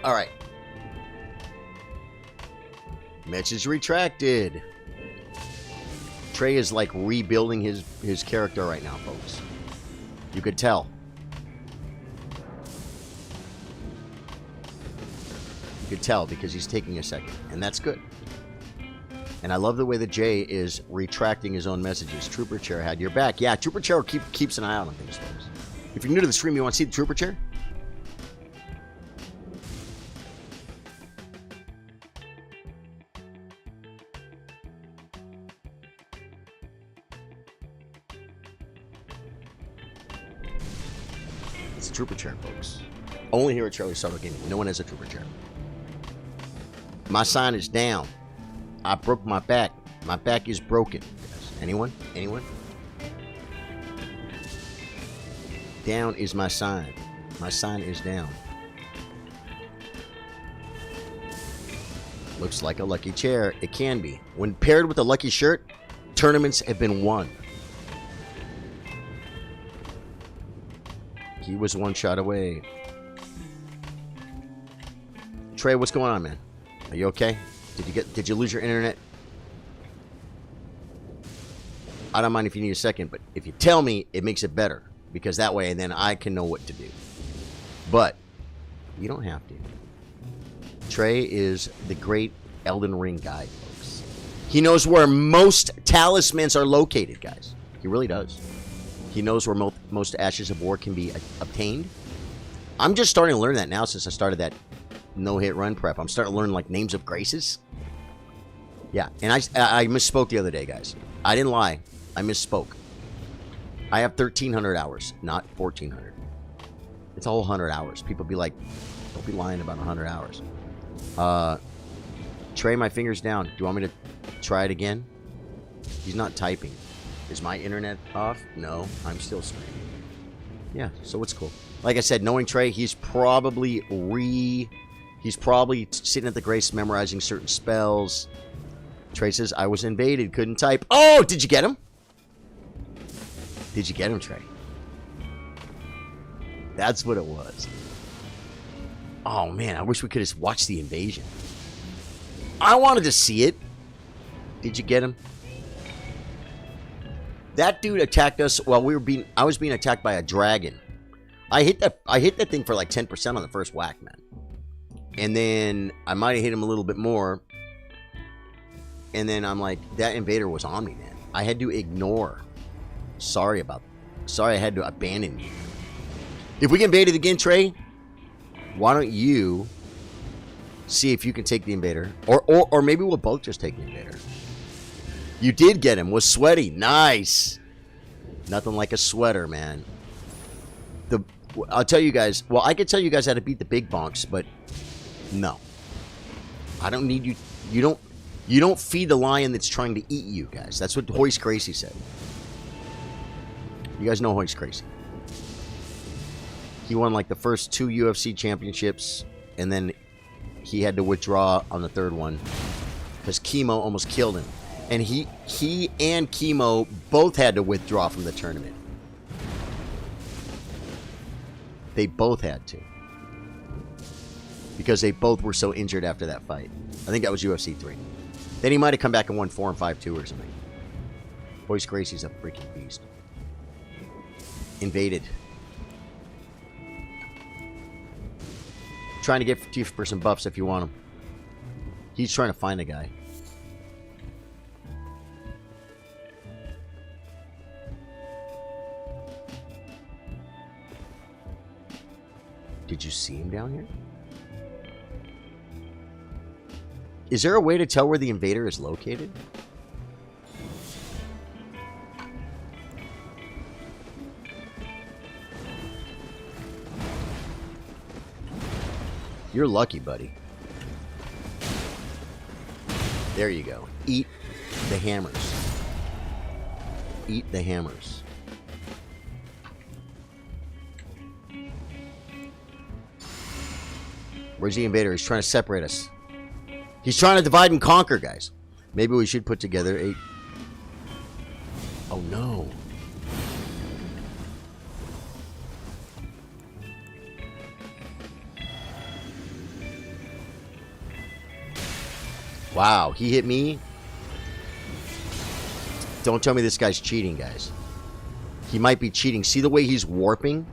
All right. Message retracted. Trey is like rebuilding his character right now, folks. You could tell. You could tell because he's taking a second, and that's good. And I love the way that Jay is retracting his own messages. Trooper Chair had your back. Yeah, Trooper Chair keeps an eye out on things, folks. If you're new to the stream, you want to see the Trooper Chair? Trooper Chair, folks. Only here at Charlie Sardo Gaming. No one has a Trooper Chair. My sign is down. I broke my back. My back is broken. Anyone? Anyone? Down is my sign. My sign is down. Looks like a lucky chair. It can be. When paired with a lucky shirt, tournaments have been won. He was one shot away. Trey, what's going on, man? Are you okay? Did you lose your internet? I don't mind if you need a second, but if you tell me, it makes it better. Because that way, then I can know what to do. But you don't have to. Trey is the great Elden Ring guide, folks. He knows where most talismans are located, guys. He really does. He knows where most Ashes of War can be obtained. I'm just starting to learn that now since I started that no-hit run prep. I'm starting to learn, like, names of graces. Yeah, and I misspoke the other day, guys. I didn't lie. I misspoke. I have 1,300 hours, not 1,400. It's a whole 100 hours. People be like, don't be lying about 100 hours. Trey, my finger's down. Do you want me to try it again? He's not typing. Is my internet off? No, I'm still streaming. Yeah, so it's cool. Like I said, knowing Trey, he's probably sitting at the Grace memorizing certain spells. Trey says, I was invaded, couldn't type. Oh, did you get him? Did you get him, Trey? That's what it was. Oh, man, I wish we could have watched the invasion. I wanted to see it. Did you get him? That dude attacked us while I was being attacked by a dragon. I hit that thing for like 10% on the first whack, man. And then I might have hit him a little bit more. And then I'm like, that invader was on me, man. I had to ignore. Sorry I had to abandon you. If we get invaded again, Trey, why don't you see if you can take the invader? Or maybe we'll both just take the invader. You did get him. Was sweaty. Nice. Nothing like a sweater, man. I'll tell you guys. Well, I could tell you guys how to beat the big bonks, but no. I don't need you. You don't feed the lion that's trying to eat you, guys. That's what Hoist Gracie said. You guys know Hoist Gracie. He won like the first 2 UFC championships, and then he had to withdraw on the 3rd one because chemo almost killed him. And he and Chemo both had to withdraw from the tournament. They both had to. Because they both were so injured after that fight. I think that was UFC 3. Then he might have come back and won 4 and 5-2 or something. Hoist Gracie's a freaking beast. Invaded. Trying to get to you for some buffs if you want them. He's trying to find a guy. Did you see him down here? Is there a way to tell where the invader is located? You're lucky, buddy. There you go. Eat the hammers. eat the hammers. Where's the invader? He's trying to separate us. He's trying to divide and conquer, guys. Maybe we should put together a... Oh, no. Wow, he hit me. Don't tell me this guy's cheating, guys. He might be cheating. See the way he's warping?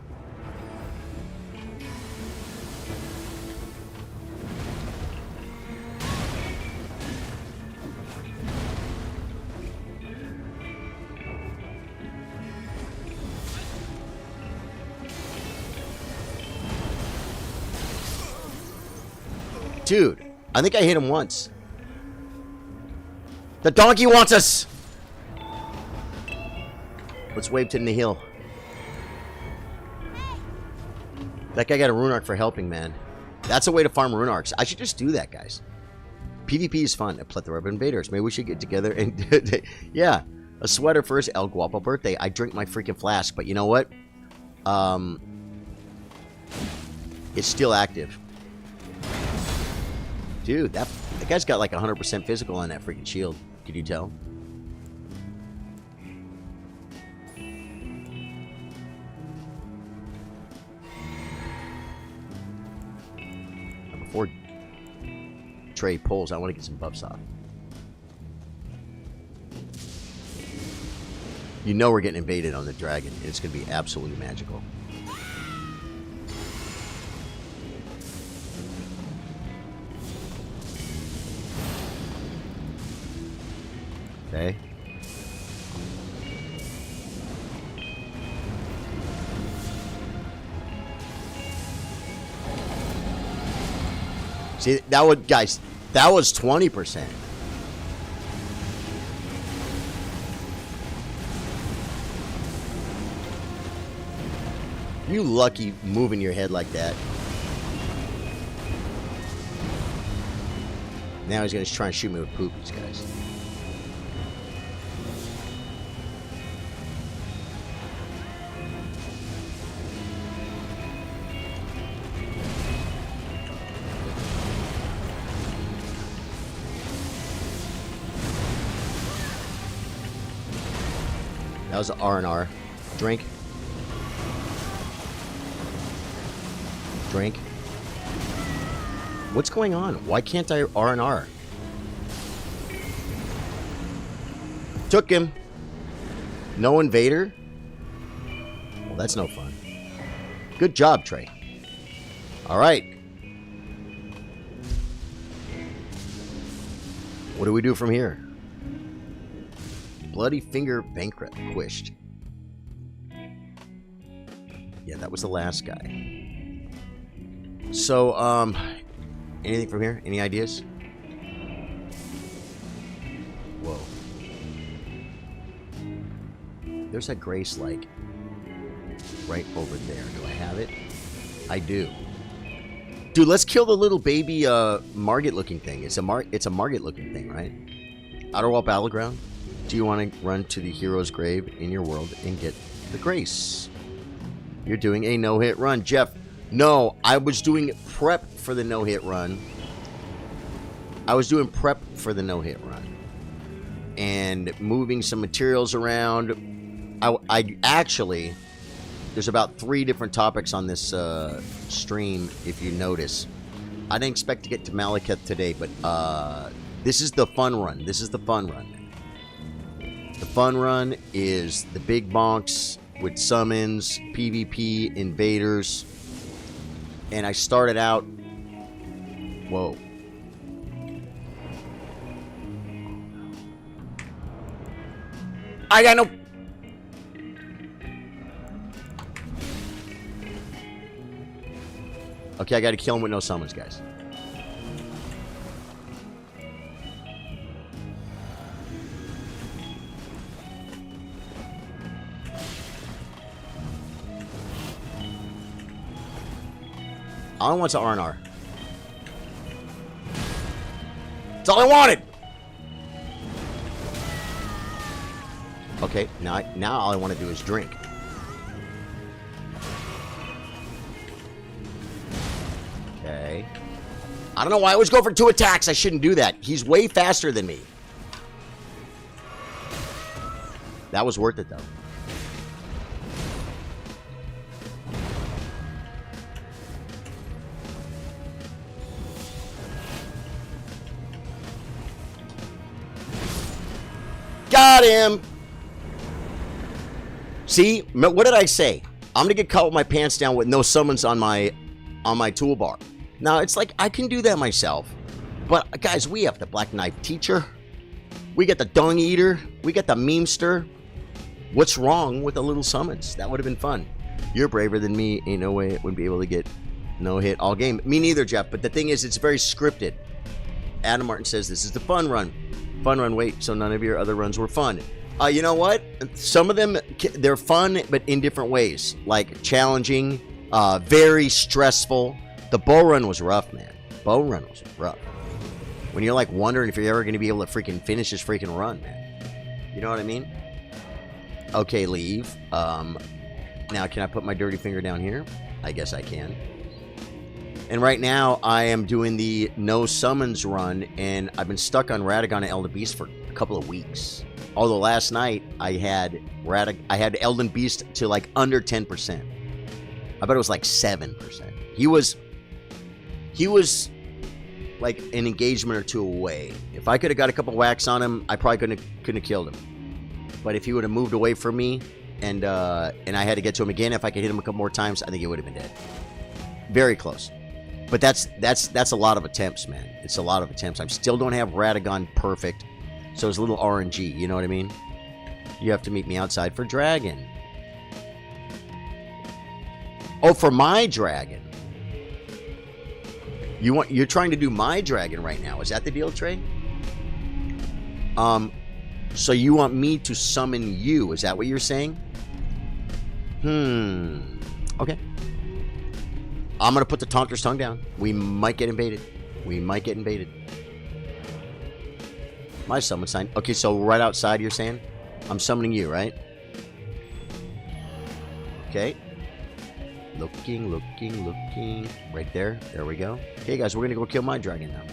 Dude, I think I hit him once. The donkey wants us! Let's wave to Nihil. That guy got a rune arc for helping, man. That's a way to farm rune arcs. I should just do that, guys. PvP is fun. A plethora of invaders. Maybe we should get together and... yeah. A sweater for his El Guapo birthday. I drink my freaking flask, but you know what? It's still active. Dude, that guy's got like 100% physical on that freaking shield. Can you tell? Before Trey pulls, I want to get some buffs off. You know we're getting invaded on the dragon. It's going to be absolutely magical. Okay. See, that would, guys, that was 20%. You lucky moving your head like that. Now he's going to try and shoot me with poopies, guys. That was an R&R. Drink. Drink. What's going on? Why can't I R&R? Took him. No invader? Well, that's no fun. Good job, Trey. Alright. What do we do from here? Bloody Finger vanquished. Yeah, that was the last guy. So, anything from here? Any ideas? Whoa. There's that grace, like, right over there. Do I have it? I do. Dude, let's kill the little baby, Margit-looking thing. It's a Margit-looking thing, right? Outer Wall Battleground. Do you want to run to the hero's grave in your world and get the grace? You're doing a no-hit run. Jeff, no, I was doing prep for the no-hit run. I was doing prep for the no-hit run. And moving some materials around. I actually, there's about 3 different topics on this stream, if you notice. I didn't expect to get to Malekith today, but this is the fun run. This is the fun run. The fun run is the big bonks with summons, PvP, invaders. And I started out... Whoa. I got no... Okay, I gotta kill him with no summons, guys. All I want's an R&R. That's all I wanted! Okay, now all I want to do is drink. Okay. I don't know why I always go for 2 attacks. I shouldn't do that. He's way faster than me. That was worth it, though. Got him! See? What did I say? I'm gonna get caught with my pants down with no summons on my toolbar. Now, it's like, I can do that myself. But, guys, we have the Black Knife Teacher. We got the Dung Eater. We got the Memester. What's wrong with the little summons? That would have been fun. You're braver than me. Ain't no way it would be able to get no hit all game. Me neither, Jeff. But the thing is, it's very scripted. Adam Martin says this is the fun run. Fun run, wait, so none of your other runs were fun. You know what? Some of them, they're fun, but in different ways. Like challenging, very stressful. The bow run was rough, man. Bow run was rough. When you're like wondering if you're ever going to be able to freaking finish this freaking run, man. You know what I mean? Okay, leave. Now, can I put my dirty finger down here? I guess I can. And right now, I am doing the no summons run, and I've been stuck on Radagon and Elden Beast for a couple of weeks. Although last night, I had Elden Beast to like under 10%. I bet it was like 7%. He was like an engagement or two away. If I could have got a couple whacks on him, I probably couldn't have killed him. But if he would have moved away from me, and I had to get to him again, if I could hit him a couple more times, I think he would have been dead. Very close. But that's a lot of attempts, man. It's a lot of attempts. I still don't have Radagon perfect, so it's a little RNG. You know what I mean? You have to meet me outside for Dragon. Oh, for my Dragon. You're trying to do my Dragon right now. Is that the deal, Trey? So you want me to summon you? Is that what you're saying? Okay. I'm going to put the Tonker's tongue down. We might get invaded. My summon sign. Okay, so right outside you're saying? I'm summoning you, right? Okay. Looking. Right there. There we go. Okay, guys, we're going to go kill my dragon now.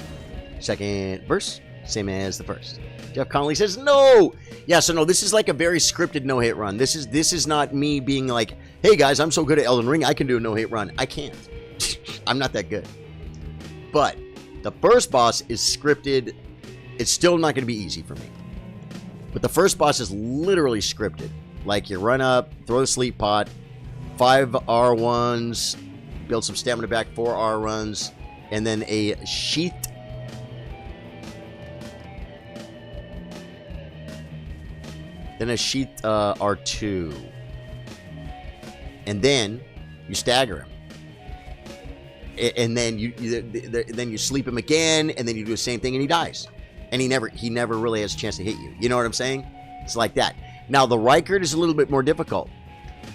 Second verse. Same as the first. Jeff Connolly says, no! Yeah, so no, this is like a very scripted no-hit run. This is not me being like, hey, guys, I'm so good at Elden Ring, I can do a no-hit run. I can't. I'm not that good. But the first boss is scripted. It's still not going to be easy for me. But the first boss is literally scripted. Like you run up, throw the sleep pot, 5 R1s, build some stamina back, 4 R runs, and then a sheath. Then a sheath R2. And then you stagger him. And then you sleep him again, and then you do the same thing, and he dies. And he never really has a chance to hit you. You know what I'm saying? It's like that. Now the Rykard is a little bit more difficult,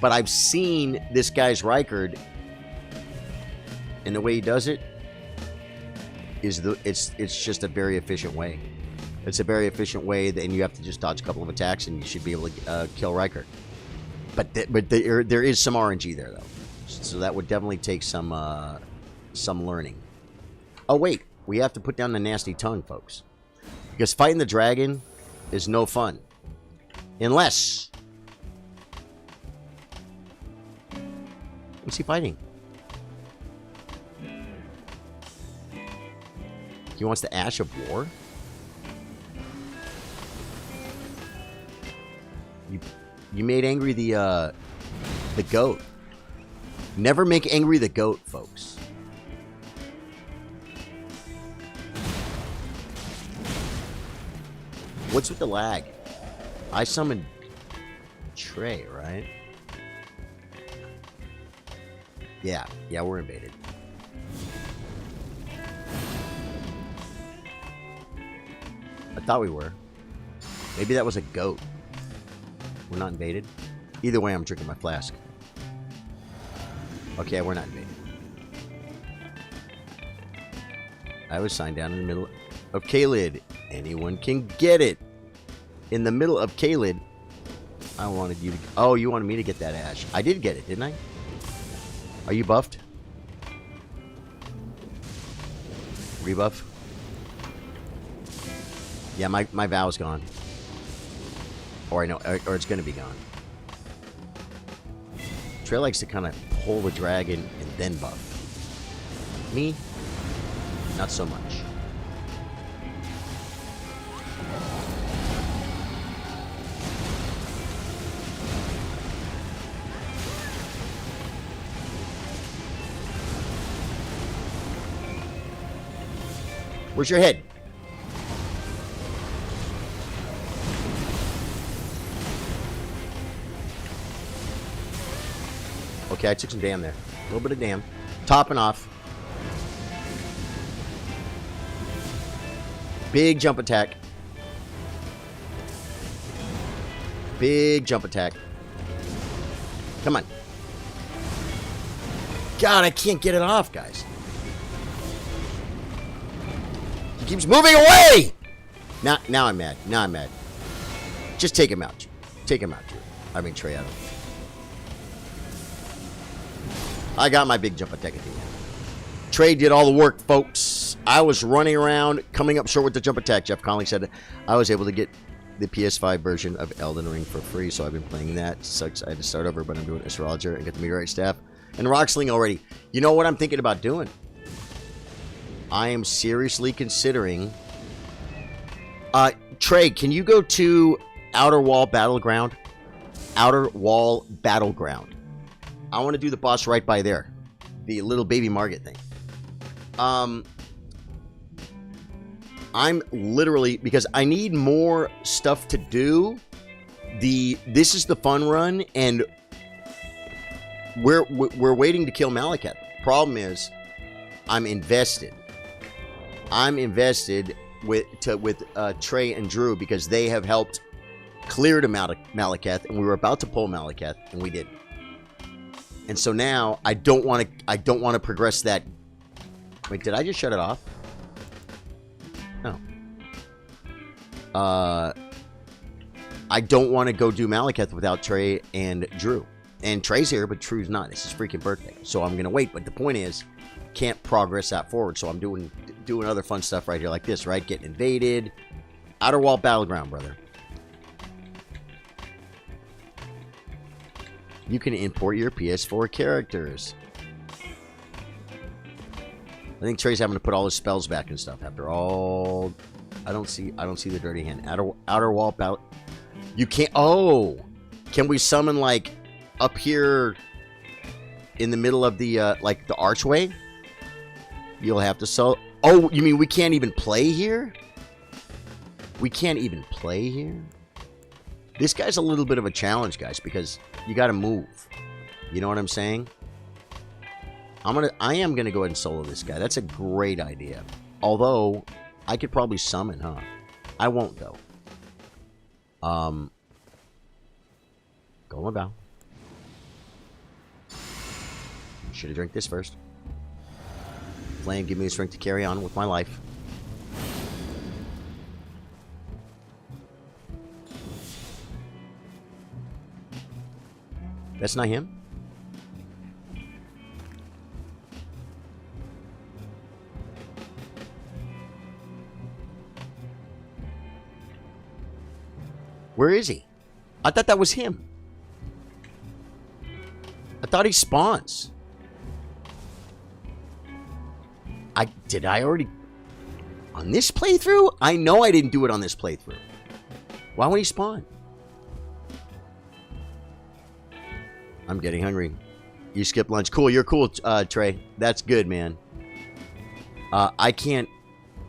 but I've seen this guy's Rykard, and the way he does it is it's just a very efficient way. It's a very efficient way, and you have to just dodge a couple of attacks, and you should be able to kill Rykard. But there is some RNG there though, so that would definitely take some learning. Oh wait, we have to put down the nasty tongue, folks, because fighting the dragon is no fun unless. What's he fighting? He wants the Ash of War. You made angry the goat. Never make angry the goat, folks. What's with the lag? I summoned Trey, right? Yeah, we're invaded. I thought we were. Maybe that was a goat. We're not invaded. Either way, I'm drinking my flask. Okay, we're not invaded. I was signed down in the middle of Kaled. Anyone can get it. In the middle of Kaled. I wanted you to... Oh, you wanted me to get that ash. I did get it, didn't I? Are you buffed? Rebuff? Yeah, my vow's gone. Or I know, or it's going to be gone. Trey likes to kind of pull the dragon and then buff. Me? Not so much. Where's your head? Okay, I took some damn there. A little bit of damn. Topping off. Big jump attack. Big jump attack. Come on. God, I can't get it off, guys. He keeps moving away! Now I'm mad. Now I'm mad. Just take him out. Take him out, Drew. I mean, Trey out. I got my big jump attack at the end. Trey did all the work, folks. I was running around, coming up short with the jump attack. Jeff Conley said I was able to get the PS5 version of Elden Ring for free, so I've been playing that. Sucks I had to start over, but I'm doing Astrologer and get the meteorite staff. And Rocksling already. You know what I'm thinking about doing? I am seriously considering... Trey, can you go to Outer Wall Battleground? Outer Wall Battleground. I want to do the boss right by there. The little baby Margit thing. I'm literally... Because I need more stuff to do. This is the fun run, and... We're waiting to kill Malekith. Problem is, I'm invested. I'm invested with Trey and Drew because they have helped clear to Malekith, and we were about to pull Malekith, and we didn't. And so now I don't want to progress that. Wait, did I just shut it off? No. I don't want to go do Malekith without Trey and Drew. And Trey's here, but Drew's not. It's his freaking birthday. So I'm going to wait. But the point is, can't progress that forward. So I'm doing other fun stuff right here like this, right? Getting invaded. Outer Wall Battleground, brother. You can import your PS4 characters. I think Trey's having to put all his spells back and stuff after all. I don't see the dirty hand. Outer Wall Battle. You can't. Oh, can we summon like up here in the middle of the like the archway? You'll have to sell. Oh, you mean we can't even play here? We can't even play here? This guy's a little bit of a challenge, guys, because you got to move. You know what I'm saying? I am gonna go ahead and solo this guy. That's a great idea. Although I could probably summon, huh? I won't though. Go about. Should have drank this first. Flame, give me the strength to carry on with my life. That's not him? Where is he? I thought that was him. I thought he spawns. Did I already... On this playthrough? I know I didn't do it on this playthrough. Why would he spawn? I'm getting hungry. You skipped lunch. Cool, you're cool, Trey. That's good, man. I can't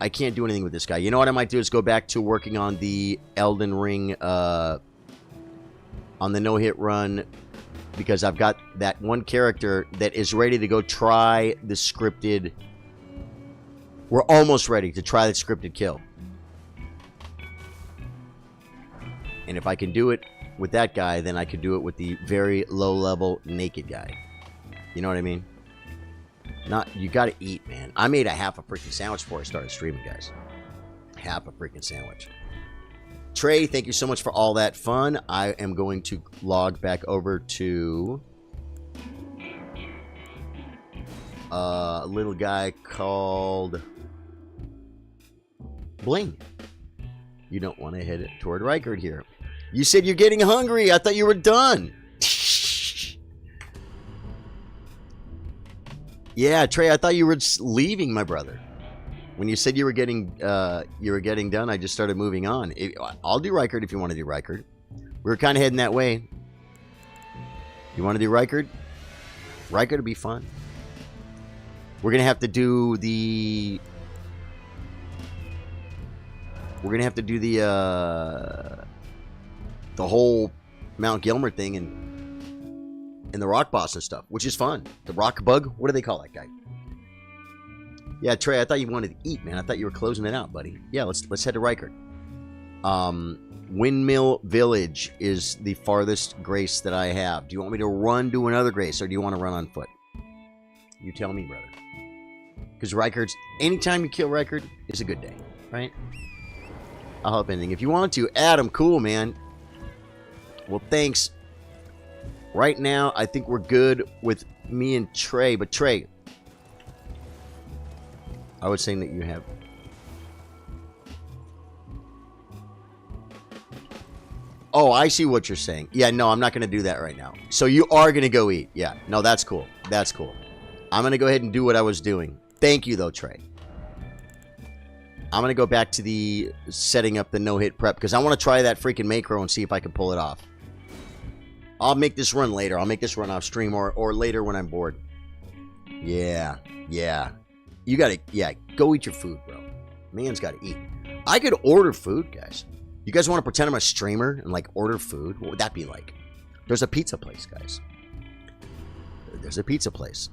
do anything with this guy. You know what I might do is go back to working on the Elden Ring, on the no-hit run, because I've got that one character that is ready to go try the scripted... We're almost ready to try the scripted kill. And if I can do it with that guy, then I could do it with the very low-level naked guy. You know what I mean? You gotta eat, man. I made a half a freaking sandwich before I started streaming, guys. Half a freaking sandwich. Trey, thank you so much for all that fun. I am going to log back over to a little guy called Bling. You don't want to head toward Reichard here. You said you're getting hungry. I thought you were done. Yeah, Trey, I thought you were leaving, my brother. When you said you were getting done, I just started moving on. I'll do Reichard if you want to do Reichard. We were kind of heading that way. You want to do Reichard? Reichard would be fun. We're gonna have to do the. We're gonna have to do the whole Mount Gilmer thing and the rock boss and stuff, which is fun. The rock bug. What do they call that guy? Yeah, Trey, I thought you wanted to eat, man. I thought you were closing it out, buddy. Yeah, let's head to Reichard. Windmill Village is the farthest grace that I have. Do you want me to run to another grace, or do you want to run on foot? You tell me, brother. Because Reichard's, anytime you kill Reichard, is a good day, right? I'll help anything. If you want to, Adam, cool, man. Well, thanks. Right now, I think we're good with me and Trey. But Trey, I was saying that you have. Oh, I see what you're saying. Yeah, no, I'm not going to do that right now. So you are going to go eat. Yeah, no, that's cool. That's cool. I'm going to go ahead and do what I was doing. Thank you, though, Trey. I'm going to go back to the setting up the no-hit prep because I want to try that freaking macro and see if I can pull it off. I'll make this run later. I'll make this run off stream or later when I'm bored. Yeah, yeah. You got to, yeah, go eat your food, bro. Man's got to eat. I could order food, guys. You guys want to pretend I'm a streamer and, like, order food? What would that be like? There's a pizza place, guys. There's a pizza place.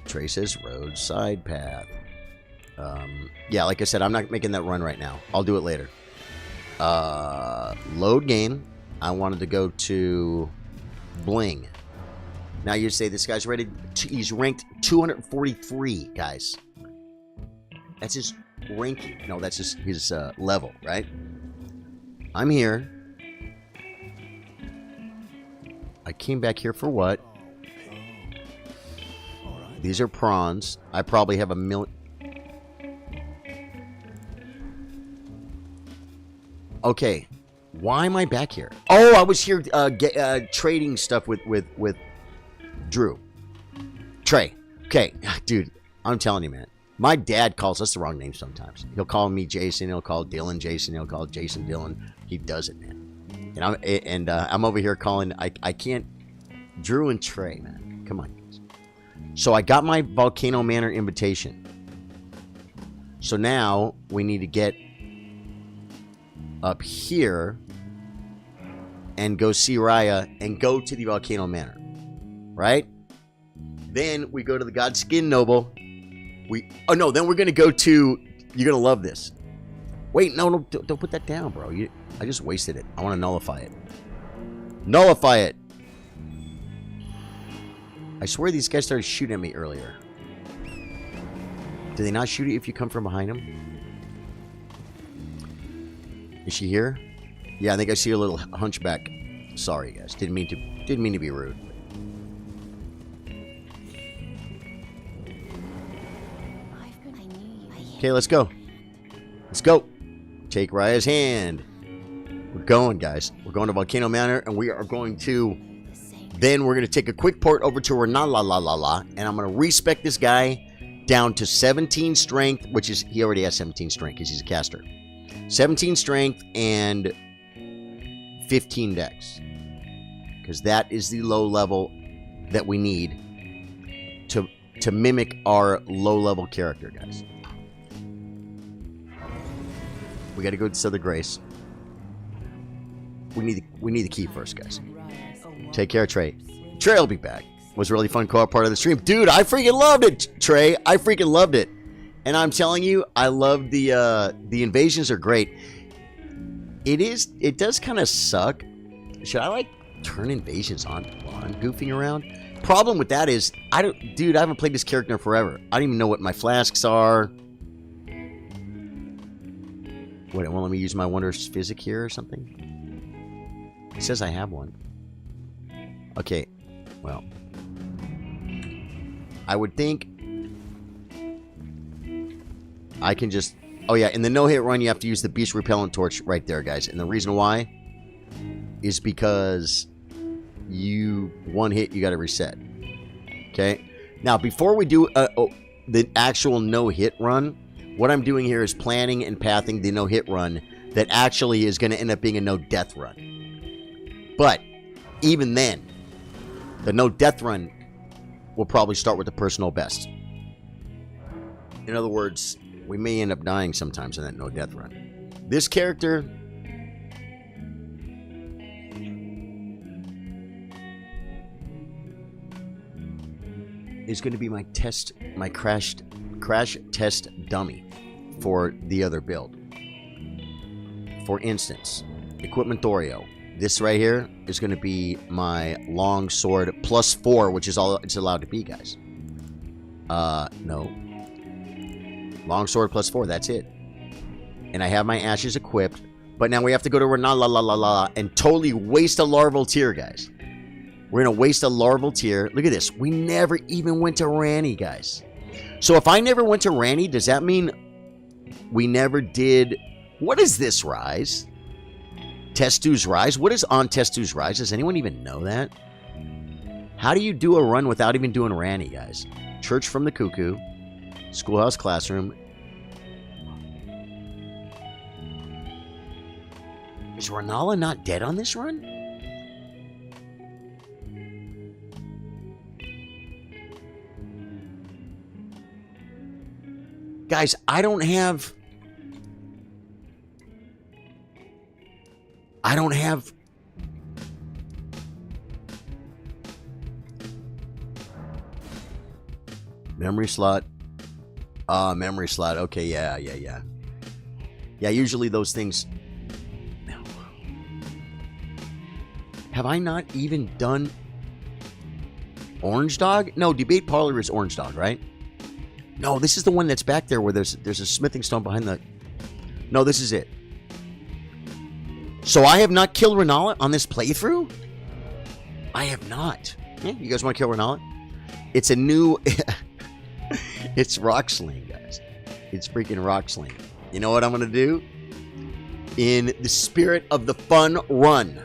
Trey says roadside path. Yeah, like I said, I'm not making that run right now. I'll do it later. Load game. I wanted to go to Bling. Now you say this guy's ready. He's ranked 243, guys. That's his ranking. No, that's his level, right? I'm here. I came back here for what? These are prawns. I probably have a million. Okay. Why am I back here? Oh, I was here trading stuff with Drew. Trey. Okay. Dude, I'm telling you, man. My dad calls us the wrong name sometimes. He'll call me Jason. He'll call Dylan Jason. He'll call Jason Dylan. He does it, man. And I'm over here calling. I can't. Drew and Trey, man. Come on, guys. So I got my Volcano Manor invitation. So now we need to get up here and go see Raya and go to the Volcano Manor. Right? Then we go to the Godskin Noble. Oh no, then we're going to go to, you're going to love this. Wait, no, don't put that down, bro. I just wasted it. I want to nullify it. Nullify it. I swear these guys started shooting at me earlier. Do they not shoot you if you come from behind them? Is she here? Yeah, I think I see a little hunchback. Sorry, guys. Didn't mean to be rude. Okay, let's go. Let's go. Take Raya's hand. We're going, guys. We're going to Volcano Manor, and we are going to. Then we're going to take a quick port over to Renala, and I'm going to respec this guy down to 17 strength, which is he already has 17 strength because he's a caster. 17 strength and 15 dex, because that is the low level that we need to mimic our low level character, guys. We got to go to Southern Grace. We need the key first, guys. Take care, Trey. Trey will be back. Was a really fun co-op part of the stream, dude. I freaking loved it, Trey. I freaking loved it. And I'm telling you, I love the invasions are great. It does kind of suck. Should I like turn invasions on while I'm goofing around? Problem with that is I haven't played this character in forever. I don't even know what my flasks are. Wait, well, let me use my wondrous physic here or something. It says I have one. Okay, well. I would think I can just... Oh, yeah, in the no-hit run, you have to use the beast repellent torch right there, guys. And the reason why is because you... One hit, you got to reset. Okay? Now, before we do the actual no-hit run, what I'm doing here is planning and pathing the no-hit run that actually is going to end up being a no-death run. But, even then, the no-death run will probably start with the personal best. In other words, we may end up dying sometimes in that no-death run. This character... is going to be my crash test dummy for the other build. For instance, Equipment Thorio. This right here is going to be my long sword +4, which is all it's allowed to be, guys. No. Long sword +4, that's it. And I have my ashes equipped, but now we have to go to Radagon and totally waste a larval tier, guys. We're going to waste a larval tier. Look at this. We never even went to Ranny, guys. So if I never went to Ranny, does that mean we never did... What is this Rise? Testu's Rise? What is on Testu's Rise? Does anyone even know that? How do you do a run without even doing Ranny, guys? Church from the Cuckoo. Schoolhouse Classroom. Is Rennala not dead on this run? Guys, I don't have memory slot. Memory slot. Okay, yeah. Yeah, usually those things. No. Have I not even done Orange Dog? No, Debate Parlor is Orange Dog, right? No, this is the one that's back there where there's a smithing stone behind the... No, this is it. So I have not killed Rennala on this playthrough? I have not. Yeah, you guys want to kill Rennala? It's a new... It's Rock Sling, guys. It's freaking Rock Sling. You know what I'm going to do? In the spirit of the fun run,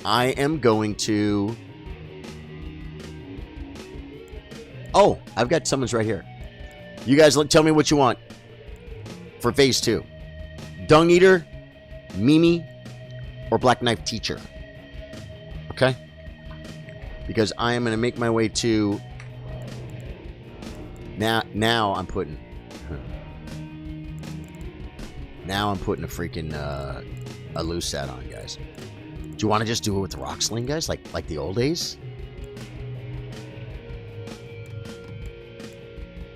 I am going to... Oh, I've got summons right here. You guys tell me what you want for phase 2. Dung Eater, Mimi, or Black Knife Teacher. Okay? Because I am going to make my way to... Now I'm putting... Now I'm putting a freaking a loose set on, guys. Do you want to just do it with the Rock Sling, guys? Like the old days?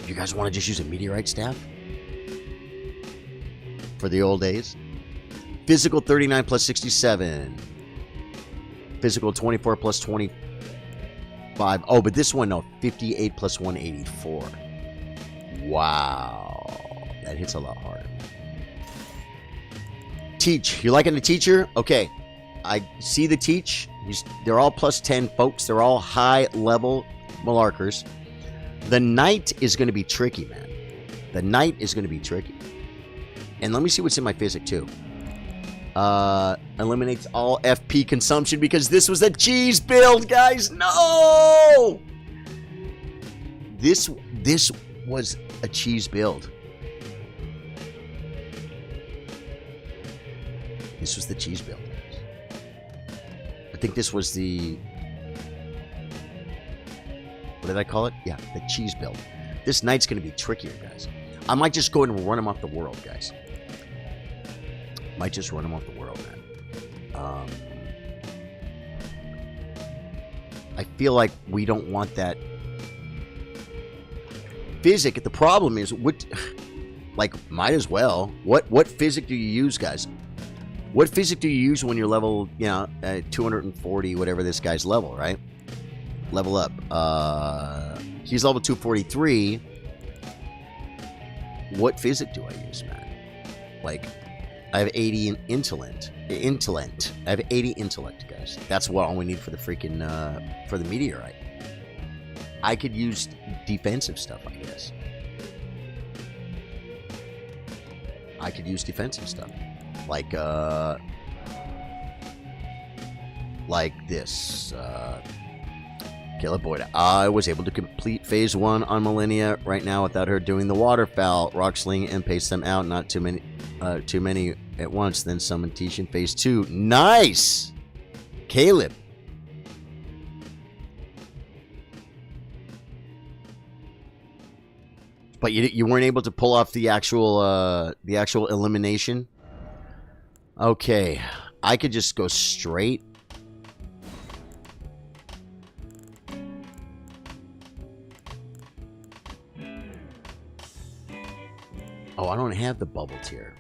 You guys want to just use a meteorite staff? For the old days? Physical 39 plus 67. Physical 24 plus 25. Oh, but this one, no. 58 plus 184. Wow. That hits a lot harder. Teach. You liking the teacher? Okay. I see the teach. They're all plus 10 folks. They're all high level Malarkers. The knight is going to be tricky, man. The knight is going to be tricky. And let me see what's in my physic, too. Eliminates all FP consumption because this was a cheese build, guys. No! This was a cheese build. This was the cheese build. I think this was the... What did I call it? Yeah, the cheese build. This knight's going to be trickier, guys. I might just go ahead and run him off the world, guys. Might just run him off the world, man. I feel like we don't want that physic. The problem is, might as well. What physic do you use, guys? What physic do you use when you're level, 240, whatever this guy's level, right? Level up. He's level 243. What physic do I use, man? I have 80 in intellect. I have 80 intellect, guys. That's what all we need for the freaking for the meteorite. I could use defensive stuff, I guess. I could use defensive stuff. Like this. Caleb Boyd. I was able to complete phase 1 on Millennia right now without her doing the waterfowl, rock sling, and pace them out. Not too many at once. Then summon Tish in phase 2. Nice! Caleb. But you weren't able to pull off the actual elimination? Okay. I could just go straight. Oh, I don't have the bubble tier.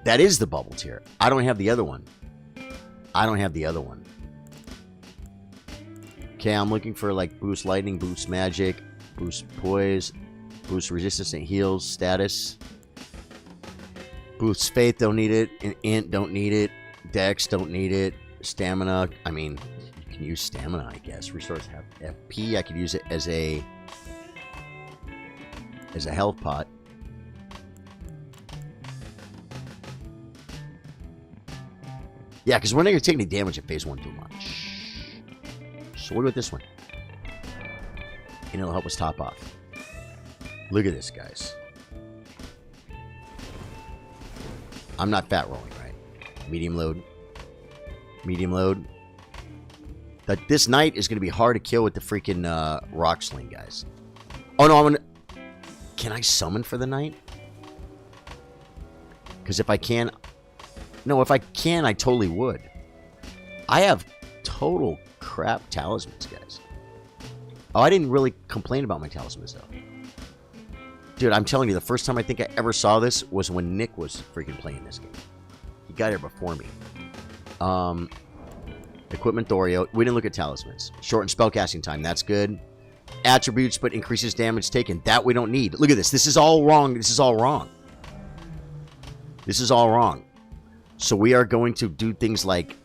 That is the bubble tier. I don't have the other one. Okay, I'm looking for like boost lightning, boost magic, boost poise, boost resistance and heals status. Boost faith, don't need it. And int, don't need it. Dex, don't need it. Stamina, I mean, you can use stamina, I guess. Restores FP, I could use it as a health pot. Yeah, because we're not going to take any damage in phase 1 too much. So what about this one? And it'll help us top off. Look at this, guys. I'm not fat rolling, right? Medium load. Medium load. But this knight is going to be hard to kill with the freaking rock sling, guys. Oh, no, I'm going to... Can I summon for the knight? Because if I can... No, if I can, I totally would. I have total crap talismans, guys. Oh, I didn't really complain about my talismans, though. Dude, I'm telling you, the first time I think I ever saw this was when Nick was freaking playing this game. He got here before me. Equipment Dorio. We didn't look at talismans. Shorten spellcasting time. That's good. Attributes, but increases damage taken. That we don't need. Look at this. This is all wrong. This is all wrong. This is all wrong. So we are going to do things like...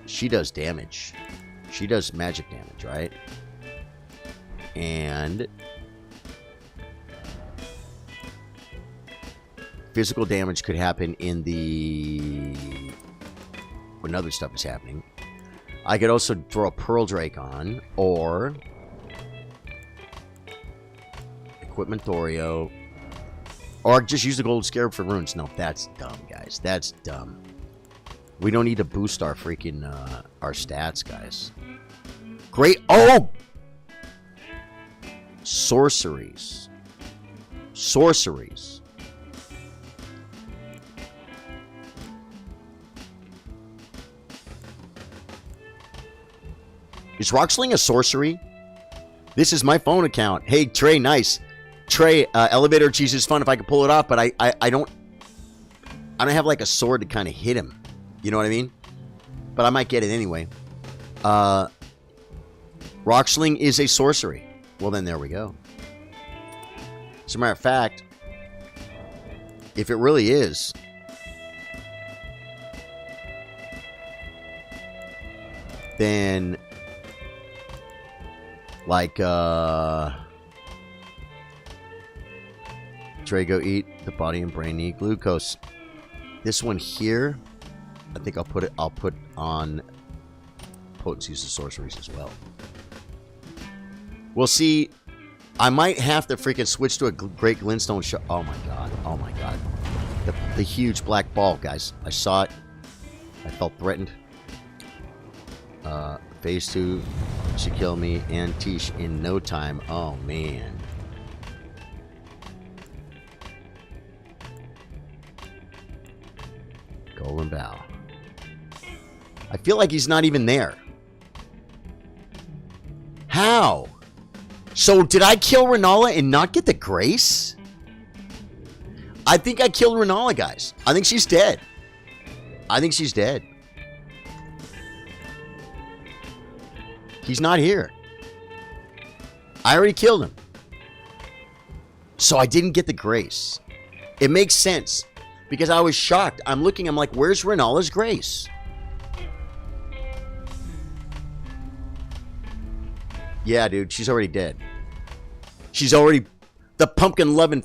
she does damage. She does magic damage, right? And... physical damage could happen in the... when other stuff is happening. I could also throw a Pearl Drake on, or... Equipment Dorio... Or just use the Gold Scarab for runes. No, that's dumb, guys. That's dumb. We don't need to boost our freaking, our stats, guys. Great. Oh! Sorceries. Sorceries. Is Rocksling a sorcery? This is my phone account. Hey, Trey, nice. Trey, elevator cheese is fun if I could pull it off, but I don't have like a sword to kind of hit him. You know what I mean? But I might get it anyway. Rocksling is a sorcery. Well, then there we go. As a matter of fact, if it really is, then like Drago, eat. The body and brain need glucose. This one here, I think I'll put on potencies of sorceries as well. We'll see. I might have to freaking switch to a Great Glintstone shot. Oh my god. Oh my god. The huge black ball, guys. I saw it. I felt threatened. Phase 2 should kill me and Tish in no time. Oh man. Golden Bow. I feel like he's not even there. How? So did I kill Renala and not get the grace? I think I killed Renala, guys. I think she's dead. I think she's dead. He's not here. I already killed him. So I didn't get the grace. It makes sense. Because I was shocked. I'm looking, I'm like, where's Renala's grace? Yeah, dude, she's already dead. She's already... The pumpkin-loving,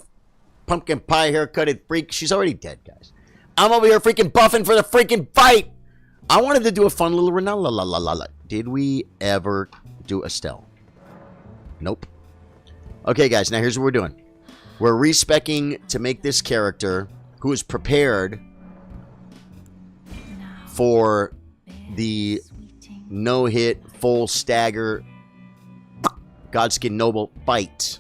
pumpkin pie haircutted freak. She's already dead, guys. I'm over here freaking buffing for the freaking fight. I wanted to do a fun little Renala. Did we ever do Estelle? Nope. Okay, guys, now here's what we're doing. We're respecking to make this character who is prepared for the no-hit, full stagger, Godskin Noble fight.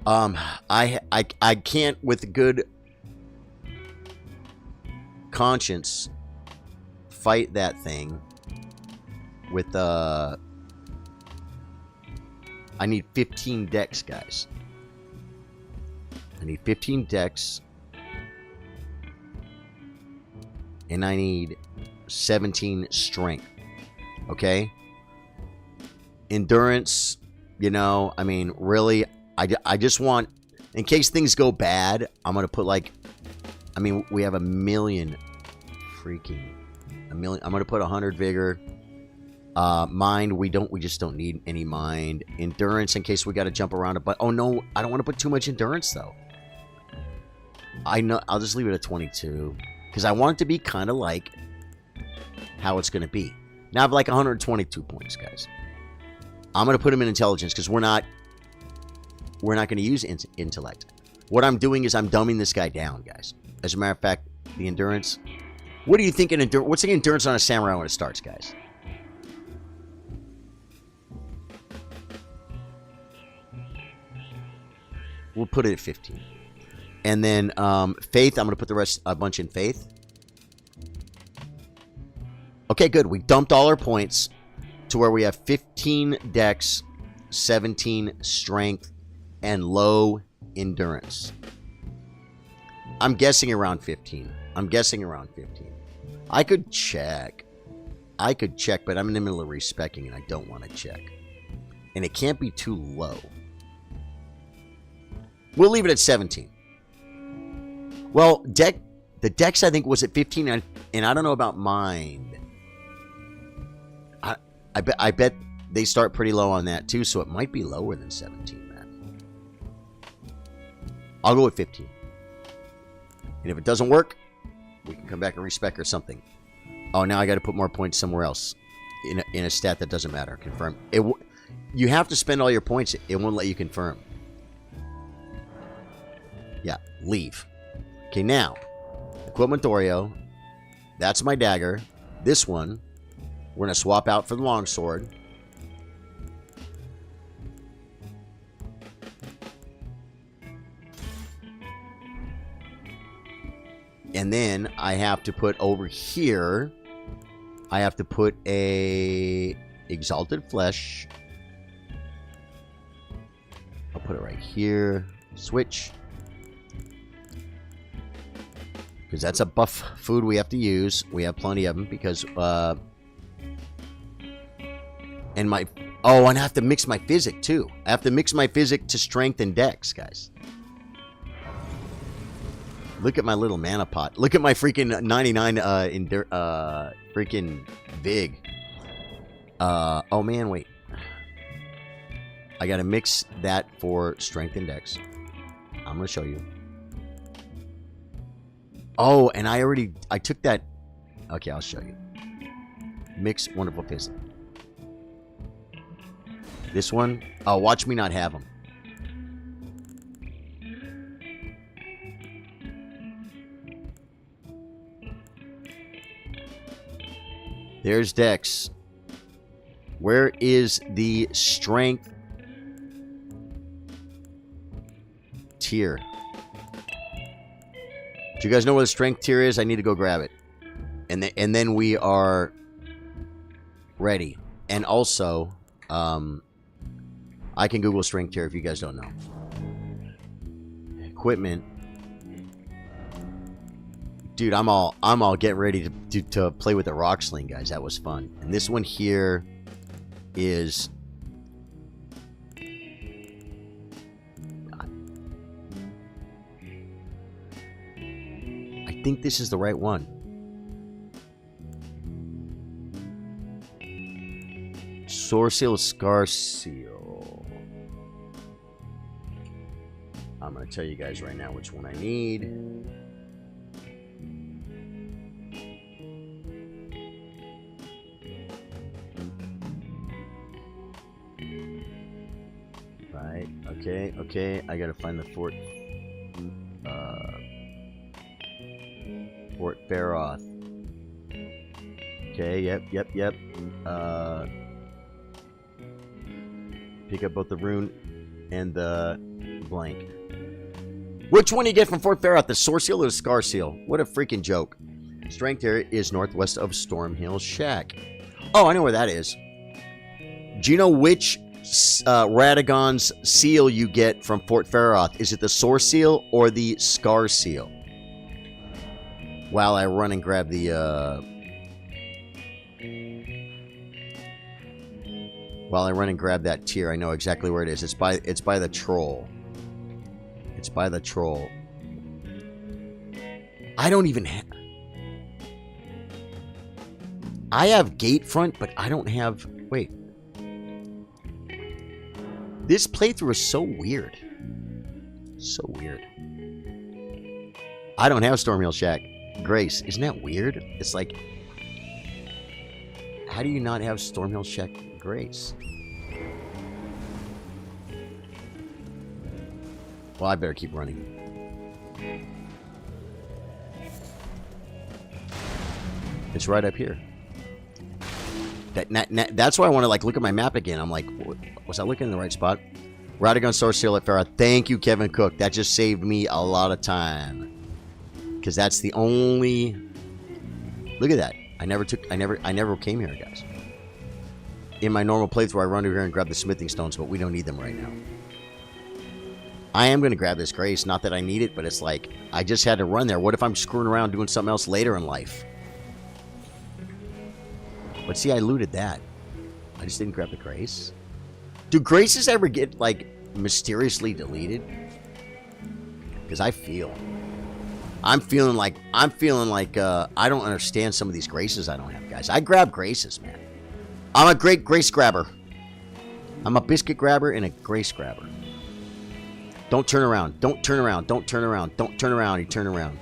I can't, with good conscience, fight that thing with I need 15 decks, guys. I need 15 decks. And I need 17 strength. Okay? Endurance, you know, I mean, really, I just want, in case things go bad, I'm going to put like, I mean, we have a million. I'm going to put 100 vigor. Mind, we just don't need any mind. Endurance, in case we got to jump around a but. Oh no, I don't want to put too much endurance though. I know, I'll just leave it at 22 because I want it to be kind of like how it's going to be. Now I have like 122 points, guys. I'm going to put them in intelligence because we're not going to use intellect. What I'm doing is I'm dumbing this guy down, guys. As a matter of fact, the endurance. What do you think in endurance? What's the endurance on a samurai when it starts, guys? We'll put it at 15. And then faith, I'm going to put the rest, a bunch in faith. Okay, good. We dumped all our points to where we have 15 dex, 17 strength, and low endurance. I'm guessing around 15. I could check. But I'm in the middle of respecking and I don't want to check. And it can't be too low. We'll leave it at 17. Well, the dex I think was at 15, and I don't know about mind. I bet they start pretty low on that too, so it might be lower than 17, man. I'll go with 15. And if it doesn't work, we can come back and respec or something. Oh, now I got to put more points somewhere else in a stat that doesn't matter. Confirm. You have to spend all your points. It won't let you confirm. Yeah, leave. Okay, now, equipment Oreo. That's my dagger. This one, we're going to swap out for the longsword. And then I have to put over here, I have to put a exalted flesh. I'll put it right here. Switch. Because that's a buff food we have to use. We have plenty of them because, and my, oh, and I have to mix my physic too. I have to mix my physic to strength and dex, guys. Look at my little mana pot. Look at my freaking 99 freaking vig. Oh man, wait. I gotta mix that for strength and dex. I'm gonna show you. Oh, and I took that. Okay, I'll show you. Mix wonderful physic. This one, oh, watch me not have them. There's dex. Where is the strength tier? Do you guys know where the strength tier is? I need to go grab it. And then we are ready. And also, I can Google strength tier if you guys don't know. Equipment. Dude, I'm all getting ready to play with the rock sling, guys. That was fun. And this one here is think this is the right one. Sword Seal, Scar Seal. I'm going to tell you guys right now which one I need. Right, okay. I got to find the Fort Faroth. Okay, yep. Pick up both the rune and the blank. Which one do you get from Fort Faroth? The Sword Seal or the Scar Seal? What a freaking joke. Strength area is northwest of Stormhill Shack. Oh, I know where that is. Do you know which Radagon's seal you get from Fort Faroth? Is it the Sword Seal or the Scar Seal? While I run and grab the while I run and grab that tier, I know exactly where it is. It's by the troll. It's by the troll. I don't even have... I have gate front, but I don't have... Wait. This playthrough is so weird. So weird. I don't have Stormhill Shack. Grace. Isn't that weird? It's like... How do you not have Stormhill Shack Grace? Well, I better keep running. It's right up here. That's why I want to like look at my map again. I'm like, was I looking in the right spot? Radagon Sword Seal at Farah. Thank you, Kevin Cook. That just saved me a lot of time. Because that's the only... Look at that. I never came here, guys. In my normal playthrough, I run over here and grab the smithing stones, but we don't need them right now. I am going to grab this Grace. Not that I need it, but it's like, I just had to run there. What if I'm screwing around doing something else later in life? But see, I looted that. I just didn't grab the Grace. Do Graces ever get, like, mysteriously deleted? Because I'm feeling like I don't understand some of these Graces I don't have, guys. I grab Graces, man. I'm a great Grace grabber. I'm a biscuit grabber and a Grace grabber. Don't turn around. Don't turn around. Don't turn around. Don't turn around. He turned around.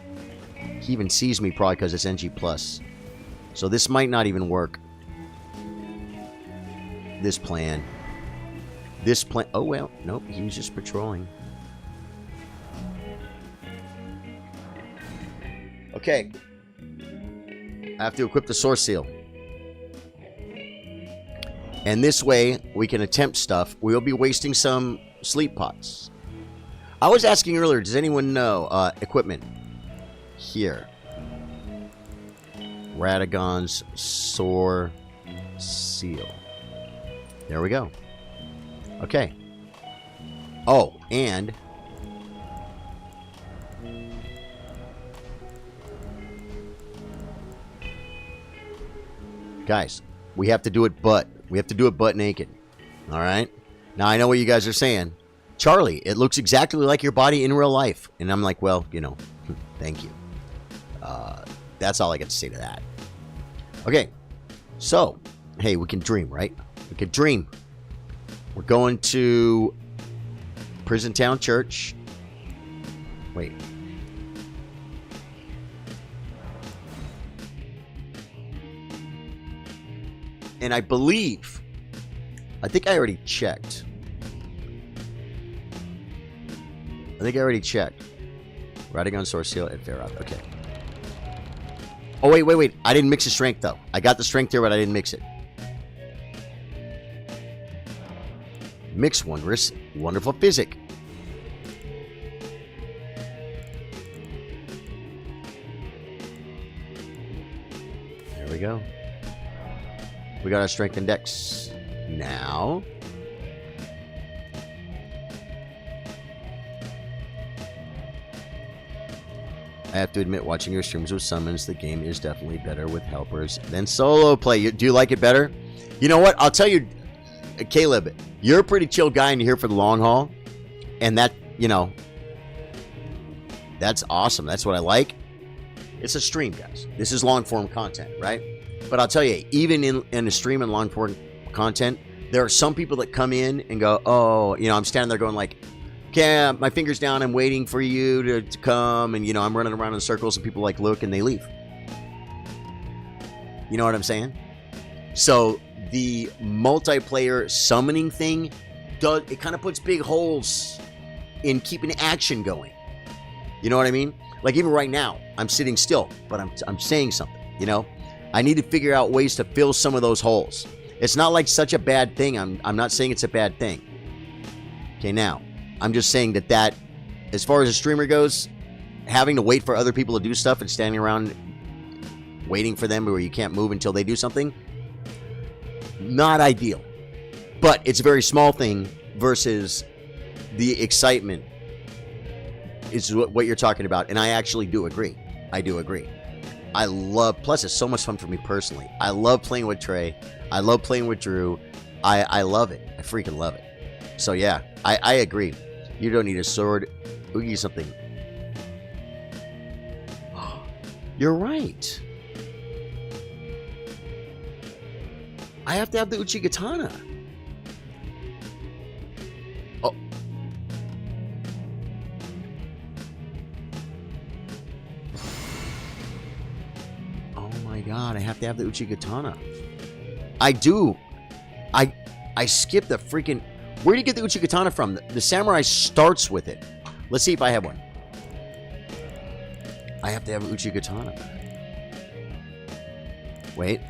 He even sees me probably because it's NG+. So this might not even work. This plan. Oh, well. Nope. He was just patrolling. Okay. I have to equip the Sword Seal. And this way, we can attempt stuff. We'll be wasting some sleep pots. I was asking earlier, does anyone know equipment? Here. Radagon's Sword Seal. There we go. Okay. Oh, and... Guys, we have to do it butt naked. All right? Now, I know what you guys are saying. Charlie, it looks exactly like your body in real life. And I'm like, well, you know, thank you. That's all I got to say to that. Okay. So, hey, we can dream, right? We can dream. We're going to Prison Town Church. Wait. And I think I already checked. Radagon Sword Seal at Faroth. Okay. Oh, wait. I didn't mix the strength, though. I got the strength here, but I didn't mix it. Mix wondrous, wonderful physic. There we go. We got our strength and dex. Now... I have to admit, watching your streams with summons, the game is definitely better with helpers than solo play. Do you like it better? You know what? I'll tell you, Caleb, you're a pretty chill guy and you're here for the long haul. And that, you know, that's awesome. That's what I like. It's a stream, guys. This is long-form content, right? But I'll tell you, even in a stream and long-form content, there are some people that come in and go, oh, I'm standing there going like, okay, my finger's down, I'm waiting for you to come, and, I'm running around in circles, and people like look, and they leave. You know what I'm saying? So the multiplayer summoning thing, it kind of puts big holes in keeping action going. You know what I mean? Like even right now, I'm sitting still, but I'm saying something, I need to figure out ways to fill some of those holes. It's not like such a bad thing. I'm not saying it's a bad thing. Okay, now, I'm just saying that as far as a streamer goes, having to wait for other people to do stuff and standing around waiting for them where you can't move until they do something, not ideal. But it's a very small thing versus the excitement is what you're talking about. And I actually do agree. I do agree. Plus it's so much fun for me personally. I love playing with Trey. I love playing with Drew. I love it. I freaking love it. So yeah, I agree. You don't need a sword. We'll give you something. You're right. I have to have the Uchigatana. Oh. Oh my god, I have to have the Uchigatana. I do. I skipped the freaking... Where do you get the Uchigatana from? The samurai starts with it. Let's see if I have one. I have to have an Uchigatana. Wait.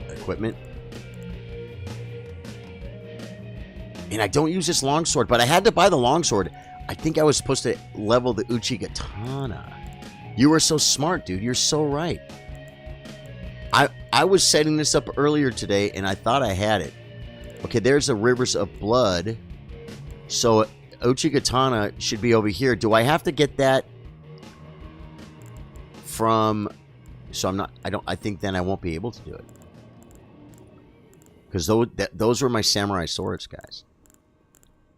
Equipment. And I don't use this longsword, but I had to buy the longsword. I think I was supposed to level the Uchigatana. You were so smart, dude. You're so right. I was setting this up earlier today, and I thought I had it. Okay, there's the Rivers of Blood. So Uchigatana should be over here. Do I have to get that from... So I think then I won't be able to do it. Because those were my samurai swords, guys.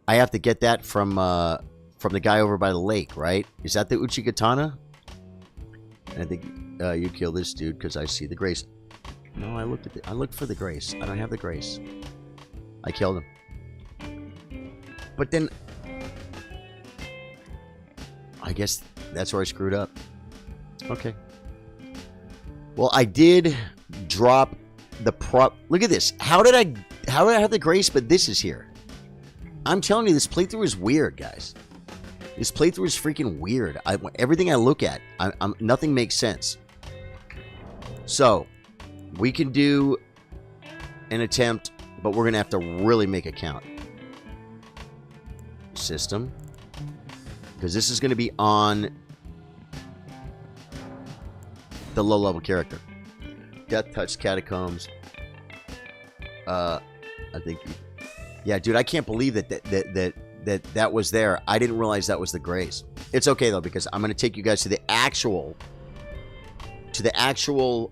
I have to get that from the guy over by the lake, right? Is that the Uchigatana? I think you kill this dude because I see the grace. No, I looked for the grace. I don't have the grace. I killed him. But then I guess that's where I screwed up. Okay. Well, I did drop the prop. Look at this. How did I have the grace, but this is here? I'm telling you, this playthrough is weird, guys. This playthrough is freaking weird. Everything I look at, nothing makes sense. So, we can do an attempt, but we're going to have to really make it count. System. Because this is going to be on the low-level character. Death Touch Catacombs. I think... Yeah, dude, I can't believe that was there. I didn't realize that was the grace. It's okay, though, because I'm going to take you guys to the actual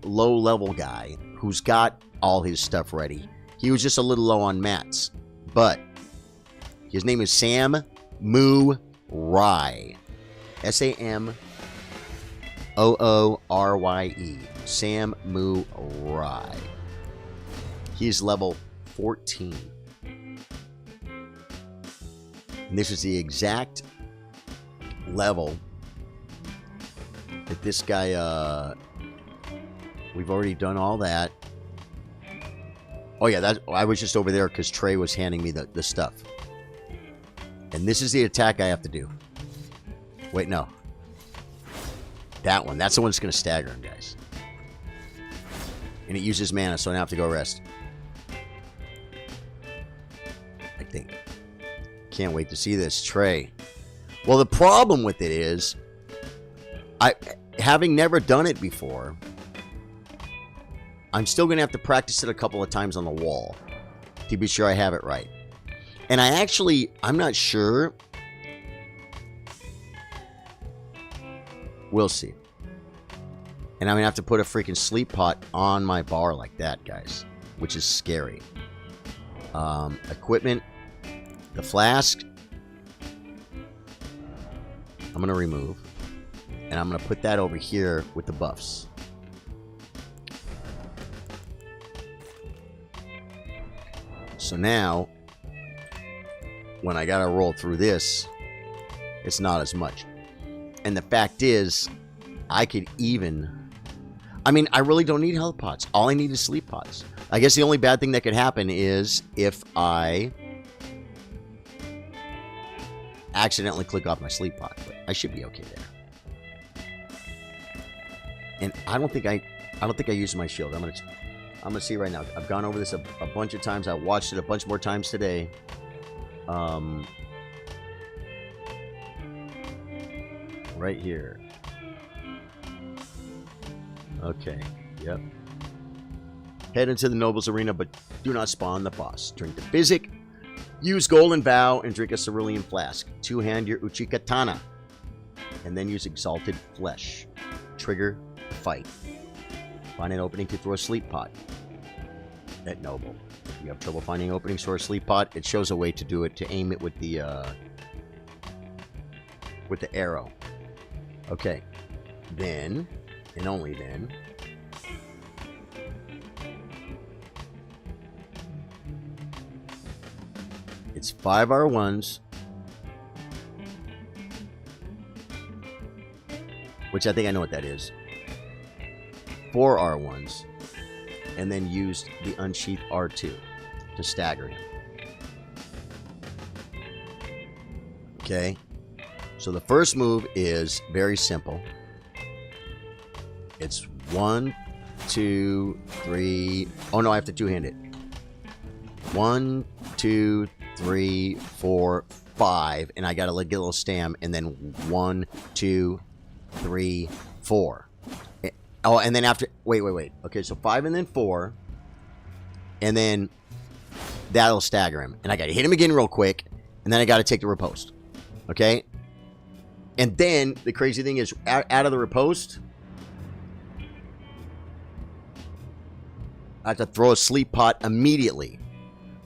low-level guy who's got all his stuff ready. He was just a little low on mats. But his name is Sam Moo Rai. SAMOORYE. Sam Moo Rai. He's level 14. And this is the exact level that this guy, we've already done all that. Oh yeah, I was just over there because Trey was handing me the stuff. And this is the attack I have to do. Wait, no. That one. That's the one that's going to stagger him, guys. And it uses mana, so I don't have to go rest. I think. Can't wait to see this. Trey. Well, the problem with it is, having never done it before, I'm still going to have to practice it a couple of times on the wall to be sure I have it right. And I'm not sure. We'll see. And I'm going to have to put a freaking sleep pot on my bar like that, guys. Which is scary. Equipment. The flask. I'm going to remove. And I'm going to put that over here with the buffs. So now, when I got to roll through this, it's not as much. And the fact is, I could even... I mean, I really don't need health pots. All I need is sleep pots. I guess the only bad thing that could happen is if I accidentally click off my sleep pot. But I should be okay there. And I don't think I used my shield. I'm gonna see right now. I've gone over this a bunch of times. I watched it a bunch more times today. Right here. Okay, yep. Head into the Nobles Arena, but do not spawn the boss. Drink the Physic, use Golden Vow, and drink a Cerulean Flask. Two-hand your Uchikatana, and then use Exalted Flesh. Trigger, fight. Find an opening to throw a Sleep Pot at Noble. If you have trouble finding openings for a Sleep Pot, it shows a way to do it, to aim it with the arrow. Okay, then... and only then, it's 5 R1s, which I think I know what that is. 4 R1s, and then use the Unsheath R2 to stagger him. Okay, so the first move is very simple. It's 1, 2, 3. Oh no, I have to two-hand it. 1, 2, 3, 4, 5, and I gotta get a little stam, and then 1, 2, 3, 4. Oh, and then after, wait. Okay, so 5 and then 4, and then that'll stagger him, and I gotta hit him again real quick, and then I gotta take the riposte. Okay, and then the crazy thing is, out of the riposte, I have to throw a sleep pot immediately.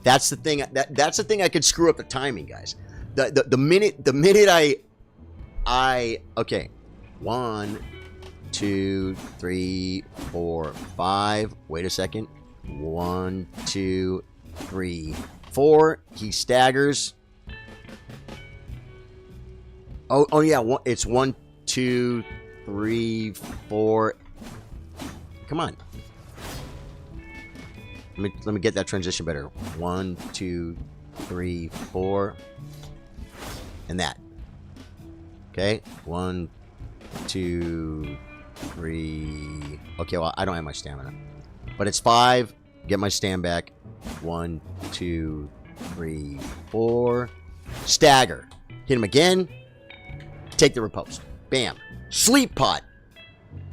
That's the thing. That's the thing. I could screw up the timing, guys. The minute I okay, 1, 2, 3, 4, 5. Wait a second. 1, 2, 3, 4. He staggers. Oh yeah. It's 1, 2, 3, 4. Come on. Let me get that transition better. 1, 2, 3, 4. And that. Okay. 1, 2, 3. Okay, well, I don't have my stamina. But it's 5. Get my stam back. 1, 2, 3, 4. Stagger. Hit him again. Take the riposte. Bam. Sleep pot.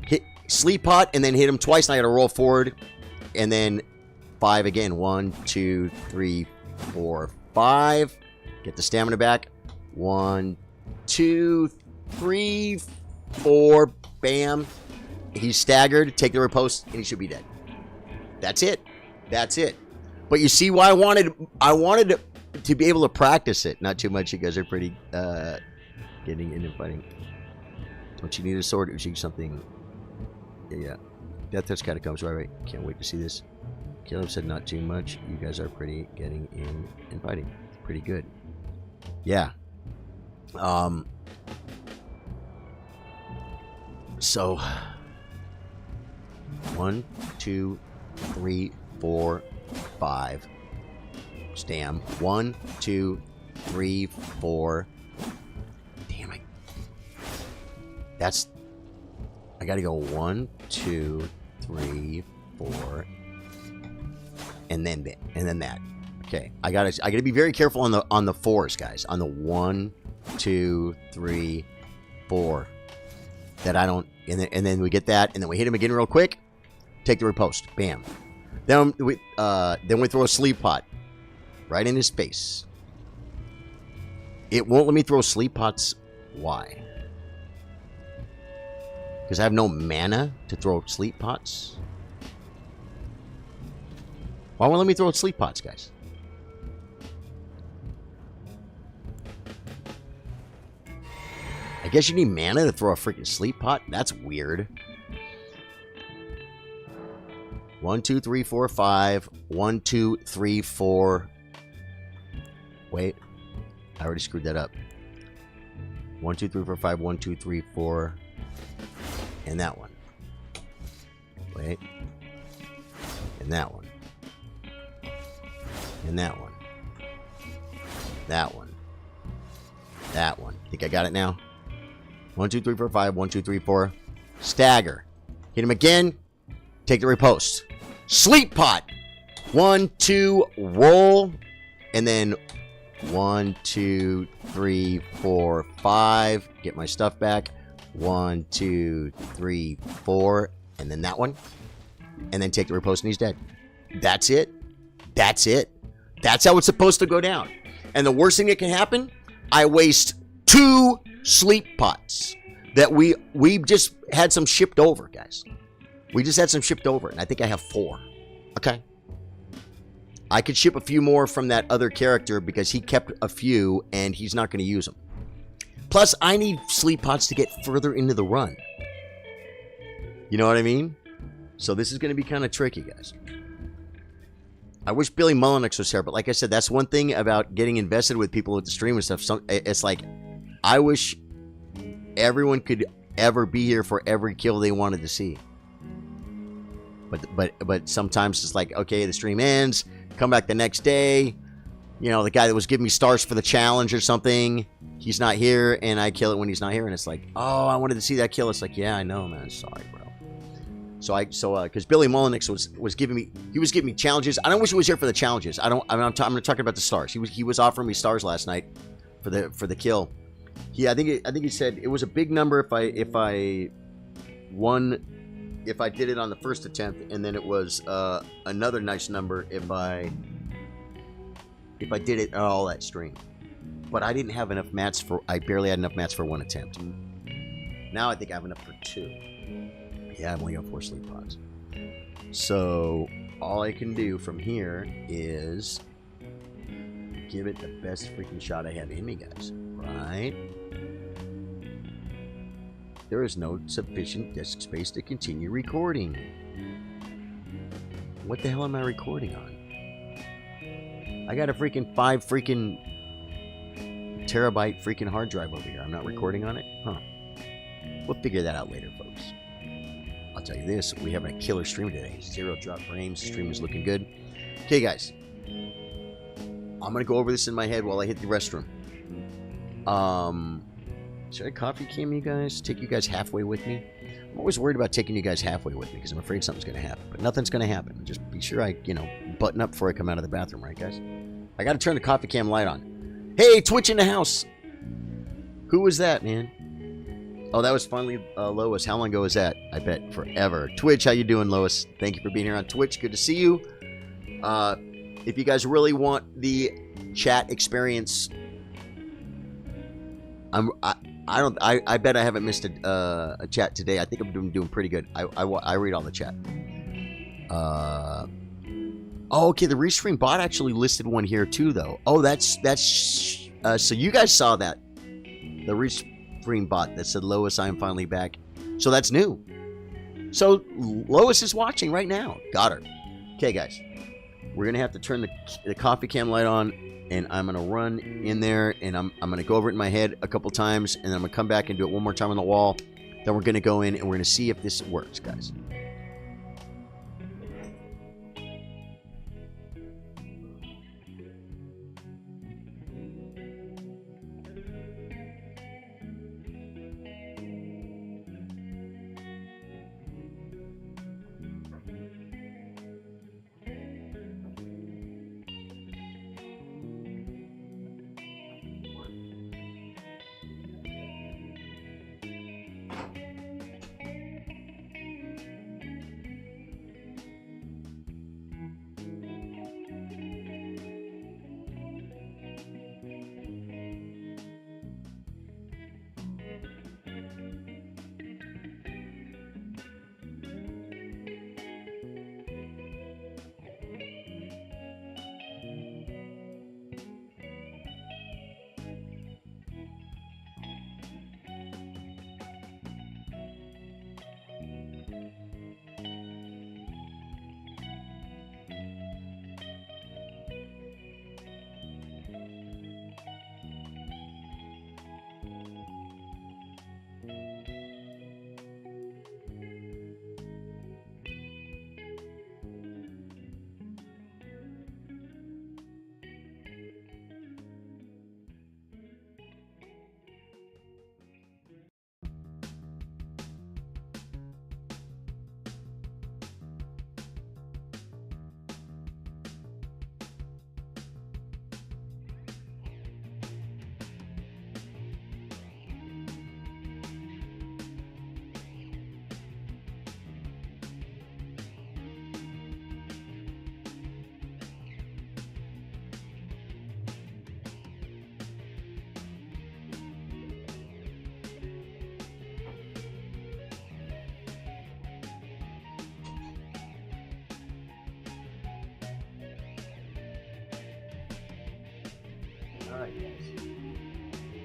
Hit sleep pot and then hit him twice. And I got to roll forward. And then 5 again. 1, 2, 3, 4, 5. Get the stamina back. 1, 2, 3, 4. Bam. He's staggered. Take the riposte, and he should be dead. That's it. That's it. But you see why I wanted to be able to practice it. Not too much. You guys are pretty getting into fighting. Don't you need a sword? Or shoot something? Yeah. Death Touch Catacombs. Right. Can't wait to see this. Caleb said not too much. You guys are pretty getting in and fighting. Pretty good. Yeah. So 1, 2, 3, 4, 5. Stam. 1, 2, 3, 4. Damn it. I gotta go 1, 2, 3, 4. And then that. Okay. I gotta be very careful on the 4s, guys. On the 1, 2, 3, 4. That I don't, and then we get that, and then we hit him again real quick. Take the riposte. Bam. Then we throw a sleep pot right in his face. It won't let me throw sleep pots. Why? Because I have no mana to throw sleep pots. Why won't it let me throw sleep pots, guys? I guess you need mana to throw a freaking sleep pot? That's weird. 1, 2, 3, 4, 5. 1, 2, 3, 4. Wait. I already screwed that up. 1, 2, 3, 4, 5. 1, 2, 3, 4. And that one. Wait. And that one. And that one. That one. That one. Think I got it now? 1, 2, 3, 4, 5. 1, 2, 3, 4. Stagger. Hit him again. Take the riposte. Sleep pot. 1, 2, roll. And then 1, 2, 3, 4, 5. Get my stuff back. 1, 2, 3, 4. And then that one. And then take the riposte and he's dead. That's it. That's it. That's how it's supposed to go down. And the worst thing that can happen, I waste 2 sleep pots that we just had some shipped over, guys. We just had some shipped over, and I think I have 4. Okay. I could ship a few more from that other character because he kept a few, and he's not going to use them. Plus, I need sleep pots to get further into the run. You know what I mean? So this is going to be kind of tricky, guys. I wish Billy Mullenix was here, but like I said, that's one thing about getting invested with people with the stream and stuff. It's like, I wish everyone could ever be here for every kill they wanted to see. But sometimes it's like, okay, the stream ends, come back the next day. You know, the guy that was giving me stars for the challenge or something, he's not here, and I kill it when he's not here, and it's like, oh, I wanted to see that kill. It's like, yeah, I know, man. Sorry, bro. Because Billy Mullenix was giving me challenges. I don't wish he was here for the challenges. I'm talking about the stars. He was offering me stars last night for the kill. I think he said it was a big number if I did it on the first attempt, and then it was another nice number if I did it all that stream. But I didn't have enough mats I barely had enough mats for 1 attempt. Now I think I have enough for 2. Yeah, I've only got 4 sleep pods. So all I can do from here is give it the best freaking shot I have in me, guys. Right? There is no sufficient disk space to continue recording. What the hell am I recording on? I got a freaking 5 freaking terabyte freaking hard drive over here. I'm not recording on it? Huh. We'll figure that out later, folks. I'll tell you this, we're having a killer stream today. 0 drop frames, stream is looking good. Okay, guys. I'm going to go over this in my head while I hit the restroom. Should I coffee cam you guys? Take you guys halfway with me? I'm always worried about taking you guys halfway with me because I'm afraid something's going to happen. But nothing's going to happen. Just be sure I, button up before I come out of the bathroom, right, guys? I got to turn the coffee cam light on. Hey, Twitch in the house. Who was that, man? Oh, that was finally Lois. How long ago was that? I bet forever. Twitch, how you doing, Lois? Thank you for being here on Twitch. Good to see you. If you guys really want the chat experience, I bet I haven't missed a chat today. I think I'm doing pretty good. I read all the chat. Oh, okay. The restream bot actually listed one here too, though. Oh, that's so you guys saw that the restream bot that said Lois, I am finally back. So that's new. So Lois is watching right now. Got her. Okay, guys, we're gonna have to turn the coffee cam light on. And I'm going to run in there, and I'm going to go over it in my head a couple times, and then I'm going to come back and do it one more time on the wall. Then we're going to go in, and we're going to see if this works, guys.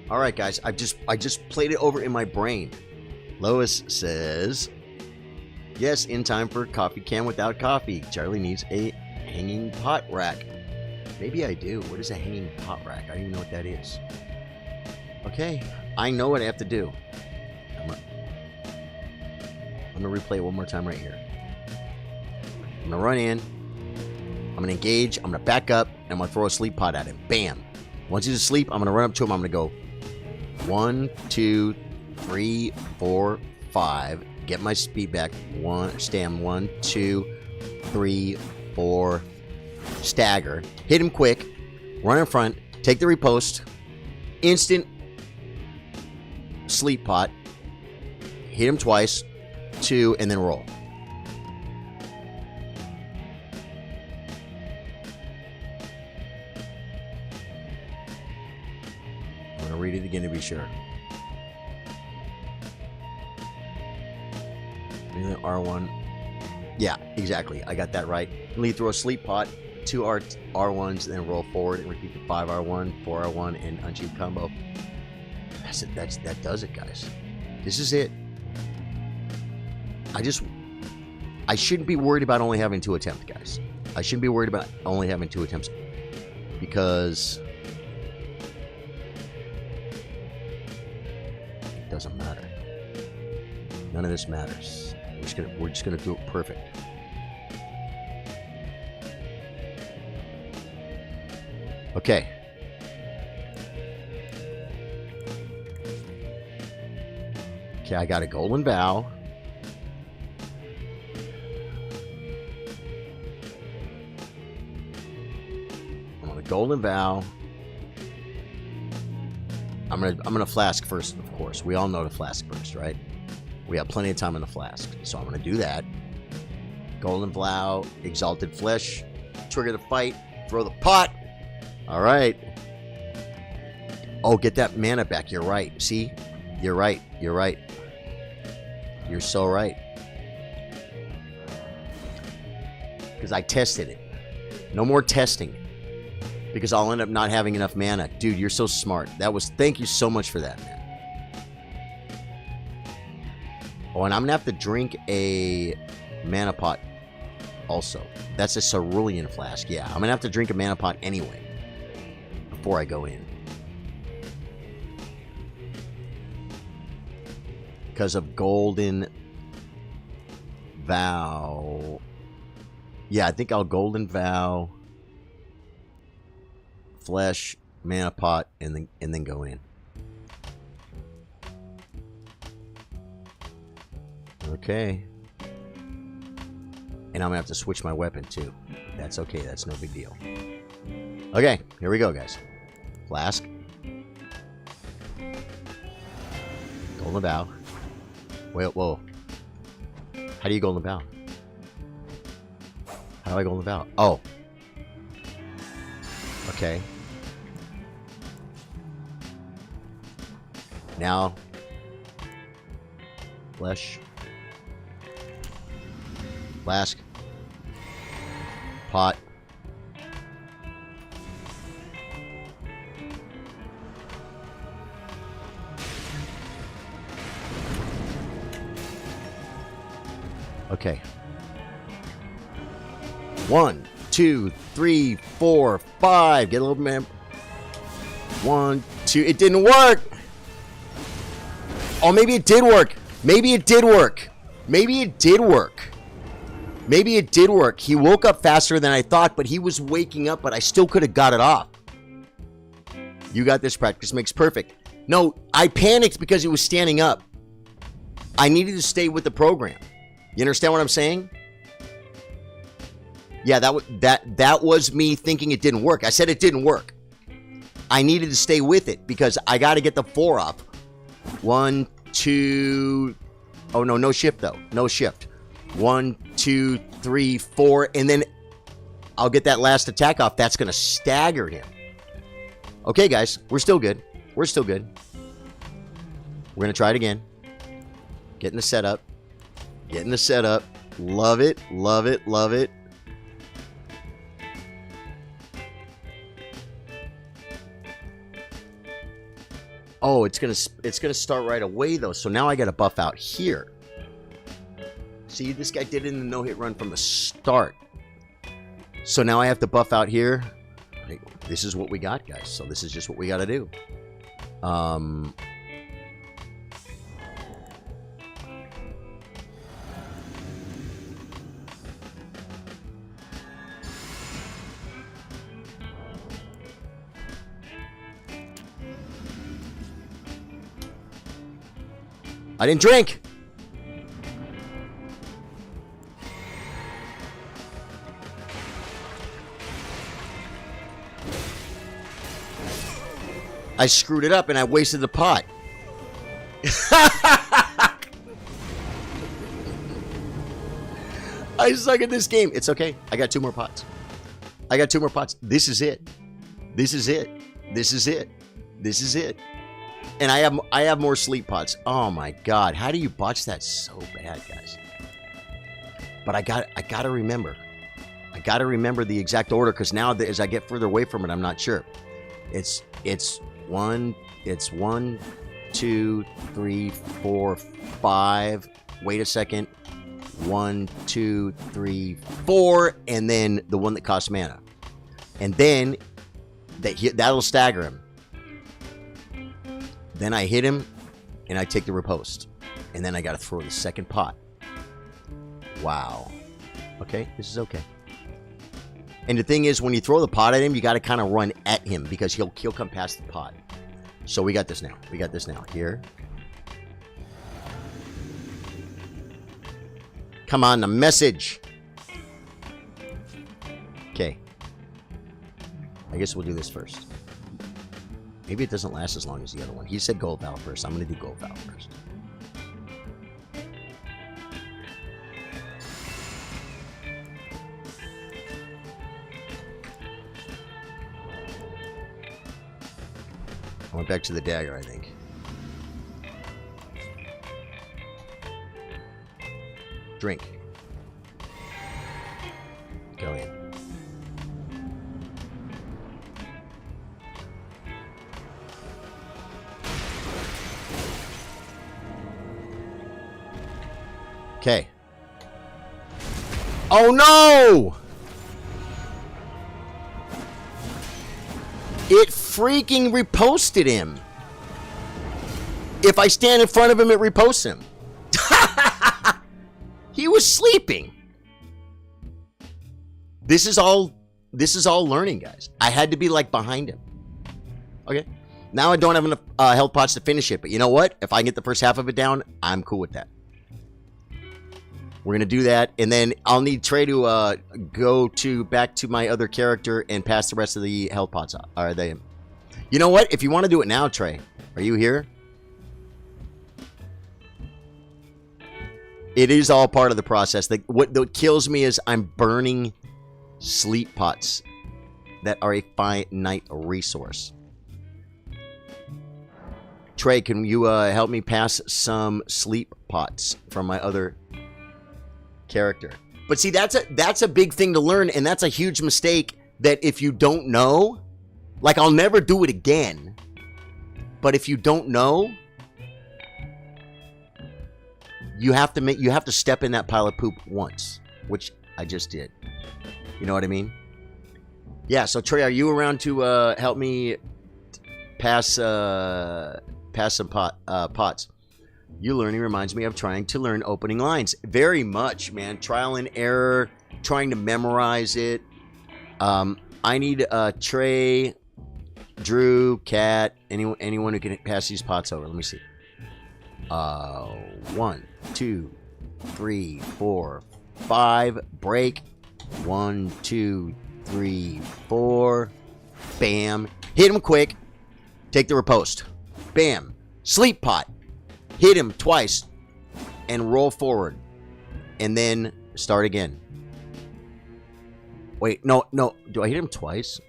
All right, guys. I just played it over in my brain. Lois says, yes, in time for coffee can without coffee. Charlie needs a hanging pot rack. Maybe I do. What is a hanging pot rack? I don't even know what that is. Okay, I know what I have to do. I'm gonna replay it one more time right here. I'm gonna run in. I'm gonna engage. I'm gonna back up, and I'm gonna throw a sleep pod at him. Bam! Once he's asleep, I'm gonna run up to him. I'm gonna go 1, 2, 3, 4, 5. Get my speed back. Stand 1, 2, 3, 4. Stagger. Hit him quick. Run in front. Take the repost. Instant sleep pot. Hit him twice. 2, and then roll. I'm going to read it again to be sure. R1. Yeah, exactly. I got that right. Lead through a sleep pot, 2 R1s, then roll forward and repeat the 5 R1, 4 R1, and unsheep combo. That's it. That does it, guys. This is it. I shouldn't be worried about only having 2 attempts, guys. I shouldn't be worried about only having 2 attempts because it doesn't matter. None of this matters. We're just gonna do it perfect. Okay. Okay, I got a golden vow. I'm on a golden vow. I'm gonna flask first, of course. We all know to flask first, right? We have plenty of time in the flask, so I'm gonna do that. Golden vow, exalted flesh, trigger the fight, throw the pot. All right. Oh, get that mana back. You're right. See, you're right. You're right. You're so right. Because I tested it. No more testing. Because I'll end up not having enough mana. Dude, you're so smart. Thank you so much for that, man. Oh, and I'm going to have to drink a mana pot also. That's a cerulean flask. Yeah, I'm going to have to drink a mana pot anyway before I go in. Because of golden vow. Yeah, I think I'll golden vow, flesh, mana pot, and then go in. Okay. And I'm gonna have to switch my weapon too. That's okay, that's no big deal. Okay, here we go, guys. Flask. Golden vow. Wait, whoa. How do you golden vow? How do I golden vow? Oh. Okay. Now. Flesh. Flask. Pot. Okay. 1, 2, 3, 4, 5. Get a little man. 1, 2. It didn't work. Oh, maybe it did work. Maybe it did work. Maybe it did work. Maybe it did work. He woke up faster than I thought, but he was waking up, but I still could have got it off. You got this. Practice makes perfect. No, I panicked because he was standing up. I needed to stay with the program. You understand what I'm saying? Yeah, that was me thinking it didn't work. I said it didn't work. I needed to stay with it because I got to get the 4 up. 1, 2. Oh, no shift, though. No shift. 1, 2, 3, 4. And then I'll get that last attack off. That's going to stagger him. Okay, guys. We're still good. We're still good. We're going to try it again. Get in the setup. Get in the setup. Love it. Love it. Love it. Oh, it's gonna start right away though. So now I got to buff out here. See, this guy did it in the no-hit run from the start. So now I have to buff out here. This is what we got, guys. So this is just what we got to do. I didn't drink. I screwed it up and I wasted the pot. I suck at this game. It's okay. I got 2 more pots. I got 2 more pots. This is it. This is it. This is it. This is it. And I have more sleep pots. Oh my god. How do you botch that so bad, guys? But I gotta remember. I gotta remember the exact order, because now as I get further away from it, I'm not sure. It's 1, 2, 3, 4, 5. Wait a second. 1, 2, 3, 4, and then the one that costs mana. And then that'll stagger him. Then I hit him, and I take the riposte. And then I got to throw the second pot. Wow. Okay, this is okay. And the thing is, when you throw the pot at him, you got to kind of run at him, because he'll come past the pot. So we got this now. We got this now. Here. Come on, the message. Okay. I guess we'll do this first. Maybe it doesn't last as long as the other one. He said Gold Valve first. I'm going to do Gold Valve first. I went back to the dagger, I think. Drink. Go in. Okay. Oh no! It freaking reposted him. If I stand in front of him, it reposts him. He was sleeping. This is all learning, guys. I had to be like behind him. Okay. Now I don't have enough health pots to finish it, but you know what? If I can get the first half of it down, I'm cool with that. We're gonna do that, and then I'll need Trey to go back to my other character and pass the rest of the health pots up. Are they? You know what? If you want to do it now, Trey, are you here? It is all part of the process. What kills me is I'm burning sleep pots that are a finite resource. Trey, can you help me pass some sleep pots from my other character? But see, that's a big thing to learn, and that's a huge mistake that if you don't know, like, I'll never do it again. But if you don't know, you have to step in that pile of poop once, which I just did. You know what I mean? Yeah, so Trey, are you around to help me pass some pots? You learning reminds me of trying to learn opening lines. Very much, man. Trial and error, trying to memorize it. I need Trey, Drew, Kat, anyone who can pass these pots over. Let me see. 1, 2, 3, 4, 5. Break. 1, 2, 3, 4. Bam. Hit him quick. Take the riposte. Bam. Sleep pot. Hit him twice and roll forward, and then start again. Wait, no. Do I hit him twice?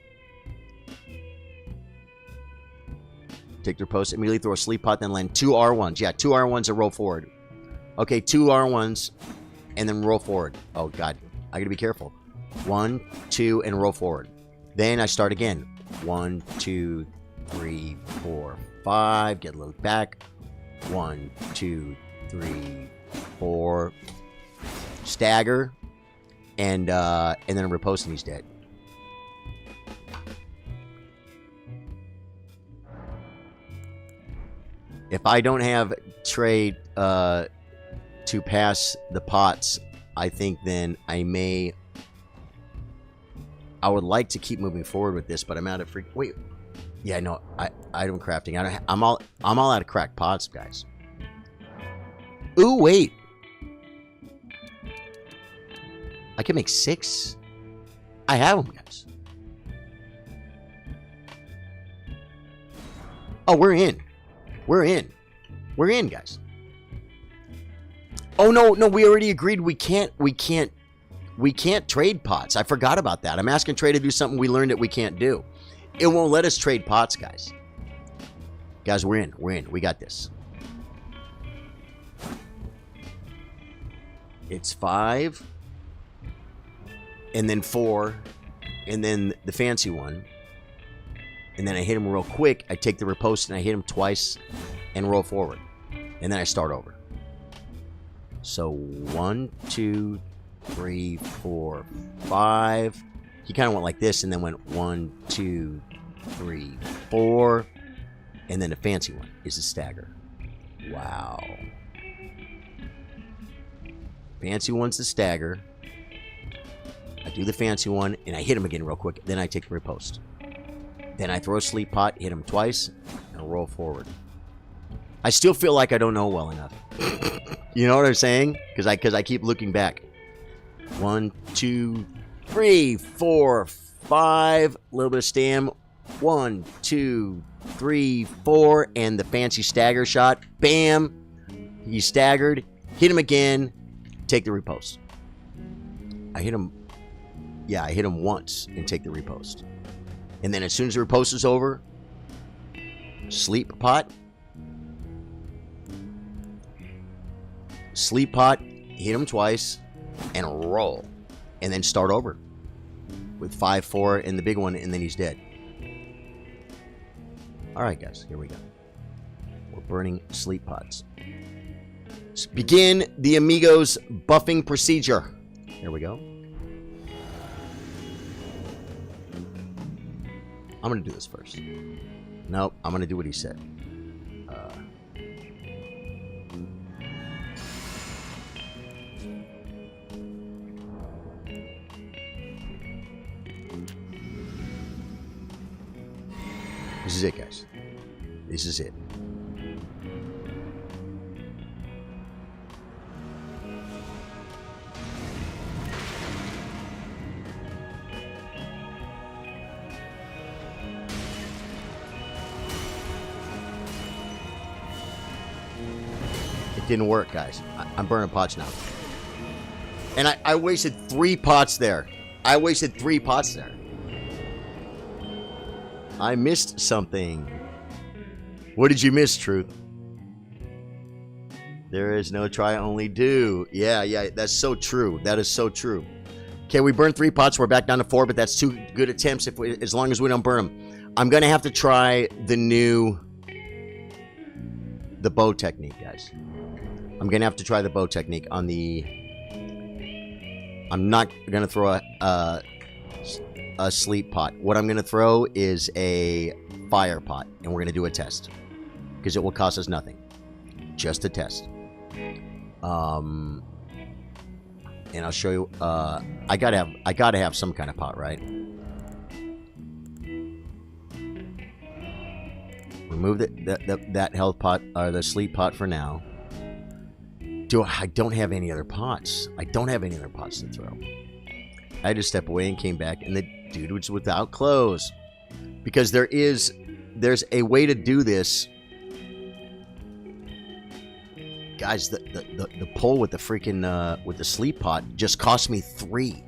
Take the riposte, immediately throw a sleep pot, then land 2 R1s. Yeah, 2 R1s and roll forward. Okay, 2 R1s and then roll forward. Oh god, I gotta be careful. 1, 2, and roll forward. Then I start again. 1, 2, 3, 4, 5. Get load back. 1, 2, 3, 4. Stagger. And then a riposte and he's dead. If I don't have trade to pass the pots, I think then I would like to keep moving forward with this, but I'm out of freak. Wait, yeah, no, item crafting. I'm all out of cracked pots, guys. Ooh, wait, I can make 6. I have them, guys. Oh, we're in. We're in, guys. Oh no, we already agreed we can't trade pots. I forgot about that. I'm asking Trey to do something we learned that we can't do. It won't let us trade pots, guys. Guys, we're in. We got this. It's 5. And then 4. And then the fancy one. And then I hit him real quick. I take the riposte and I hit him twice and roll forward. And then I start over. So 1, 2, 3, 4, 5. He kind of went like this and then went 1, 2, 3, 4. And then the fancy one is a stagger. Wow. Fancy one's the stagger. I do the fancy one and I hit him again real quick. Then I take the riposte. Then I throw a sleep pot, hit him twice, and roll forward. I still feel like I don't know well enough. You know what I'm saying? Because I keep looking back. 1, 2, 3, 4, 5. A little bit of stam. 1, 2, 3, 4. And the fancy stagger shot. Bam. He staggered. Hit him again. Take the riposte. I hit him. Yeah, I hit him once and take the riposte. And then as soon as the riposte is over, sleep pot. Sleep pot, hit him twice, and roll. And then start over with 5, 4, and the big one, and then he's dead. All right, guys, here we go. We're burning sleep pots. Begin the Amigos buffing procedure. Here we go. I'm going to do this first. Nope, I'm going to do what he said. This is it, guys. This is it. Didn't work, guys. I'm burning pots now. And I wasted 3 pots there. I missed something. What did you miss, Truth? There is no try, only do. Yeah, that's so true. That is so true. Okay, we burned 3 pots. We're back down to 4, but that's 2 good attempts as long as we don't burn them. I'm going to have to try the bow technique, guys. I'm going to have to try the bow technique on the... I'm not going to throw a sleep pot. What I'm going to throw is a fire pot, and we're going to do a test. Because it will cost us nothing. Just a test. And I'll show you... I gotta have some kind of pot, right? Remove that health pot, or the sleep pot for now. I don't have any other pots. I don't have any other pots to throw. I had to step away and came back, and the dude was without clothes. Because there's a way to do this. Guys, the pull with the freaking with the sleep pot just cost me 3.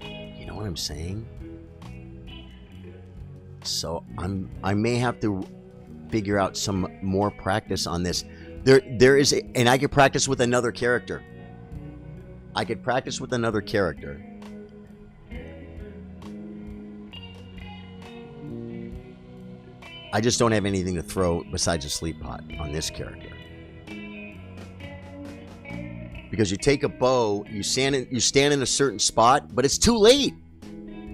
You know what I'm saying? So I may have to figure out some more practice on this. There is and I could practice with another character. I just don't have anything to throw besides a sleep pot on this character. Because you take a bow, you stand in a certain spot, but it's too late.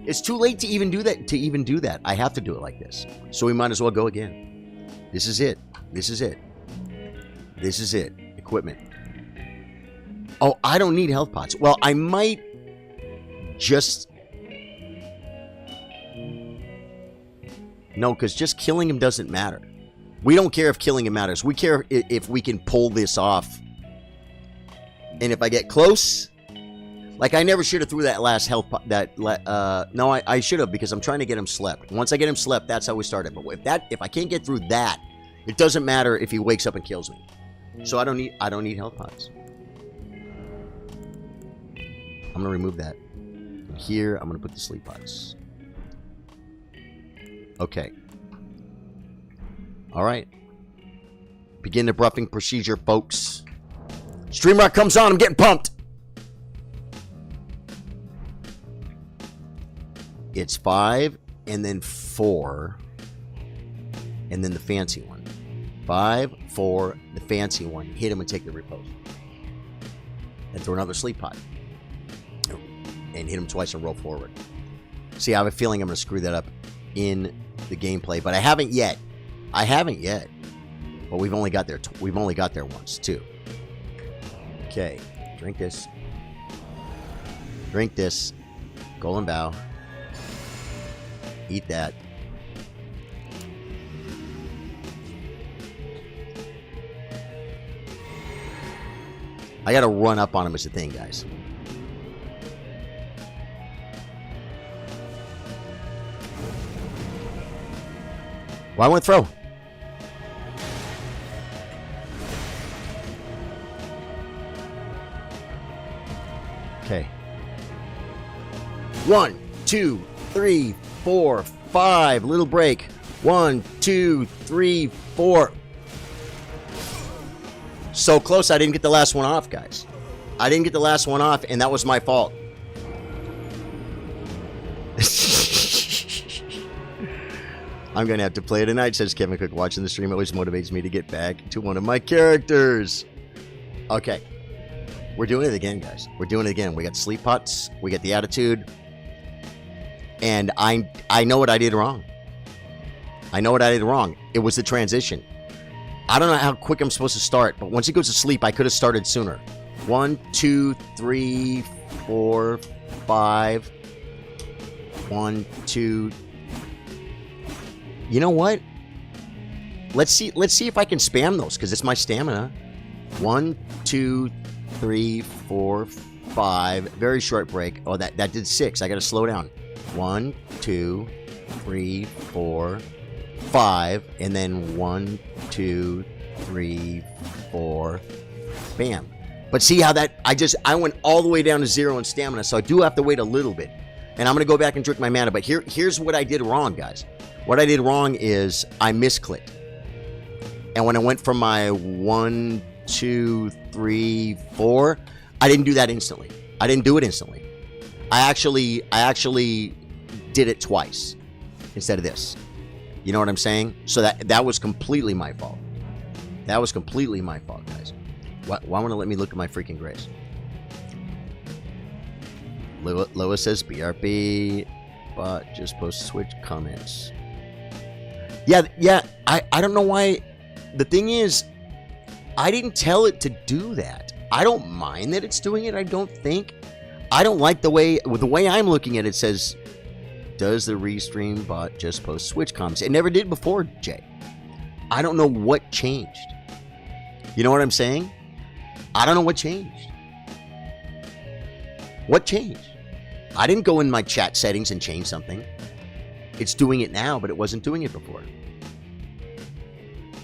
It's too late to even do that. I have to do it like this. So we might as well go again. This is it. This is it. This is it. Equipment. Oh, I don't need health pots. Well, I might just... No, because just killing him doesn't matter. We don't care if killing him matters. We care if we can pull this off. And if I get close... Like, I never should have threw that last health pot. No, I should have, because I'm trying to get him slept. Once I get him slept, that's how we started. But if I can't get through that, it doesn't matter if he wakes up and kills me. So I don't need health pots. I'm gonna remove that. Here, I'm gonna put the sleep pots. Okay. All right. Begin the buffing procedure, folks. Streamrock comes on. I'm getting pumped. It's 5, and then 4, and then the fancy one. 5, 4, the fancy one. Hit him and take the repose. And throw another sleep pot. And hit him twice and roll forward. See, I have a feeling I'm going to screw that up in the gameplay, but I haven't yet. But we've only got there. We've only got there once, too. Okay, drink this. Drink this. Golden bow. Eat that. I gotta run up on him is the thing, guys. Well, I went throw. Okay. 1, 2, 3, 4, 5. Little break. 1, 2, 3, 4. So close, I didn't get the last one off, guys. I didn't get the last one off, and that was my fault. I'm going to have to play it tonight, says Kevin Cook. Watching the stream always motivates me to get back to one of my characters. Okay. We're doing it again, guys. We're doing it again. We got sleep pots. We got the attitude. And I know what I did wrong. I know what I did wrong. It was the transition. I don't know how quick I'm supposed to start, but once he goes to sleep, I could have started sooner. 1, 2, 3, 4, 5. 1, 2. You know what? Let's see if I can spam those, because it's my stamina. 1, 2, 3, 4, 5. Very short break. Oh, that did 6. I got to slow down. 1, 2, 3, 4, 5, and then 1, 2, 3, 4. Bam. But see how that I went all the way down to 0 in stamina, so I do have to wait a little bit. And I'm gonna go back and drink my mana. But here's what I did wrong, guys. What I did wrong is I misclicked. And when I went from my 1, 2, 3, 4, I didn't do that instantly. I didn't do it instantly. I actually did it twice instead of this. You know what I'm saying? So that was completely my fault. That was completely my fault, guys. Why won't it let me look at my freaking grace? Lois says BRB, but just post switch comments. Yeah. I don't know why. The thing is, I didn't tell it to do that. I don't mind that it's doing it. I don't think. I don't like the way I'm looking at it. Says, does the restream bot just post switch comments? It never did before, Jay. I don't know what changed. You know what I'm saying? I don't know what changed. What changed? I didn't go in my chat settings and change something. It's doing it now, but it wasn't doing it before.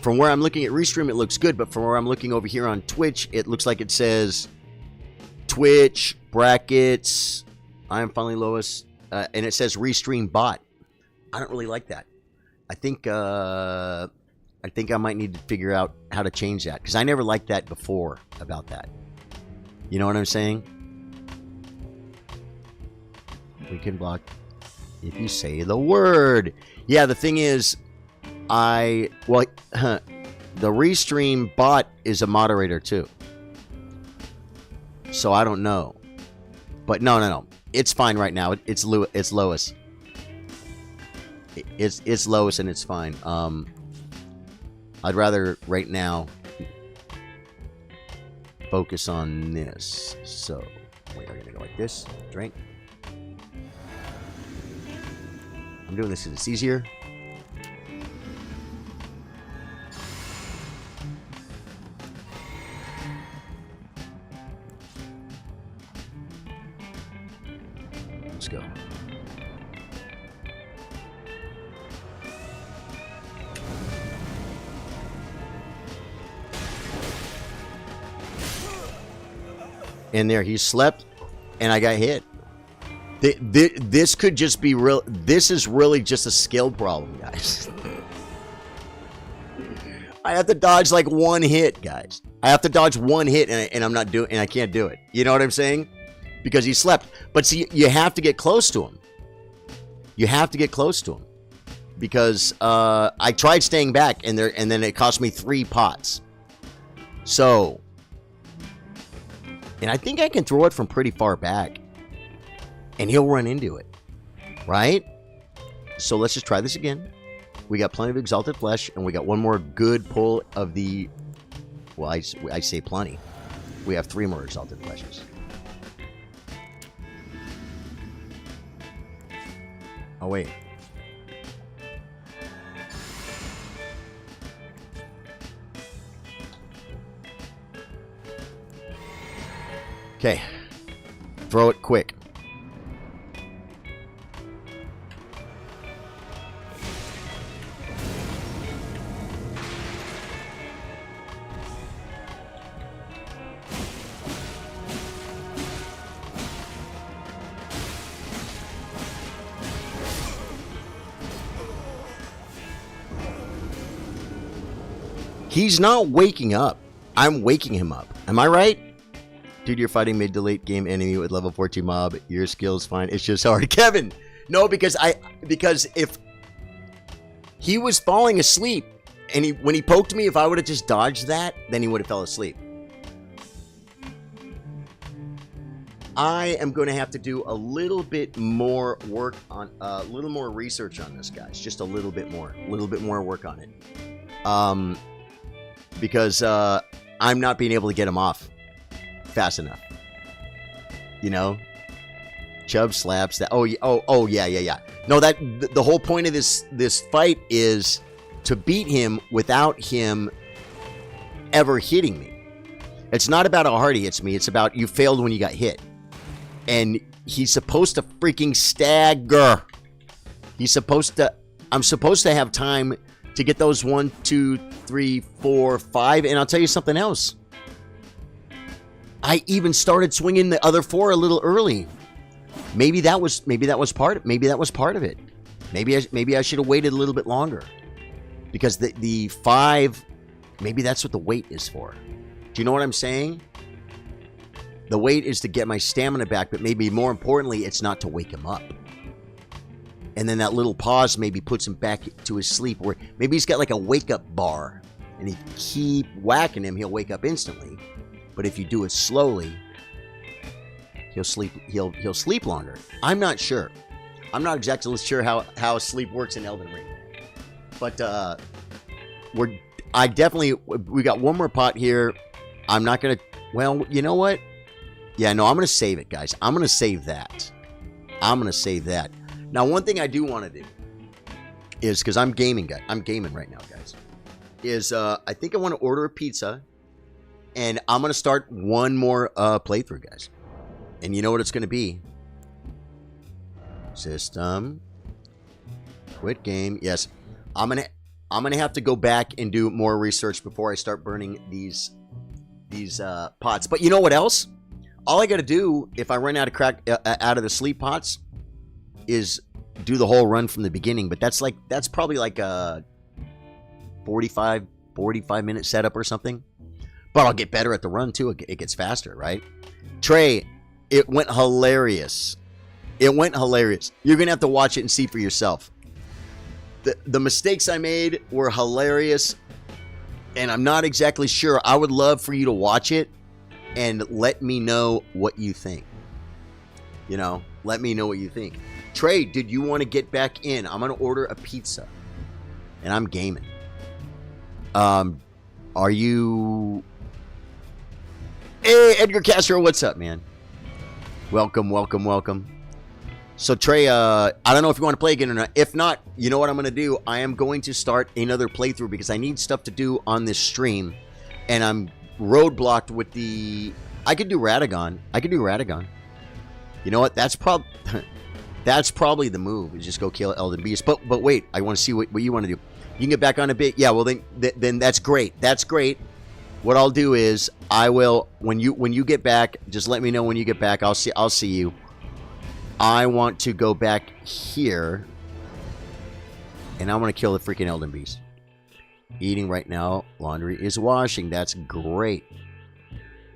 From where I'm looking at Restream, it looks good, but from where I'm looking over here on Twitch, it looks like it says Twitch, brackets, I am finally Lois, and it says Restream bot. I don't really like that. I think I might need to figure out how to change that, because I never liked that before about that. You know what I'm saying? We can block if you say the word. Yeah, the thing is, Well, the Restream bot is a moderator too. So I don't know. But no. It's fine right now. It's Lois. It's Lois and it's fine. I'd rather right now focus on this. So we are gonna go like this. Drink. I'm doing this because it's easier. Let's go. And there, he slept, and I got hit. This could just be real. This is really just a skill problem, guys. I have to dodge like one hit, guys. I have to dodge one hit, and I'm not doing, and I can't do it. You know what I'm saying? Because he slept. But see, you have to get close to him. You have to get close to him, because I tried staying back, and then it cost me 3 pots. So, and I think I can throw it from pretty far back, and he'll run into it, right? So let's just try this again. We got plenty of exalted flesh, and we got one more good pull of the. Well, I say plenty. We have 3 more exalted fleshes. Oh, wait. Okay. Throw it quick. He's not waking up. I'm waking him up. Am I right? Dude, you're fighting mid to late game enemy with level 14 mob. Your skill's fine. It's just hard. Kevin! No, because if he was falling asleep, and when he poked me, if I would have just dodged that, then he would have fell asleep. I am going to have to do a little bit more work on, a little more research on this, guys. Just a little bit more work on it. Because I'm not being able to get him off fast enough. You know? Chubb slaps that. Oh yeah. No, the whole point of this fight is to beat him without him ever hitting me. It's not about how hard he hits me. It's about you failed when you got hit. And he's supposed to freaking stagger. I'm supposed to have time to get those 1, 2, 3, 4, 5, and I'll tell you something else. I even started swinging the other 4 a little early. Maybe that was part of it. Maybe I should have waited a little bit longer, because the 5, maybe that's what the wait is for. Do you know what I'm saying? The wait is to get my stamina back, but maybe more importantly, it's not to wake him up. And then that little pause maybe puts him back to his sleep, where maybe he's got like a wake-up bar, and if you keep whacking him, he'll wake up instantly. But if you do it slowly, he'll sleep longer. I'm not sure. I'm not exactly sure how sleep works in Elden Ring. But we got one more pot here. I'm not gonna. Well, you know what? Yeah, no, I'm gonna save it, guys. I'm gonna save that. Now, one thing I do want to do is, because I'm gaming right now, guys, is I think I want to order a pizza, and I'm going to start one more playthrough, guys. And you know what it's going to be? System. Quit game. Yes. I'm going to have to go back and do more research before I start burning these pots. But you know what else? All I got to do, if I run out of the sleep pots, is do the whole run from the beginning. But that's probably like a 45 minute setup or something. But I'll get better at the run too. It gets faster, right? Trey, it went hilarious. You're gonna have to watch it and see for yourself. The mistakes I made were hilarious, and I'm not exactly sure. I would love for you to watch it and let me know what you think. You know, let me know what you think. Trey, did you want to get back in? I'm going to order a pizza, and I'm gaming. Are you... Hey, Edgar Castro, what's up, man? Welcome, welcome, welcome. So, Trey, I don't know if you want to play again or not. If not, you know what I'm going to do? I am going to start another playthrough because I need stuff to do on this stream. And I'm roadblocked with the... I could do Radagon. You know what? That's probably the move, is just go kill Elden Beast. But wait, I want to see what you want to do. You can get back on a bit. Yeah, well, then that's great. That's great. What I'll do is I will, when you get back, just let me know when you get back. I'll see you. I want to go back here, and I want to kill the freaking Elden Beast. Eating right now. Laundry is washing. That's great.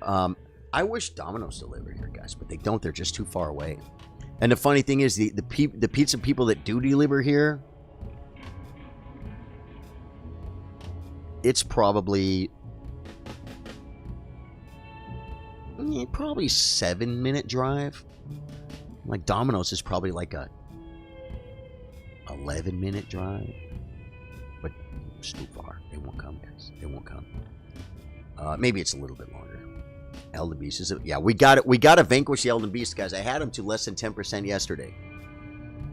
I wish Domino's delivered here, guys, but they don't. They're just too far away. And the funny thing is, the pizza people that do deliver here, it's probably 7-minute drive. Like Domino's is probably like a 11-minute drive, but it's too far. They won't come, guys. They won't come. Maybe it's a little bit longer. Elden Beast is yeah. We got it. We got to vanquish the Elden Beast, guys. I had him to less than 10% yesterday,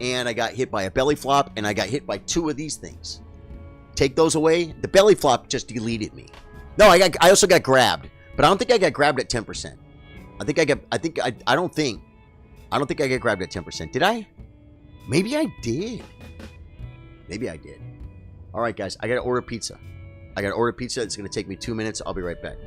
and I got hit by a belly flop, and I got hit by 2 of these things. Take those away. The belly flop just deleted me. No, I also got grabbed, but I don't think I got grabbed at 10%. I don't think I got grabbed at 10%. Did I? Maybe I did. All right, guys. I got to order pizza. It's going to take me 2 minutes. I'll be right back.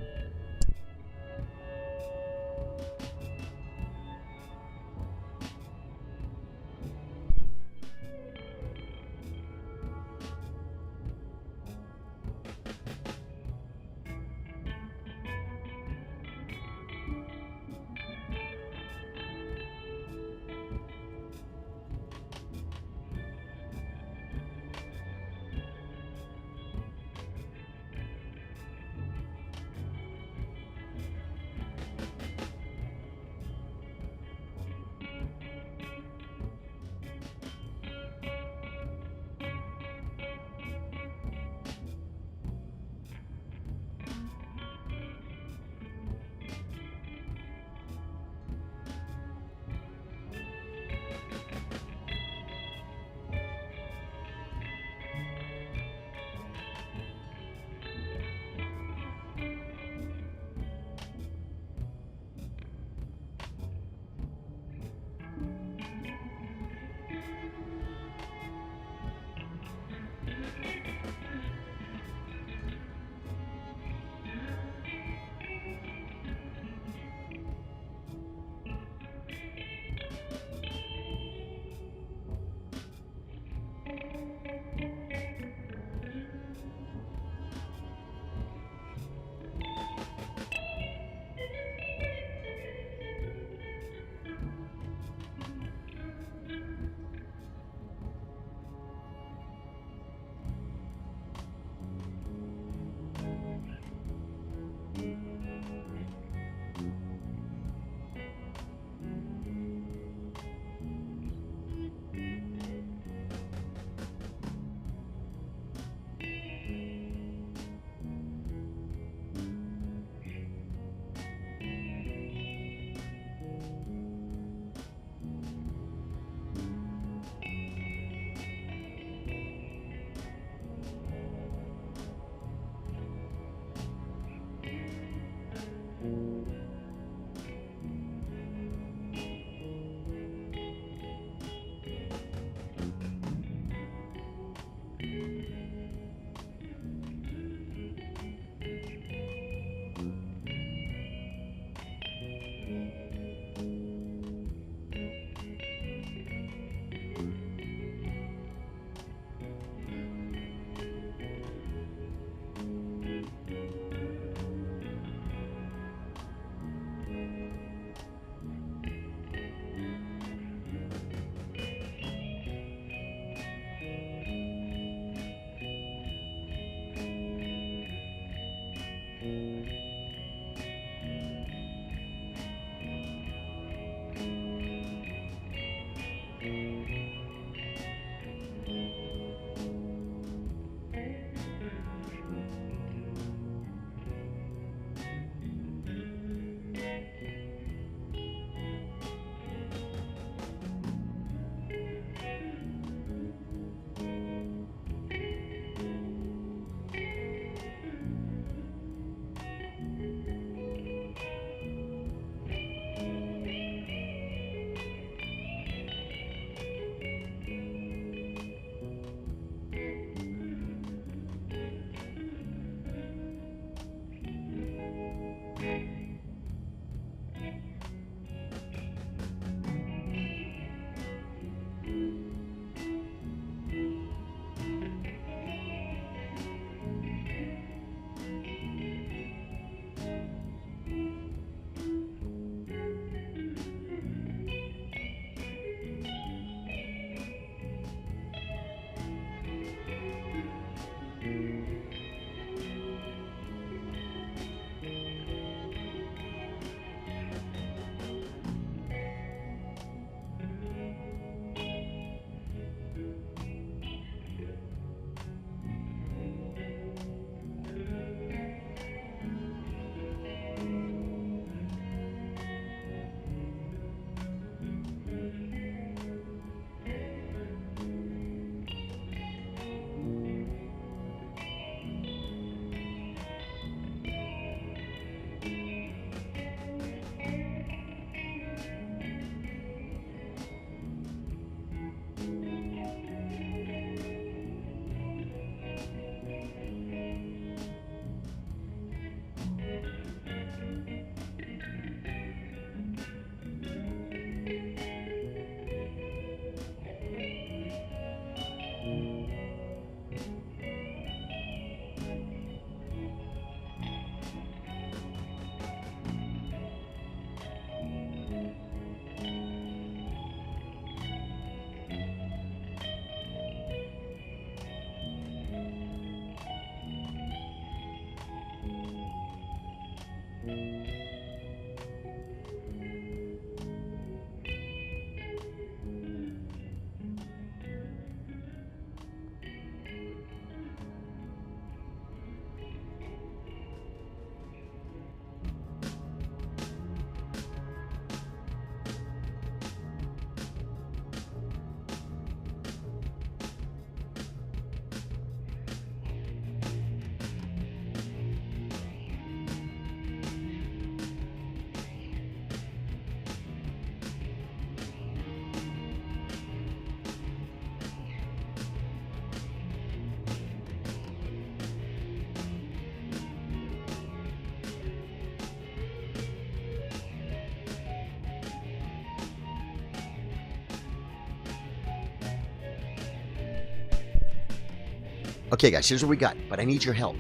Okay, guys, here's what we got, but I need your help.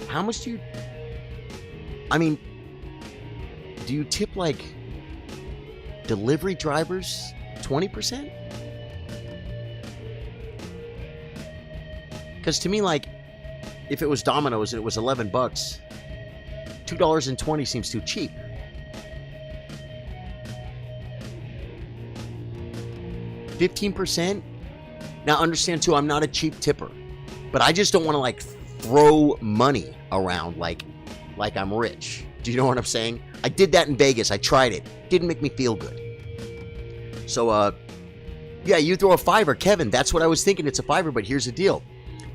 How much do you... I mean, do you tip, like, delivery drivers 20%? Because to me, like, if it was Domino's and it was $11, $2.20 seems too cheap. $15%? Now, understand, too, I'm not a cheap tipper. But I just don't want to, like, throw money around like I'm rich. Do you know what I'm saying? I did that in Vegas. I tried it. Didn't make me feel good. So, yeah, you throw a $5, Kevin. That's what I was thinking. It's a $5, but here's the deal.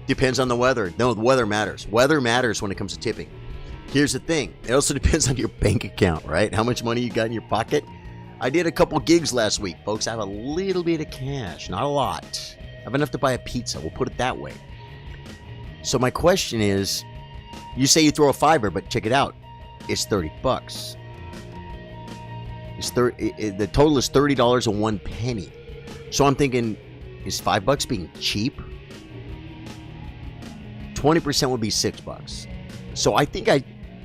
Depends on the weather. No, the weather matters. Weather matters when it comes to tipping. Here's the thing. It also depends on your bank account, right? How much money you got in your pocket. I did a couple gigs last week, folks. I have a little bit of cash. Not a lot. I have enough to buy a pizza. We'll put it that way. So my question is, you say you throw a $5, but check it out. It's $30. The total is $30.01. So I'm thinking, is $5 being cheap? 20% would be $6. So I think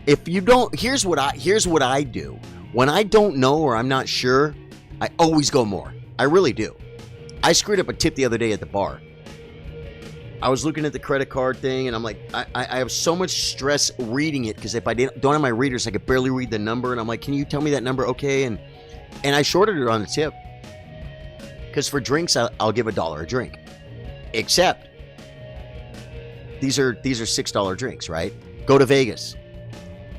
if you don't, here's what I do. When I don't know or I'm not sure, I always go more. I really do. I screwed up a tip the other day at the bar. I was looking at the credit card thing, and I'm like, I have so much stress reading it, because if I don't have my readers, I could barely read the number, and I'm like, can you tell me that number? Okay, and I shorted it on the tip. Because for drinks, I'll give $1 a drink. Except, these are $6 drinks, right? Go to Vegas.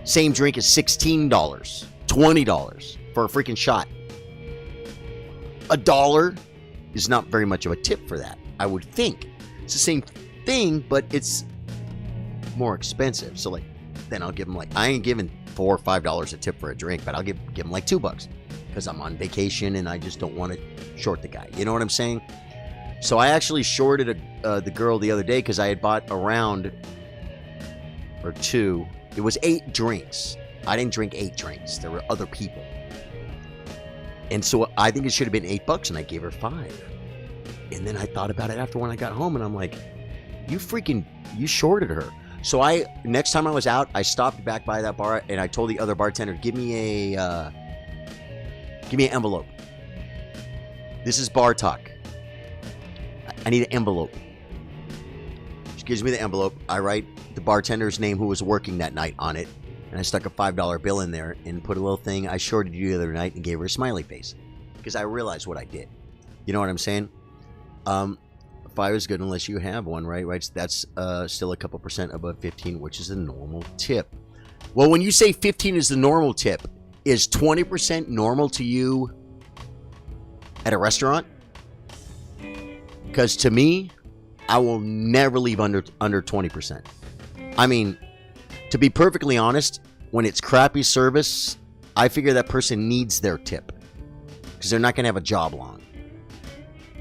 Same drink is $16, $20 for a freaking shot. $1 is not very much of a tip for that, I would think. It's the same thing, but it's more expensive. So, like, then I'll give them, like, I ain't giving $4 or $5 a tip for a drink, but I'll give them like $2 because I'm on vacation and I just don't want to short the guy. You know what I'm saying? So I actually shorted the girl the other day because I had bought a round or two. It was 8 drinks. I didn't drink 8 drinks. There were other people. And so I think it should have been $8, and I gave her 5. And then I thought about it after when I got home, and I'm like, you shorted her. So next time I was out, I stopped back by that bar, and I told the other bartender, give me an envelope. This is bar talk. I need an envelope. She gives me the envelope. I write the bartender's name who was working that night on it, and I stuck a $5 bill in there and put a little thing. I shorted you the other night and gave her a smiley face because I realized what I did. You know what I'm saying? 5 is good unless you have one, right? Right. That's still a couple percent above 15, which is a normal tip. Well, when you say 15 is the normal tip, is 20% normal to you at a restaurant? Because to me, I will never leave under 20%. I mean, to be perfectly honest, when it's crappy service, I figure that person needs their tip because they're not going to have a job long.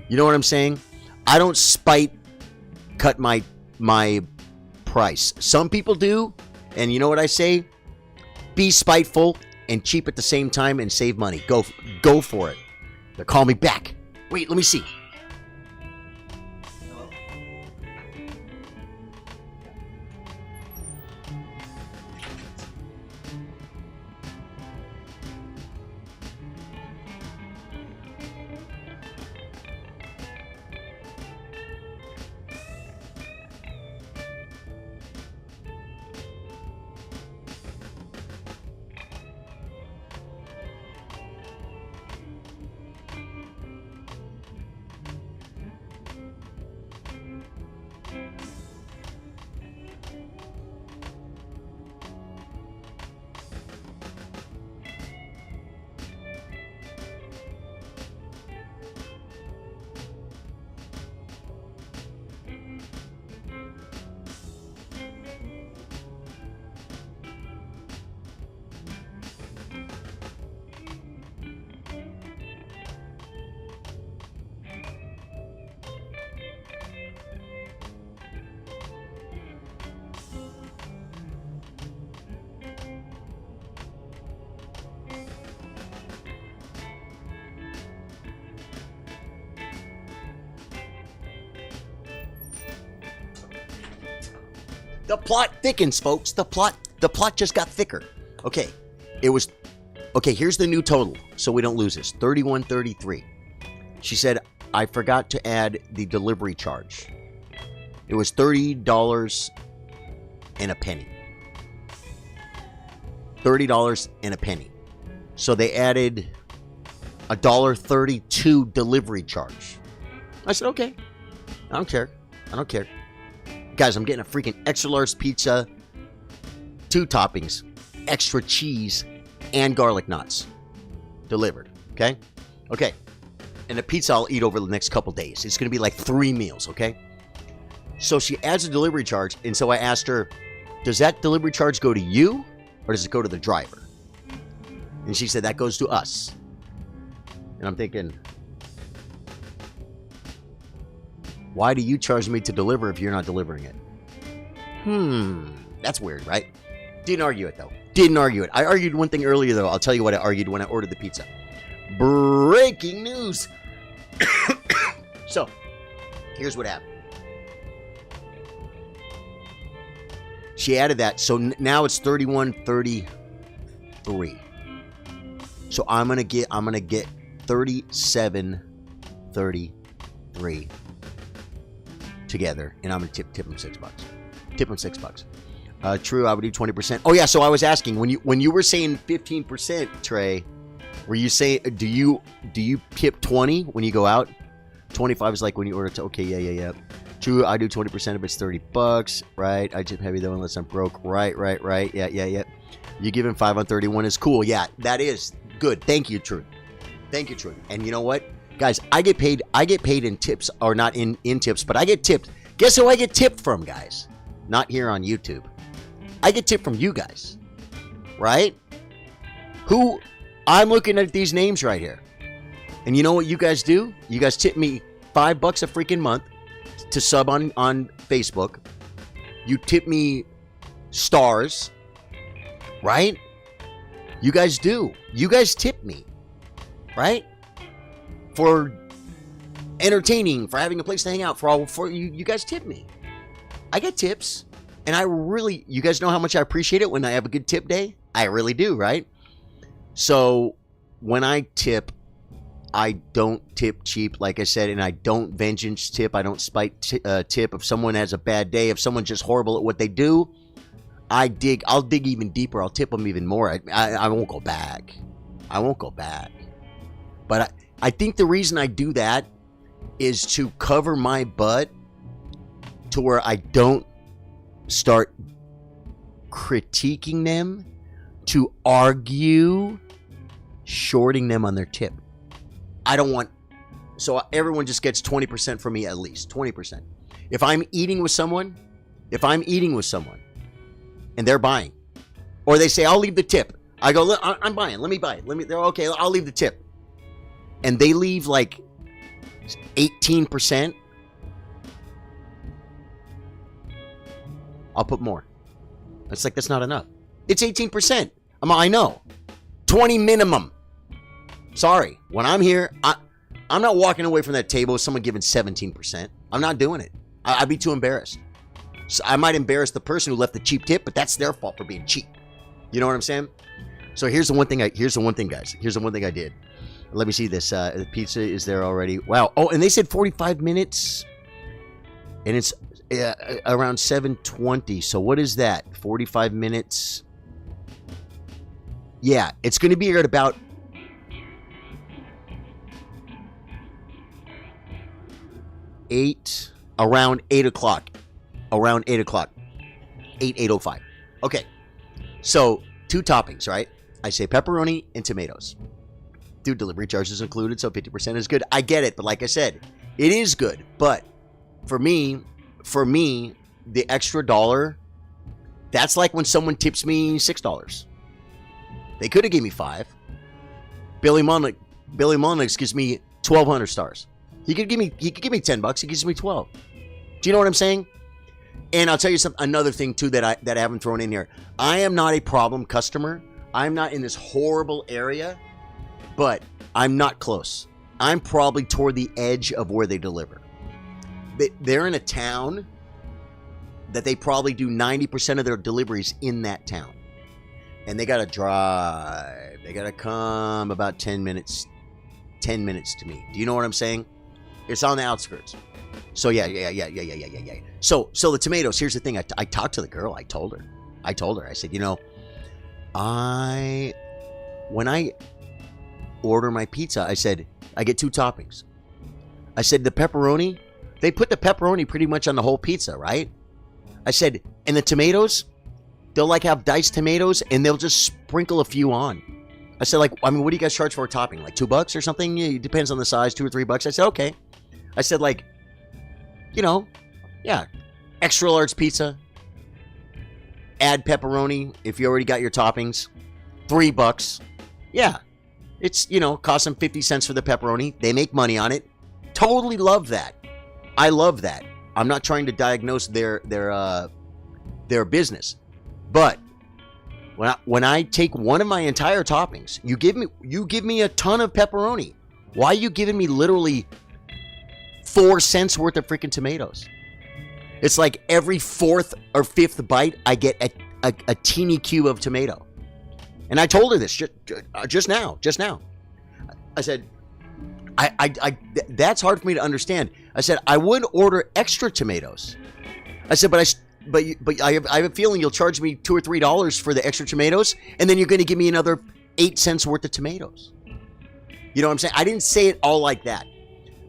You know what I'm saying? I don't cut my price. Some people do, and you know what I say? Be spiteful and cheap at the same time and save money. Go for it. They'll call me back. Wait, let me see. The plot thickens, folks. The plot just got thicker. Okay. Okay, here's the new total, so we don't lose this. $31.33. She said, I forgot to add the delivery charge. It was $30 and a penny. $30 and a penny. So they added $1.32 delivery charge. I said, okay. I don't care. Guys, I'm getting a freaking extra large pizza, 2 toppings, extra cheese, and garlic knots delivered. Okay? Okay. And the pizza I'll eat over the next couple days. It's going to be like 3 meals, okay? So she adds a delivery charge, and so I asked her, does that delivery charge go to you, or does it go to the driver? And she said, that goes to us. And I'm thinking, why do you charge me to deliver if you're not delivering it? That's weird, right? Didn't argue it, though. Didn't argue it. I argued one thing earlier, though. I'll tell you what I argued when I ordered the pizza. Breaking news. So, here's what happened. She added that, so now it's $31.33. So I'm gonna get $37.33 together, and I'm gonna tip them $6. Tip them $6. True, I would do 20%. Oh yeah, so I was asking when you were saying 15%, Trey, were you saying do you tip 20 when you go out? 25 is like when you order. Okay, yeah. True, I do 20% if it's $30, right? I tip heavy though unless I'm broke. Right. Yeah. You giving 5 on 31 is cool. Yeah, that is good. Thank you, True. And you know what, guys? I get paid in tips, or not in tips, but I get tipped. Guess who I get tipped from, guys? Not here on YouTube. I get tipped from you guys, right? Who? I'm looking at these names right here, and you know what you guys do? You guys tip me $5 a freaking month to sub on Facebook. You tip me stars, right? You guys do. You guys tip me, right? For entertaining, for having a place to hang out, for you guys tip me. I get tips, and you guys know how much I appreciate it when I have a good tip day? I really do, right? So when I tip, I don't tip cheap, like I said, and I don't vengeance tip. I don't spite tip. If someone has a bad day, if someone's just horrible at what they do, I'll dig even deeper. I'll tip them even more. I won't go back. But I think the reason I do that is to cover my butt to where I don't start critiquing them, to argue, shorting them on their tip. I don't want, so everyone just gets 20% from me, at least 20%. If I'm eating with someone and they're buying, or they say, I'll leave the tip. I go, I'm buying. Let me buy it. They're okay. I'll leave the tip. And they leave like 18%. I'll put more. It's like, that's not enough. It's 18%. I know. 20 minimum. Sorry. When I'm here, I'm not walking away from that table with someone giving 17%. I'm not doing it. I'd be too embarrassed. So I might embarrass the person who left the cheap tip, but that's their fault for being cheap. You know what I'm saying? So here's the one thing, guys. Here's the one thing I did. Let me see this. The pizza is there already. Wow. Oh, and they said 45 minutes. And it's around 7:20. So what is that? 45 minutes. Yeah, it's going to be here at about around 8 o'clock. Around 8 o'clock. 8:05. Okay. So 2 toppings, right? I say pepperoni and tomatoes. Dude, delivery charges included, so 50% is good. I get it, but like I said, it is good. But for me, the extra $1, that's like when someone tips me $6. They could have gave me 5. Billy Molnix gives me 1,200 stars. He could give me $10. He gives me 12. Do you know what I'm saying? And I'll tell you another thing too that I haven't thrown in here. I am not a problem customer. I'm not in this horrible area, but I'm not close. I'm probably toward the edge of where they deliver. They're in a town that they probably do 90% of their deliveries in that town. And they got to drive. They got to come about 10 minutes to me. Do you know what I'm saying? It's on the outskirts. So yeah. So the tomatoes, here's the thing. I talked to the girl. I told her. I said, you know, when I order my pizza, I said, I get 2 toppings. I said, the pepperoni, they put the pepperoni pretty much on the whole pizza, right? I said, and the tomatoes, they'll like have diced tomatoes and they'll just sprinkle a few on. I said, like, I mean, what do you guys charge for a topping? Like $2 or something? It depends on the size, $2 or $3. I said, okay. I said, like, you know, yeah, extra large pizza, add pepperoni if you already got your toppings, $3. Yeah, it's, you know, cost them 50 cents for the pepperoni. They make money on it. Totally love that. I love that. I'm not trying to diagnose their business, but when I take one of my entire toppings, you give me a ton of pepperoni. Why are you giving me literally 4 cents worth of freaking tomatoes? It's like every 4th or 5th bite, I get a teeny cube of tomato. And I told her this just now. I said, that's hard for me to understand. I said, I would order extra tomatoes. I said, but I have a feeling you'll charge me $2 or $3 for the extra tomatoes, and then you're going to give me another 8 cents worth of tomatoes. You know what I'm saying? I didn't say it all like that.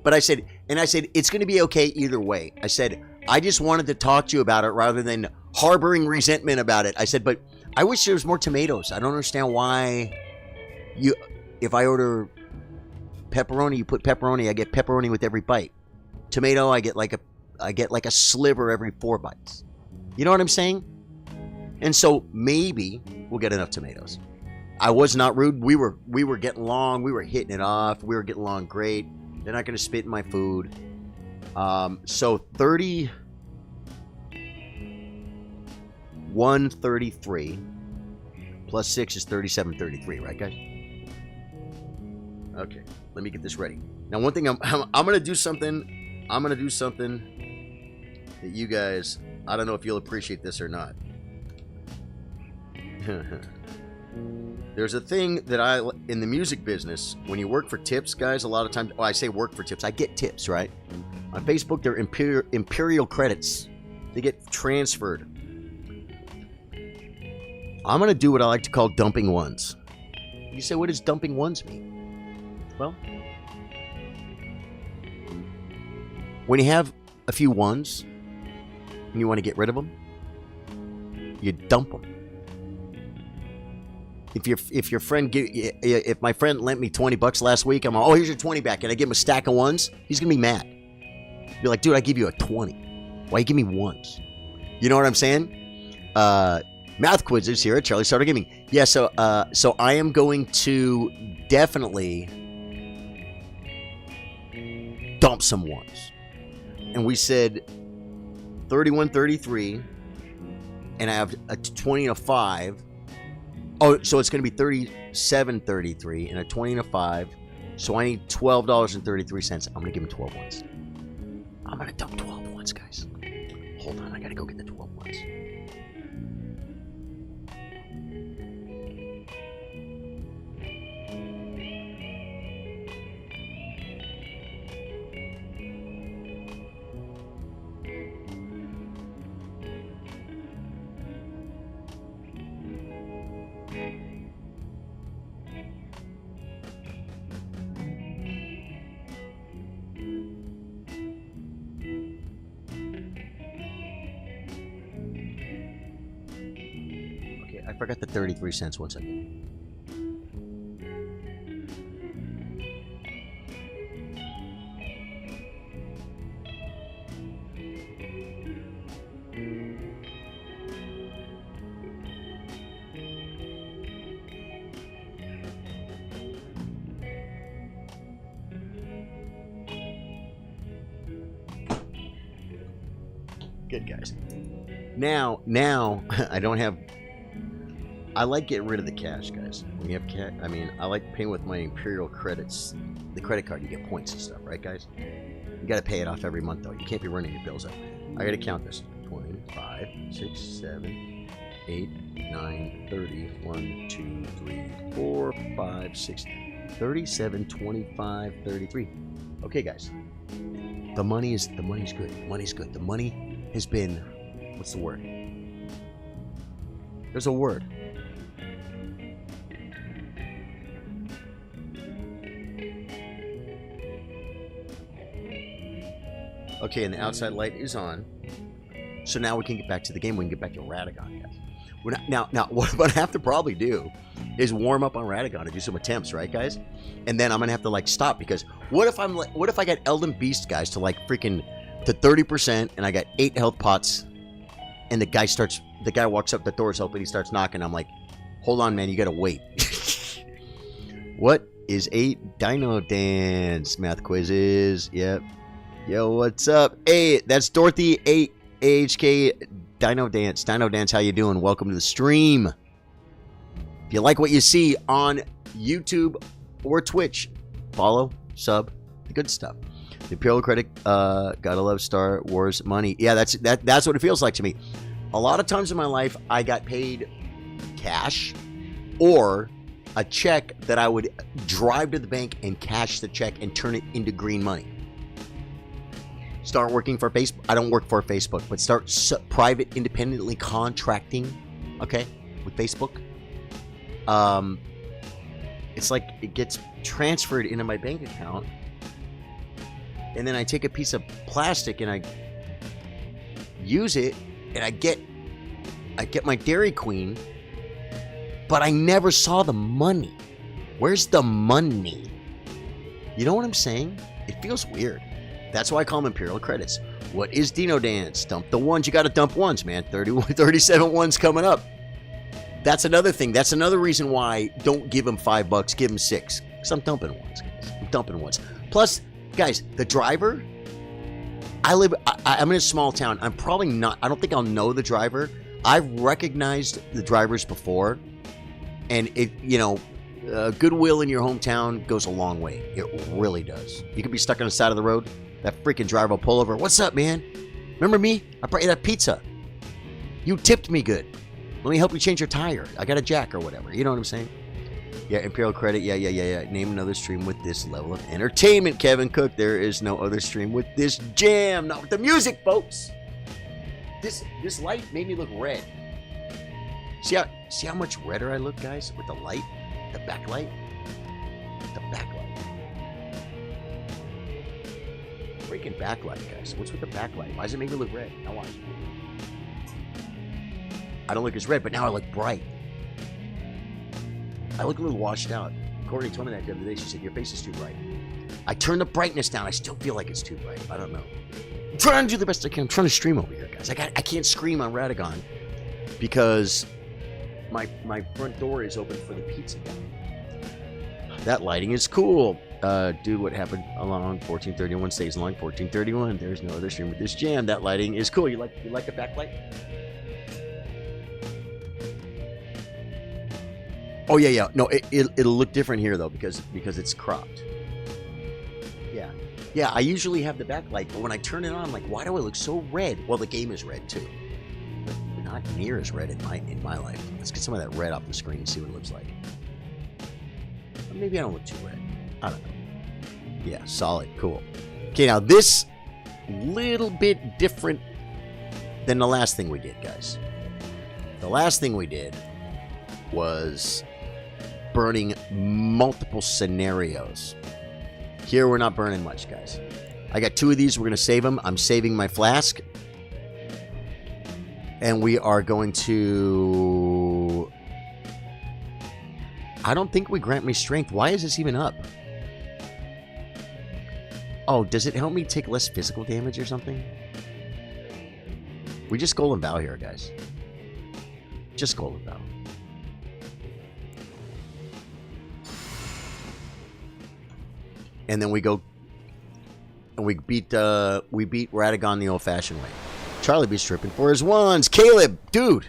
But I said, it's going to be okay either way. I said, I just wanted to talk to you about it rather than harboring resentment about it. I said, but I wish there was more tomatoes. I don't understand why if I order pepperoni, you put pepperoni, I get pepperoni with every bite. Tomato, I get like a sliver every 4 bites. You know what I'm saying? And so maybe we'll get enough tomatoes. I was not rude. We were getting along. We were hitting it off. We were getting along great. They're not going to spit in my food. So 31.33 plus 6 is 37.33, right, guys? Okay, let me get this ready. Now, one thing I'm going to do something. I'm going to do something that you guys, I don't know if you'll appreciate this or not. There's a thing that in the music business, when you work for tips, guys, a lot of times, I say work for tips, I get tips, right? On Facebook, they're imperial credits. They get transferred. I'm going to do what I like to call dumping ones. You say, what does dumping ones mean? Well, when you have a few ones and you want to get rid of them, you dump them. If your friend if my friend lent me $20 last week, I'm like, oh, here's your 20 back, and I give him a stack of ones, he's gonna be mad. Be like, dude, I give you a 20. Why you give me ones? You know what I'm saying? Math quizzes here at Charlie Sardo Gaming. Yeah, so I am going to definitely dump some ones. And we said 31.33, and I have a 20 and a 5. Oh, so it's going to be 37.33 and a 20 and a 5. So I need $12.33. I'm going to give him 12 ones. I'm going to dump 12 ones, guys. Hold on, I got to go get the 12 ones. I forgot the 33 cents. 1 second. Good, guys. Now I don't have. I like getting rid of the cash, guys. When you have cash, I mean, I like paying with my Imperial credits. The credit card, you get points and stuff, right, guys? You got to pay it off every month, though. You can't be running your bills up. I got to count this. 20, 5, 6, 7, 8, 9, 30. 1, 2, 3, 4, 5, 6, 37, 25, 33. Okay, guys. The money's good. Money's good. The money has been, what's the word? There's a word. Okay, and the outside light is on. So now we can get back to the game. We can get back to Radagon, guys. Now, what I'm gonna have to probably do is warm up on Radagon and do some attempts, right, guys? And then I'm gonna have to like stop because what if I got Elden Beast, guys, to like freaking to 30%, and I got 8 health pots, and the guy walks up, the door's open, he starts knocking. I'm like, hold on, man, you gotta wait. What is 8 Dino Dance? Math quizzes. Yep. Yo, what's up? Hey, that's Dorothy 8 AHK Dino Dance. Dino Dance, how you doing? Welcome to the stream. If you like what you see on YouTube or Twitch, follow, sub, the good stuff. The Imperial Critic, gotta love Star Wars money. Yeah, that's what it feels like to me. A lot of times in my life, I got paid cash or a check that I would drive to the bank and cash the check and turn it into green money. Start working for Facebook. I don't work for Facebook, but start private, independently contracting, okay, with Facebook. It's like it gets transferred into my bank account, and then I take a piece of plastic and I use it, and I get my Dairy Queen, but I never saw the money. Where's the money? You know what I'm saying? It feels weird. That's why I call them Imperial Credits. What is Dino Dance? Dump the ones. You got to dump ones, man. 37 ones coming up. That's another thing. That's another reason why don't give them $5. Give them 6. Because I'm dumping ones, guys. I'm dumping ones. Plus, guys, the driver. I'm in a small town. I'm probably not. I don't think I'll know the driver. I've recognized the drivers before, and goodwill in your hometown goes a long way. It really does. You could be stuck on the side of the road. That freaking driver will pull over. What's up, man? Remember me? I brought you that pizza. You tipped me good. Let me help you change your tire. I got a jack or whatever. You know what I'm saying? Yeah, Imperial Credit. Yeah. Name another stream with this level of entertainment, Kevin Cook. There is no other stream with this jam. Not with the music, folks. This light made me look red. See how much redder I look, guys, with the light? The backlight? The backlight. Freaking backlight, guys. What's with the backlight? Why does it make me look red? Now watch. I don't look as red, but now I look bright. I look a little washed out. Courtney told me that the other day. She said, your face is too bright. I turned the brightness down. I still feel like it's too bright. I don't know. I'm trying to do the best I can. I'm trying to stream over here, guys. I can't scream on Radagon because my front door is open for the pizza guy. That lighting is cool. Dude, what happened along 1431 stays along 1431. There's no other stream with this jam. That lighting is cool. You like the backlight? Oh yeah. No, it'll look different here though because it's cropped. Yeah. I usually have the backlight, but when I turn it on, I'm like, why do I look so red? Well, the game is red too, but not near as red in my life. Let's get some of that red off the screen and see what it looks like. Or maybe I don't look too red. I don't know. Yeah, solid, cool. Okay, now this little bit different than the last thing we did, guys. The last thing we did was burning multiple scenarios. Here we're not burning much, guys. I got 2 of these. We're going to save them. I'm saving my flask. And we are going to... I don't think we grant me strength. Why is this even up? Oh, does it help me take less physical damage or something? We just golden bow here, guys. Just golden bow. And then we go and we beat Radagon the old-fashioned way. Charlie be stripping for his ones. Caleb, dude.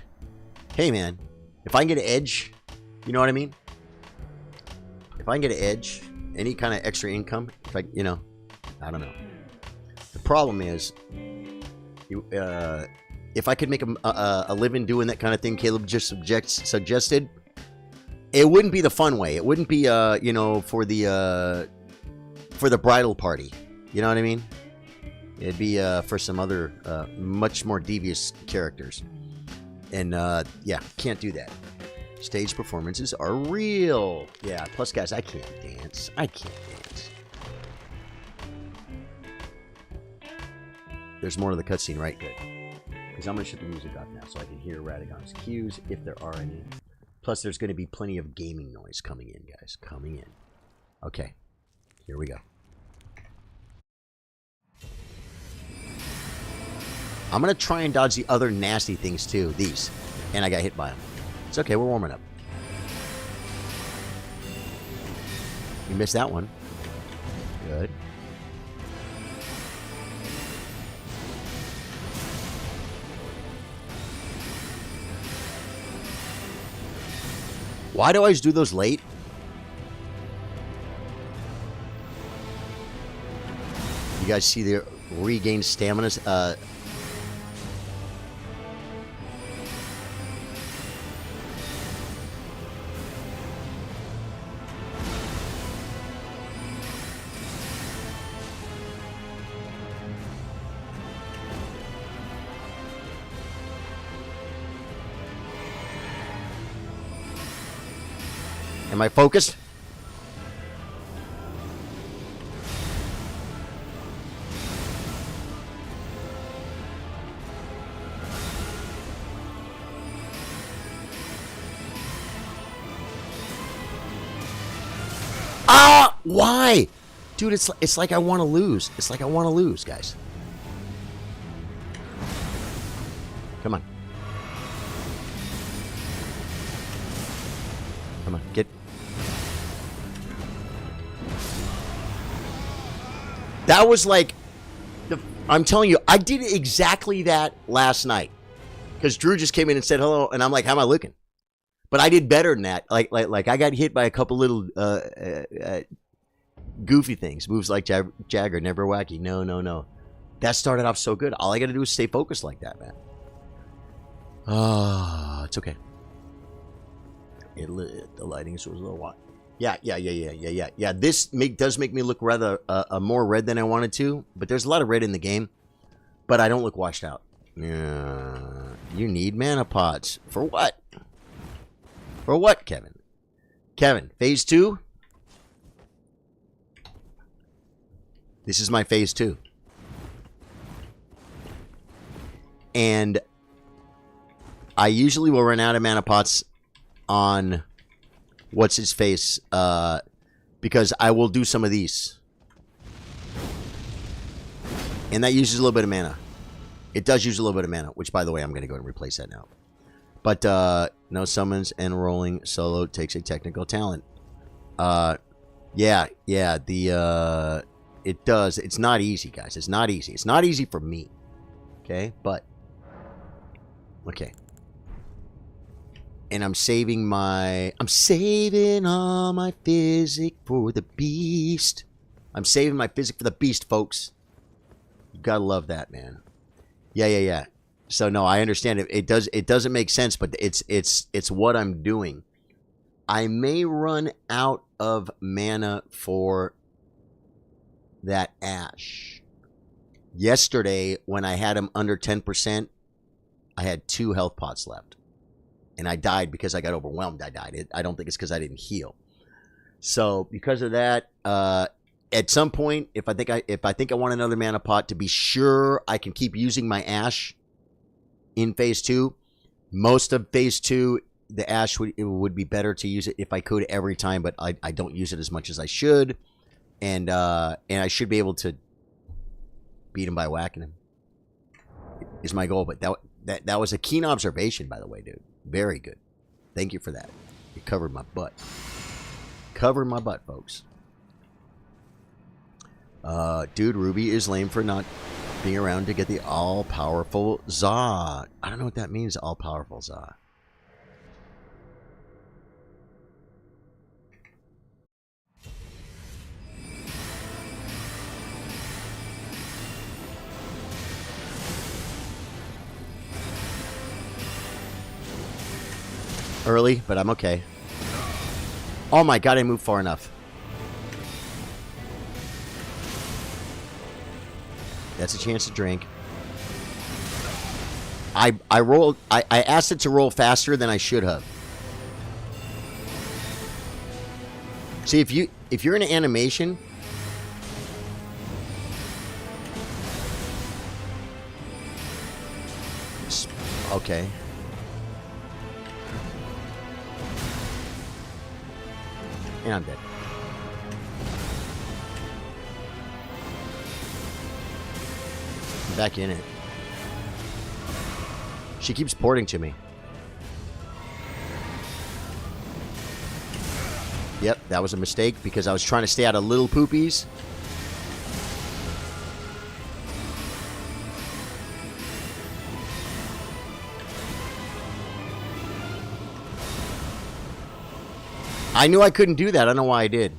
Hey, man. If I can get an edge, you know what I mean? If I can get an edge, any kind of extra income, if I, I don't know. The problem is, if I could make a living doing that kind of thing Caleb just suggested, it wouldn't be the fun way. It wouldn't be, you know, for the bridal party. You know what I mean? It'd be for some other much more devious characters. And, yeah, can't do that. Stage performances are real. Yeah, plus, guys, I can't dance. I can't dance. There's more to the cutscene, right? Good. Because I'm going to shut the music off now so I can hear Radagon's cues, if there are any. Plus, there's going to be plenty of gaming noise coming in, guys. Coming in. Okay. Here we go. I'm going to try and dodge the other nasty things, too. These. And I got hit by them. It's okay. We're warming up. You missed that one. Good. Why do I always do those late? You guys see the regained stamina? Am I focused? Ah! Why? Dude, it's like I want to lose. It's like I want to lose, guys. Come on. Come on, get... That was like... I'm telling you, I did exactly that last night. Because Drew just came in and said hello, and I'm like, how am I looking? But I did better than that. Like I got hit by a couple little goofy things. Moves like Jagger, never wacky. No. That started off so good. All I got to do is stay focused like that, man. Ah, it's okay. The lighting was a little white. Yeah. This does make me look rather more red than I wanted to, but there's a lot of red in the game. But I don't look washed out. Yeah. You need mana pots. For what? For what, Kevin? Kevin, phase 2? This is my phase 2. And I usually will run out of mana pots on what's his face, because I will do some of these, and that uses a little bit of mana. It does use a little bit of mana, which, by the way, I'm going to go and replace that now. But no summons and rolling solo takes a technical talent. Yeah. It does. It's not easy, guys. It's not easy. It's not easy for me. Okay, but okay. And I'm saving all my physic for the beast. I'm saving my physic for the beast, folks. You gotta love that, man. Yeah. So no, I understand it. It doesn't make sense, but it's what I'm doing. I may run out of mana for that Ash. Yesterday, when I had him under 10%, I had 2 health pots left. And I died because I got overwhelmed. I died. I don't think it's because I didn't heal. So because of that, at some point, if I think I want another mana pot to be sure I can keep using my Ash in phase 2, most of phase 2, the Ash would be better to use it if I could every time, but I don't use it as much as I should, and I should be able to beat him by whacking him. Is my goal, but that was a keen observation, by the way, dude. Very good. Thank you for that. You covered my butt. Covered my butt, folks. Dude, Ruby is lame for not being around to get the all-powerful Za. I don't know what that means, all-powerful Za. early, but I'm okay. Oh my god, I moved far enough. That's a chance to drink. I rolled. I asked it to roll faster than I should have. See, if you're in an animation, okay. And I'm dead. I'm back in it. She keeps porting to me. Yep, that was a mistake because I was trying to stay out of little poopies. I knew I couldn't do that. I don't know why I did.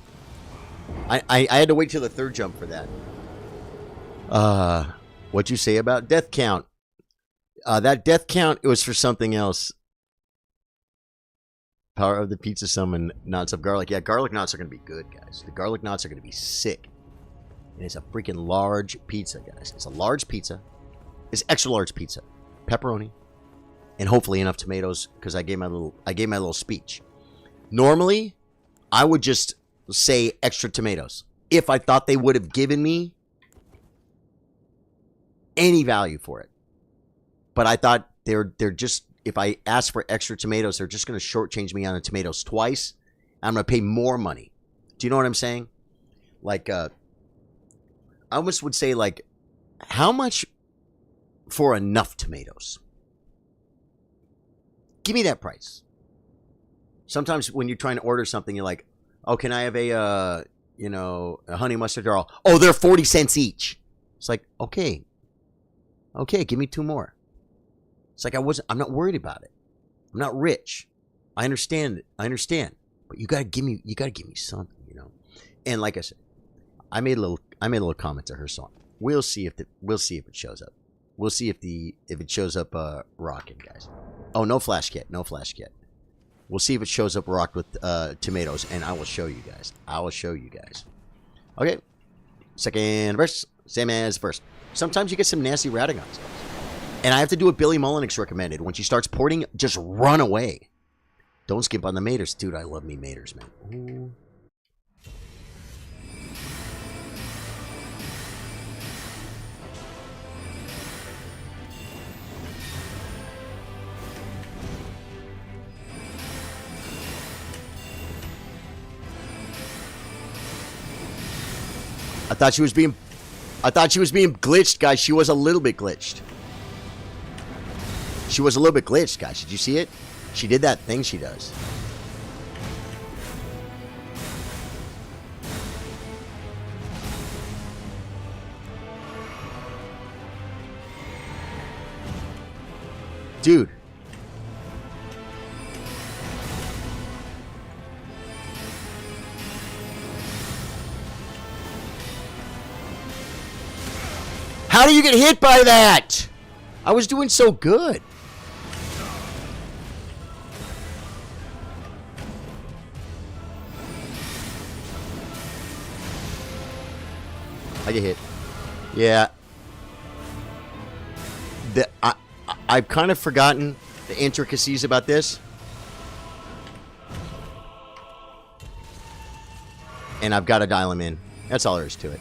I had to wait till the third jump for that. What'd you say about death count? That death count, it was for something else. Power of the pizza summon knots of garlic. Yeah, garlic knots are going to be good, guys. The garlic knots are going to be sick. And it's a freaking large pizza, guys. It's a large pizza. It's extra large pizza. Pepperoni. And hopefully enough tomatoes because I gave my little speech. Normally, I would just say extra tomatoes if I thought they would have given me any value for it. But I thought they're just, if I ask for extra tomatoes, they're just going to shortchange me on the tomatoes twice. I'm going to pay more money. Do you know what I'm saying? Like, I almost would say, like, how much for enough tomatoes? Give me that price. Sometimes when you're trying to order something, you're like, oh, can I have a honey mustard girl? Oh, they're 40 cents each. It's like, okay, give me two more. It's like I'm not worried about it. I'm not rich. I understand. But you gotta give me something, you know. And like I said, I made a little comment to her song. We'll see if it shows up. We'll see if it shows up rocking, guys. Oh, no flash kit. We'll see if it shows up rocked with tomatoes, and I will show you guys. Okay. Second verse, same as first. Sometimes you get some nasty Radagons, guys. And I have to do what Billy Mullenix recommended. When she starts porting, just run away. Don't skimp on the maters. Dude, I love me maters, man. Ooh. I thought she was being glitched, guys. She was a little bit glitched. Guys. Did you see it? She did that thing she does. Dude. How do you get hit by that? I was doing so good. I get hit. Yeah. I've kind of forgotten the intricacies about this. And I've got to dial them in. That's all there is to it.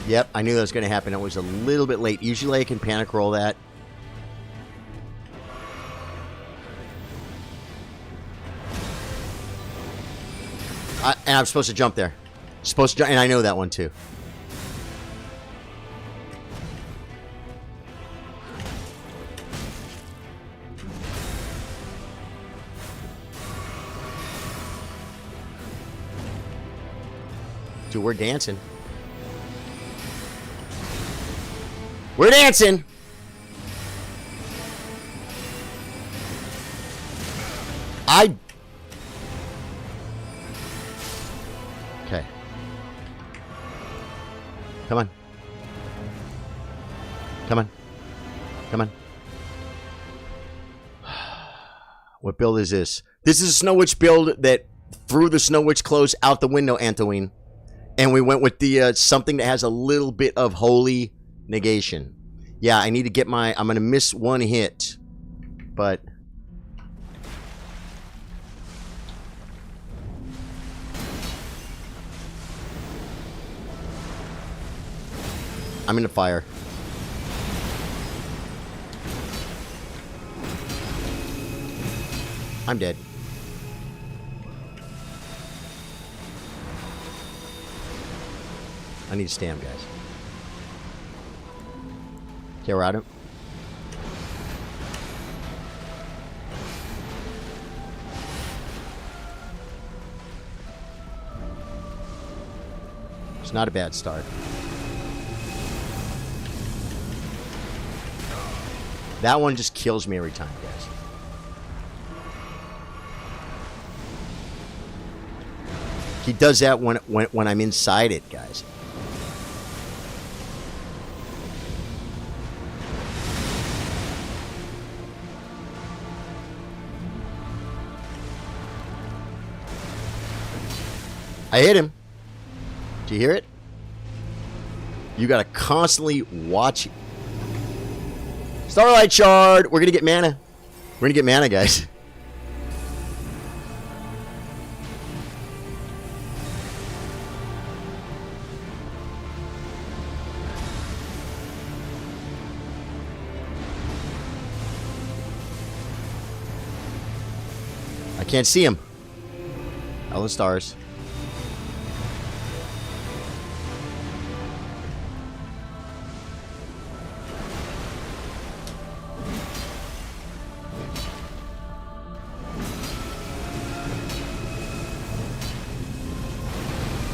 Yep, I knew that was going to happen. It was a little bit late. Usually I can panic roll that. And I'm supposed to jump there. And I know that one too. Dude, we're dancing. We're dancing. Okay. Come on. Come on. Come on. What build is this? This is a Snow Witch build that threw the Snow Witch clothes out the window, Antoine. And we went with the something that has a little bit of holy negation. Yeah, I need to get my... I'm going to miss one hit. But... I'm in the fire. I'm dead. I need to stam, guys. Okay, we're out of... It's not a bad start. That one just kills me every time, guys. He does that when I'm inside it, guys. I hit him. Do you hear it? You gotta constantly watch. Starlight Shard. We're gonna get mana. We're gonna get mana, guys. I can't see him. Elden Stars.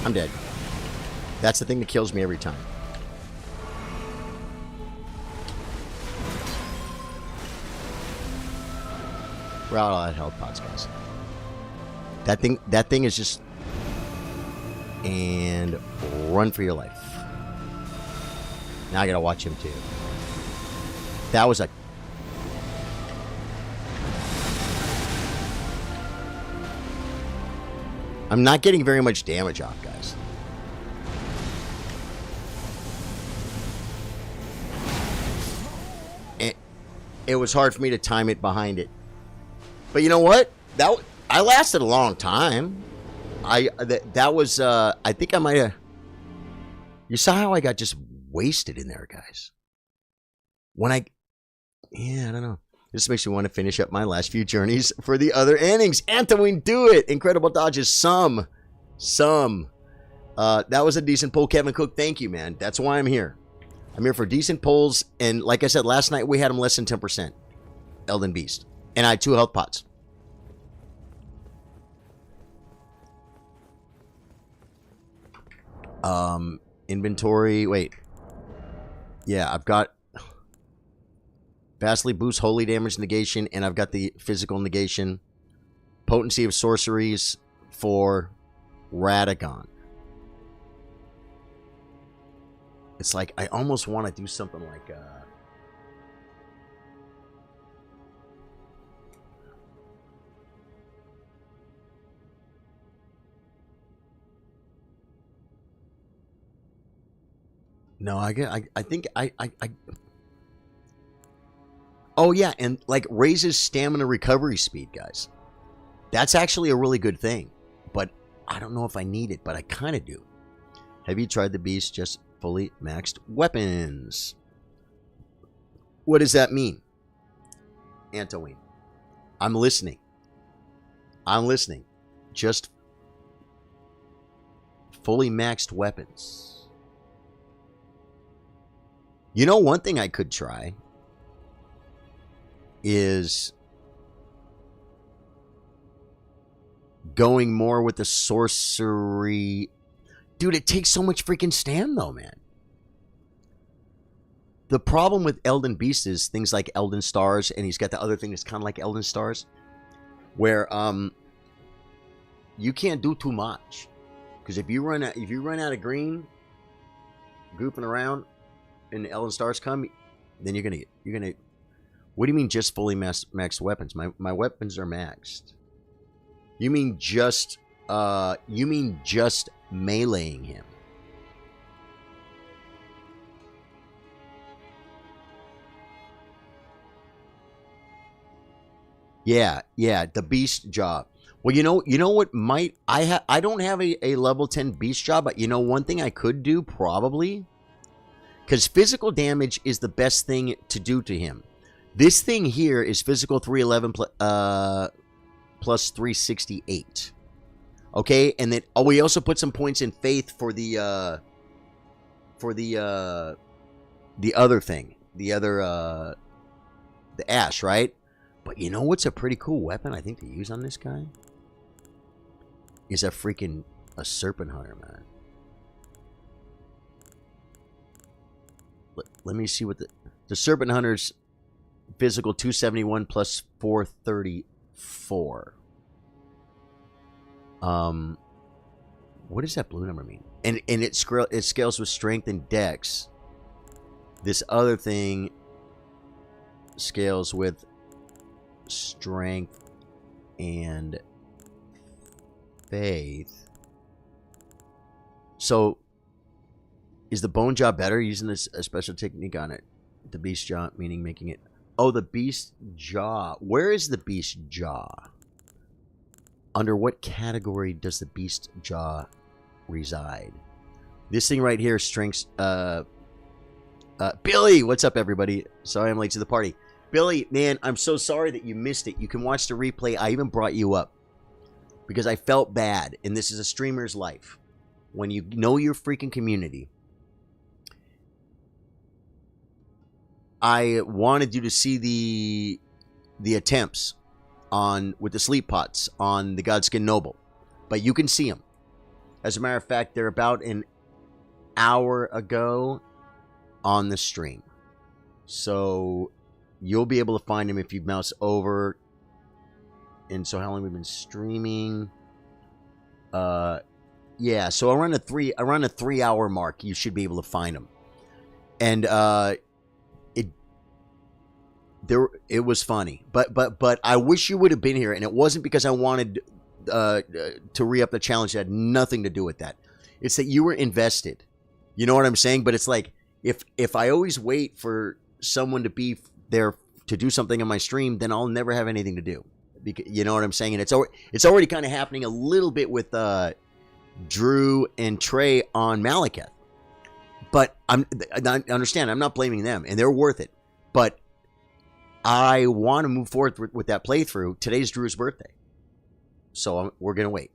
I'm dead. That's the thing that kills me every time. We're out all that health pots, guys. That thing is just... And run for your life. Now I gotta watch him too. That was a... I'm not getting very much damage off, guys. It was hard for me to time it behind it. But you know what? I lasted a long time. That was I think I might have... You saw how I got just wasted in there, guys. Yeah, I don't know. This makes me want to finish up my last few journeys for the other innings. Antoine, do it. Incredible dodges. Some. That was a decent pull, Kevin Cook. Thank you, man. That's why I'm here. I'm here for decent pulls. And like I said, last night we had them less than 10%. Elden Beast. And I had 2 health pots. Inventory. Wait. Yeah, I've got... Vastly boosts holy damage negation, and I've got the physical negation. Potency of sorceries for Radagon. It's like, I almost want to do something like... No, I think I... Oh, yeah, and, like, raises stamina recovery speed, guys. That's actually a really good thing. But I don't know if I need it, but I kind of do. Have you tried the Beast just fully maxed weapons? What does that mean? Antoine. I'm listening. Just fully maxed weapons. You know, one thing I could try is going more with the sorcery. Dude, it takes so much freaking stam though, man. The problem with Elden Beast is things like Elden Stars, and he's got the other thing that's kind of like Elden Stars. where you can't do too much, because if you run out of green, goofing around, and the Elden Stars come, then you're gonna. What do you mean just fully maxed weapons? My weapons are maxed. You mean just meleeing him? Yeah, the beast jaw. Well, you know what might I don't have a level 10 beast jaw, but you know one thing I could do probably, because physical damage is the best thing to do to him. This thing here is physical 311 plus 368. Okay, and then we also put some points in faith for the other thing, the ash, right? But you know what's a pretty cool weapon I think to use on this guy? Is a serpent hunter, man. Let me see what the serpent hunter's physical 271 plus 434. What does that blue number mean? And it scales with strength and dex. This other thing scales with strength and faith. So is the bone jaw better using a special technique on it? The beast jaw, meaning making it. Oh, the beast jaw. Where is the beast jaw? Under what category does the beast jaw reside? This thing right here, strengths. Billy, what's up, everybody? Sorry I'm late to the party. Billy, man, I'm so sorry that you missed it. You can watch the replay. I even brought you up because I felt bad, and this is a streamer's life. When you know your freaking community, I wanted you to see the attempts with the sleep pots on the Godskin Noble, but you can see them. As a matter of fact, they're about an hour ago on the stream, so you'll be able to find them if you mouse over. And so how long we've been streaming? Yeah, so around a 3 hour mark, you should be able to find them. And it was funny, but I wish you would have been here. And it wasn't because I wanted to re-up the challenge. It had nothing to do with that. It's that you were invested. You know what I'm saying? But it's like if I always wait for someone to be there to do something on my stream, then I'll never have anything to do. You know what I'm saying? And it's already kind of happening a little bit with Drew and Trey on Malekith. But I understand, I'm not blaming them, and they're worth it. But I want to move forward with that playthrough. Today's Drew's birthday, so we're gonna wait.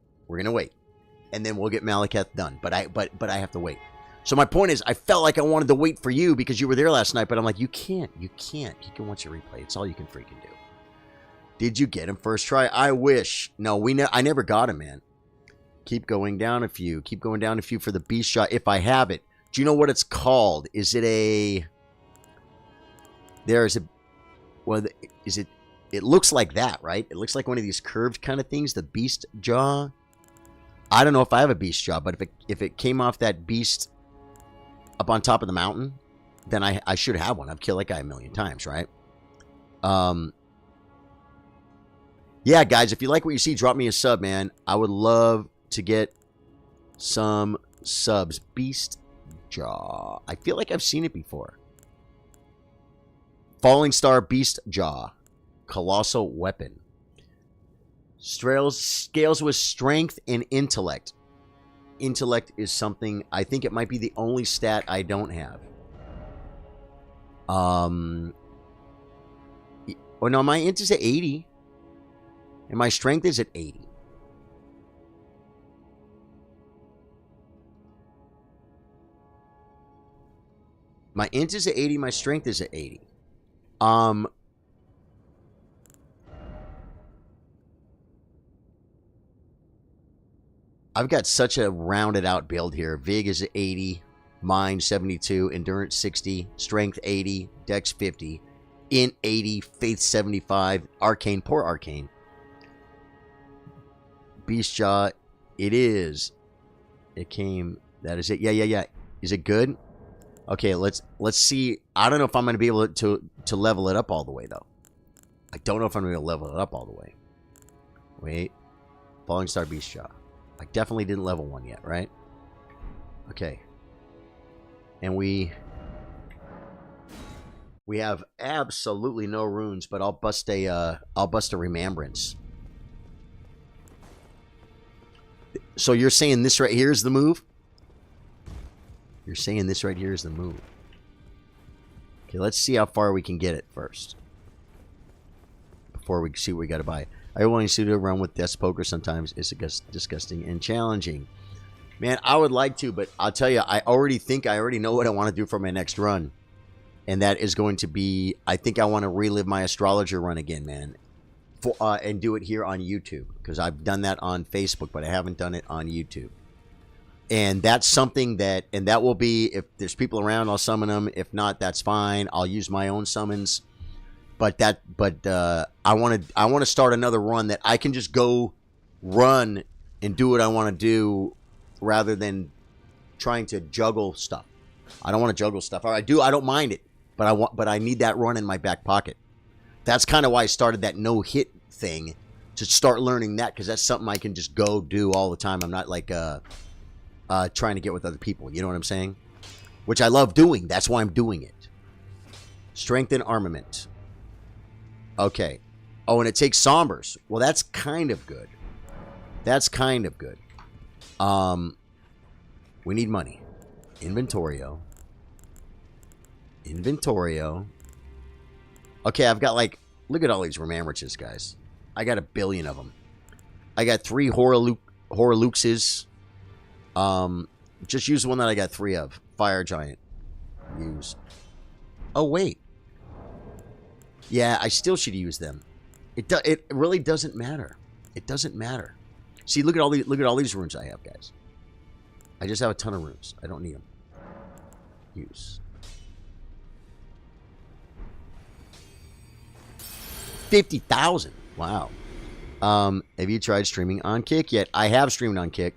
And then we'll get Malekith done. But I have to wait. So my point is, I felt like I wanted to wait for you because you were there last night. But I'm like, you can't. You can watch a replay. It's all you can freaking do. Did you get him first try? I wish. No, I never got him, man. Keep going down a few. Keep going down a few for the beast shot if I have it. Do you know what it's called? Is it a... There's a... Well, is it... It looks like that, right? It looks like one of these curved kind of things. The beast jaw. I don't know if I have a beast jaw, but if it came off that beast up on top of the mountain, then I should have one. I've killed that guy a million times, right? Yeah, guys, if you like what you see, drop me a sub, man. I would love to get some subs. Beast jaw. I feel like I've seen it before. Falling Star Beast Jaw. Colossal weapon. Scales with strength and intellect. Intellect is something, I think it might be the only stat I don't have. Oh no, my int is at 80. And my strength is at 80. My int is at 80, my strength is at 80. I've got such a rounded out build here. Vig is at 80, Mind 72, Endurance 60, Strength 80, Dex 50, Int 80, Faith 75, Arcane, poor Arcane. Beast Jaw. It is. It came. That is it. Yeah. Is it good? Okay, let's see. I don't know if I'm going to be able to level it up all the way, though. I don't know if I'm going to be able to level it up all the way. Wait. Falling Star Beast Jaw. I definitely didn't level one yet, right? Okay. And we have absolutely no runes, but I'll bust a remembrance. So you're saying this right here is the move? You're saying this right here is the move. Okay, let's see how far we can get it first. Before we see what we got to buy. I only see to run with Death Poker sometimes. It's disgusting and challenging. Man, I would like to, but I'll tell you, I already know what I want to do for my next run. And that is going to be, I think I want to relive my astrologer run again, man. And do it here on YouTube. Because I've done that on Facebook, but I haven't done it on YouTube. And that's something that will be, if there's people around, I'll summon them. If not, that's fine. I'll use my own summons. But I want to start another run that I can just go run and do what I want to do rather than trying to juggle stuff. I don't want to juggle stuff. Or I don't mind it, but I need that run in my back pocket. That's kind of why I started that no hit thing, to start learning that, because that's something I can just go do all the time. I'm not like trying to get with other people. You know what I'm saying? Which I love doing. That's why I'm doing it. Strength and armament. Okay. Oh, and it takes sombers. Well, that's kind of good. That's kind of good. We need money. Inventorio. Okay, I've got like, look at all these remembrances, guys. I got 1 billion of them. I got 3 Horoluxes. Just use the one that I got 3 of. Fire Giant. Use. Oh, wait. Yeah, I still should use them. It really doesn't matter. It doesn't matter. See, look at all these runes I have, guys. I just have a ton of runes. I don't need them. Use. 50,000. Wow. Have you tried streaming on Kick yet? I have streamed on Kick.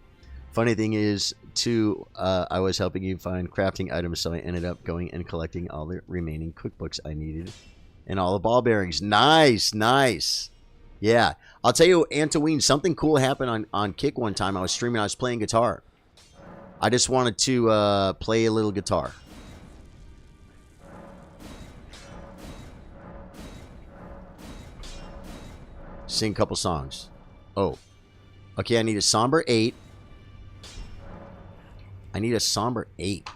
Funny thing is, too, I was helping you find crafting items, so I ended up going and collecting all the remaining cookbooks I needed and all the ball bearings. Nice. Yeah. I'll tell you, Antoween, something cool happened on Kick one time. I was streaming. I was playing guitar. I just wanted to play a little guitar. Sing a couple songs. Oh. Okay, I need a somber 8. I need a somber 8.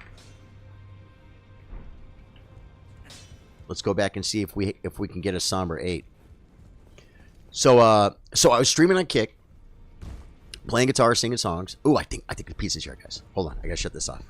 Let's go back and see if we can get a somber 8. So I was streaming on Kick, playing guitar, singing songs. Ooh, I think the pizza's here, guys. Hold on, I gotta shut this off.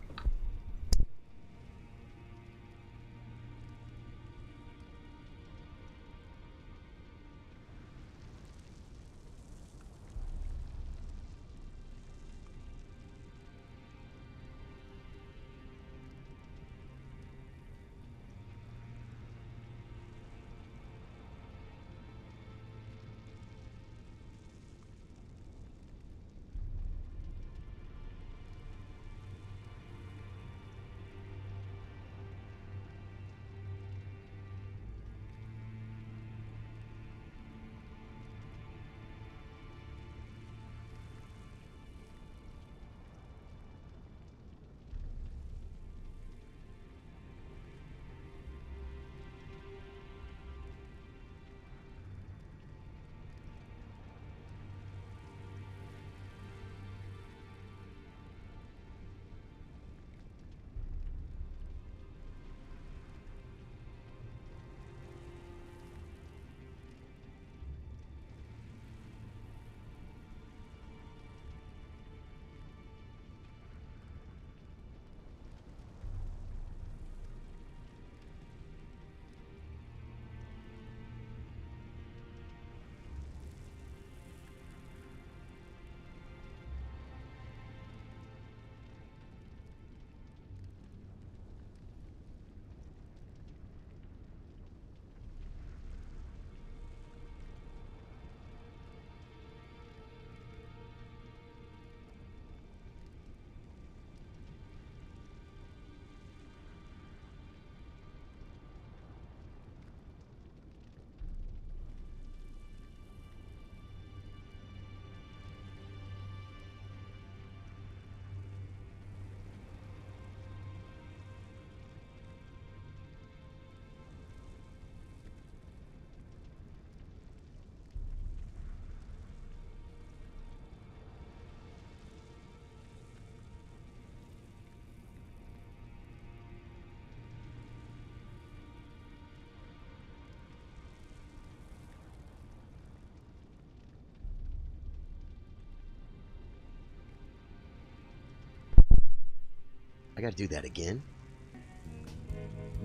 gotta do that again.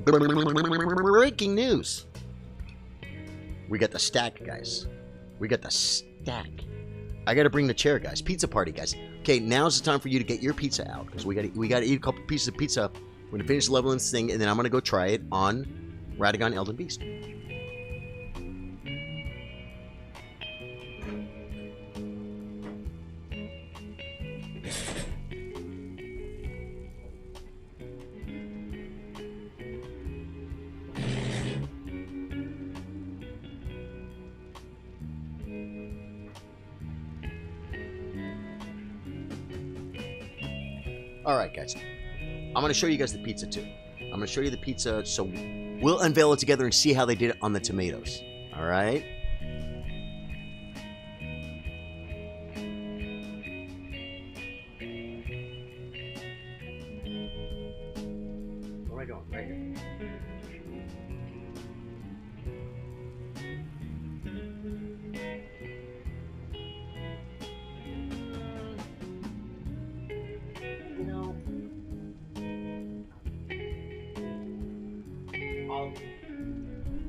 Breaking news. We got the stack, guys. We got the stack. I gotta bring the chair, guys. Pizza party, guys. Okay, now's the time for you to get your pizza out, because we gotta eat a couple pieces of pizza. We're gonna finish leveling this thing, and then I'm gonna go try it on Radagon Elden Beast. Alright, guys. I'm going to show you guys the pizza, too. I'm going to show you the pizza, so we'll unveil it together and see how they did it on the tomatoes. Alright? Where am I going? Right here.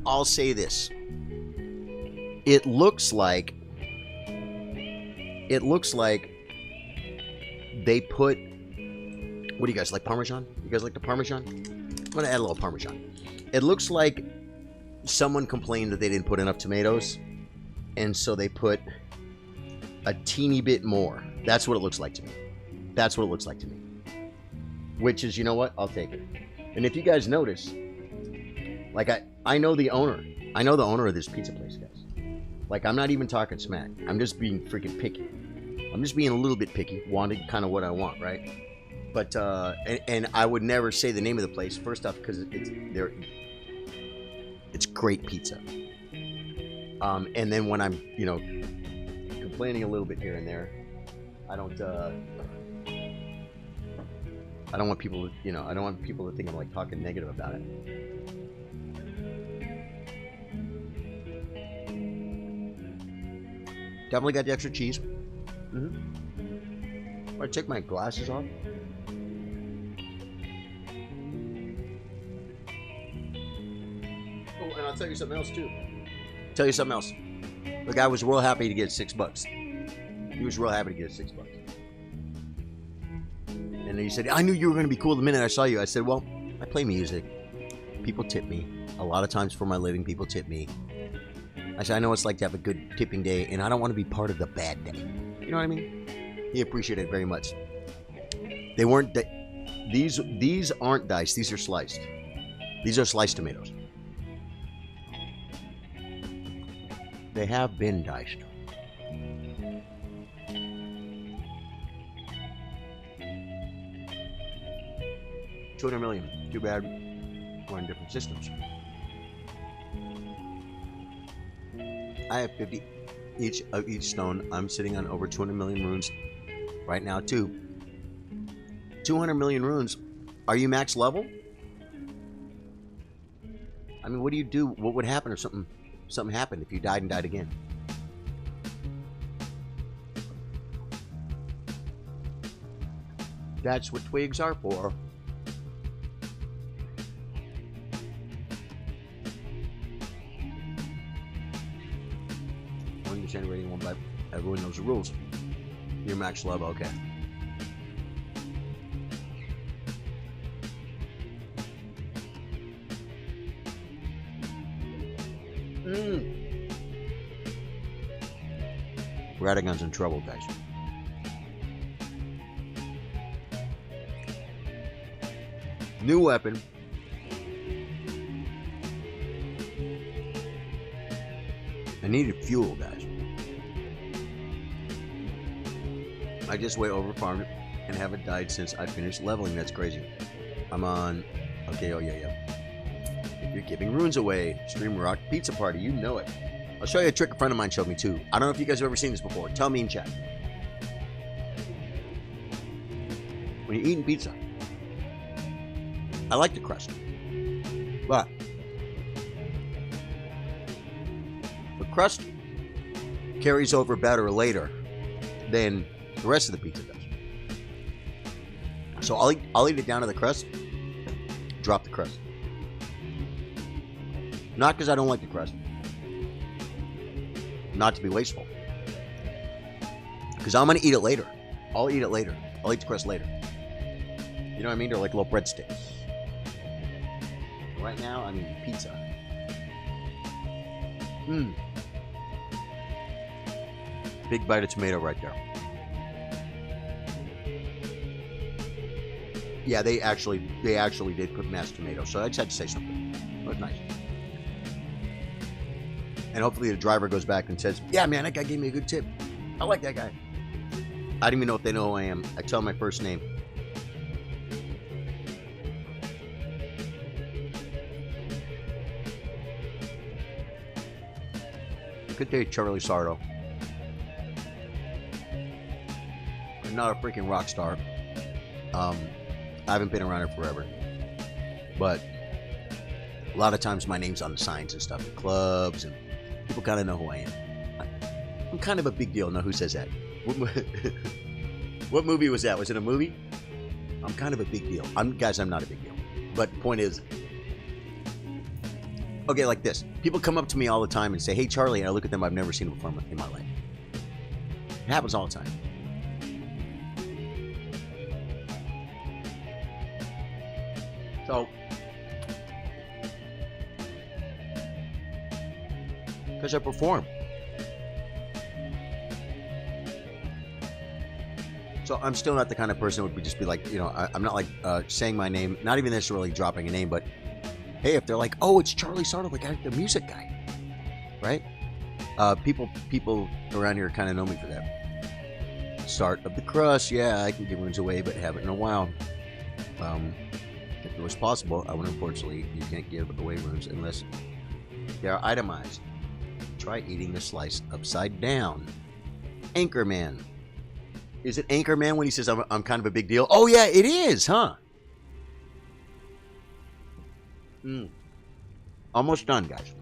I'll say this. It looks like they put, what do you guys like, Parmesan? You guys like the Parmesan? I'm gonna add a little Parmesan. It looks like someone complained that they didn't put enough tomatoes, and so they put a teeny bit more. That's what it looks like to me. That's what it looks like to me. Which is, you know what? I'll take it. And if you guys notice, like I know the owner. I know the owner of this pizza place, guys. Like, I'm not even talking smack. I'm just being freaking picky. I'm just being a little bit picky, wanting kind of what I want, right? But and I would never say the name of the place. First off, because it's great pizza. And then when I'm, you know, complaining a little bit here and there, I don't want people to, you know, I don't want people to think I'm like talking negative about it. Definitely got the extra cheese. I take my glasses off. Oh, and I'll tell you something else too. The guy was real happy to get $6. He was real happy to get $6. And then he said, I knew you were going to be cool the minute I saw you. I said, well, I play music. People tip me. A lot of times for my living, people tip me. I said, I know it's like to have a good tipping day, and I don't want to be part of the bad day. You know what I mean? He appreciated it very much. They weren't... These aren't diced. These are sliced. These are sliced tomatoes. They have been diced. $200 million. Too bad we're in different systems. I have 50 each of each stone. I'm sitting on over 200 million runes right now too. 200 million runes. Are you max level? I mean, what do you do? What would happen if something happened if you died and died again? That's what twigs are for. Generating one by everyone knows the rules. Your max level, okay. Radagon's in trouble, guys. New weapon. I needed fuel, guys. I just way over-farmed it and haven't died since I finished leveling. That's crazy. I'm on... Okay, oh yeah. If you're giving runes away, stream rock pizza party, you know it. I'll show you a trick a friend of mine showed me too. I don't know if you guys have ever seen this before. Tell me in chat. When you're eating pizza, I like the crust. But the crust carries over better later than the rest of the pizza does. So I'll eat it down to the crust. Drop the crust. Not because I don't like the crust. Not to be wasteful. Because I'm going to eat it later. I'll eat it later. I'll eat the crust later. You know what I mean? They're like little breadsticks. Right now, I mean pizza. Mmm. Big bite of tomato right there. Yeah, they actually did put mashed tomato, so I just had to say something. It was nice. And hopefully the driver goes back and says, yeah, man, that guy gave me a good tip. I like that guy. I don't even know if they know who I am. I tell them my first name. Good day, Charlie Sardo. I'm not a freaking rock star. I haven't been around here forever. But a lot of times my name's on the signs and stuff, at clubs, and people kind of know who I am. I'm kind of a big deal. Now, who says that? What movie was that? Was it a movie? I'm kind of a big deal. Guys, I'm not a big deal. But the point is, okay, like this. People come up to me all the time and say, hey, Charlie, and I look at them, I've never seen them before in my life. It happens all the time. So, because I perform. So I'm still not the kind of person who would just be like, you know, I'm not like saying my name, not even necessarily dropping a name, but hey, if they're like, oh, it's Charlie Sardo, the music guy, right? People around here kind of know me for that. Start of the crust, yeah, I can give runes away, but haven't in a while. If it was possible, I would unfortunately, you can't give away runes unless they are itemized. Try eating the slice upside down. Anchorman. Is it Anchorman when he says I'm kind of a big deal? Oh yeah, it is, huh? Almost done, guys.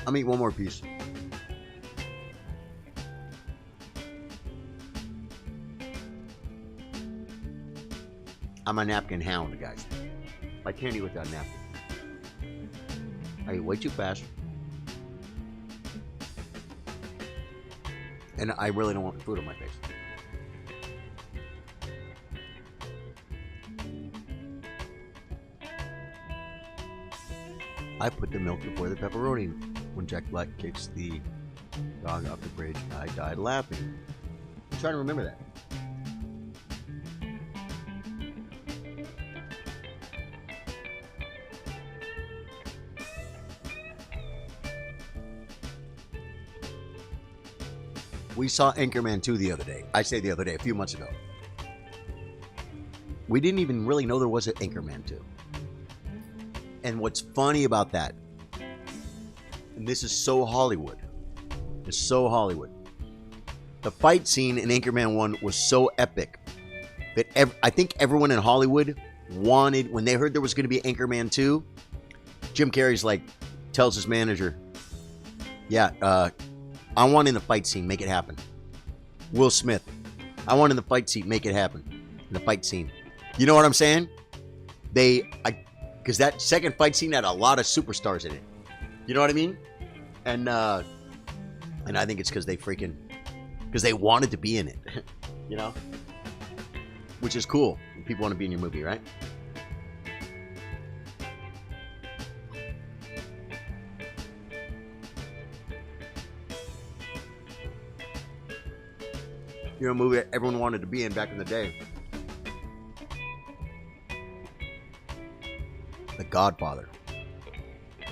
I'll eat one more piece. I'm a napkin hound, guys. I can't eat without a napkin. I eat way too fast. And I really don't want food on my face. I put the milk before the pepperoni. When Jack Black kicks the dog off the bridge, I died laughing. I'm trying to remember that. We saw Anchorman 2 the other day. I say the other day, a few months ago. We didn't even really know there was an Anchorman 2. And what's funny about that, and this is so Hollywood, it's so Hollywood. The fight scene in Anchorman 1 was so epic that I think everyone in Hollywood wanted, when they heard there was going to be Anchorman 2, Jim Carrey's like, tells his manager, yeah, I want in the fight scene, make it happen. Will Smith, I want in the fight scene, make it happen. In the fight scene. You know what I'm saying? Because that second fight scene had a lot of superstars in it. You know what I mean? And I think it's because they wanted to be in it. You know? Which is cool. People want to be in your movie, right? You know, a movie that everyone wanted to be in back in the day. The Godfather.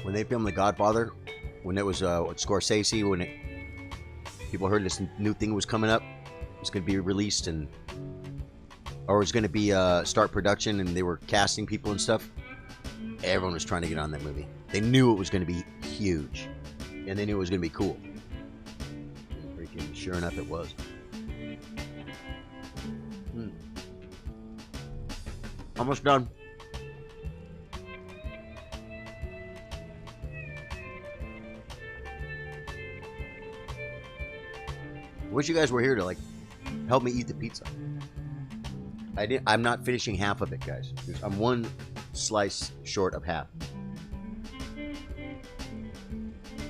When they filmed The Godfather, when it was Scorsese, when people heard this new thing was coming up, it was going to be released or it was going to be start production, and they were casting people and stuff. Everyone was trying to get on that movie. They knew it was going to be huge, and they knew it was going to be cool. And freaking sure enough, it was. Almost done. Wish you guys were here to like help me eat the pizza. I'm not finishing half of it, guys. I'm one slice short of half.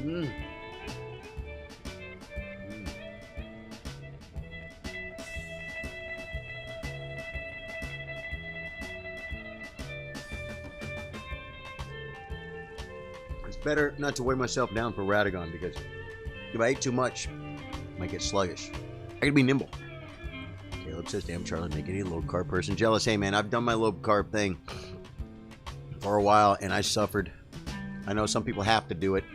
Mmm. It's better not to weigh myself down for Radagon because if I eat too much, I might get sluggish. I gotta be nimble. Caleb says, damn, Charlie, make any low carb person jealous. Hey, man, I've done my low carb thing for a while, and I suffered. I know some people have to do it,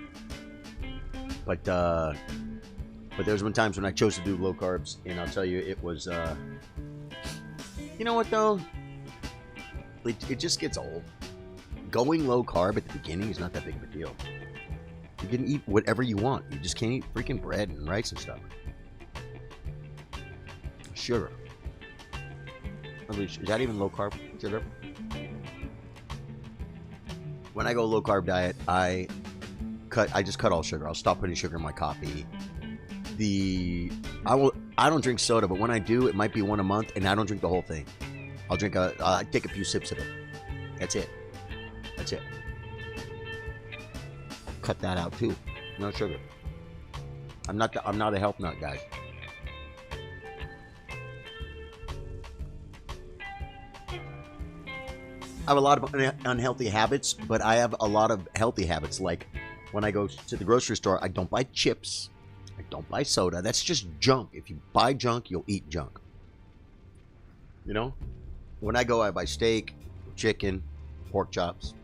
but there's been times when I chose to do low carbs, and I'll tell you, it was, you know what, though? It just gets old. Going low carb at the beginning is not that big of a deal. You can eat whatever you want. You just can't eat freaking bread and rice and stuff. Sugar. At least, is that even low carb sugar? When I go low carb diet, I just cut all sugar. I'll stop putting sugar in my coffee. I don't drink soda, but when I do, it might be one a month, and I don't drink the whole thing. I'll take a few sips of it. That's it. That's it. Cut that out too. No sugar. I'm not a health nut, guys. I have a lot of unhealthy habits, but I have a lot of healthy habits. Like when I go to the grocery store, I don't buy chips. I don't buy soda. That's just junk. If you buy junk, you'll eat junk. You know? When I go, I buy steak, chicken, pork chops,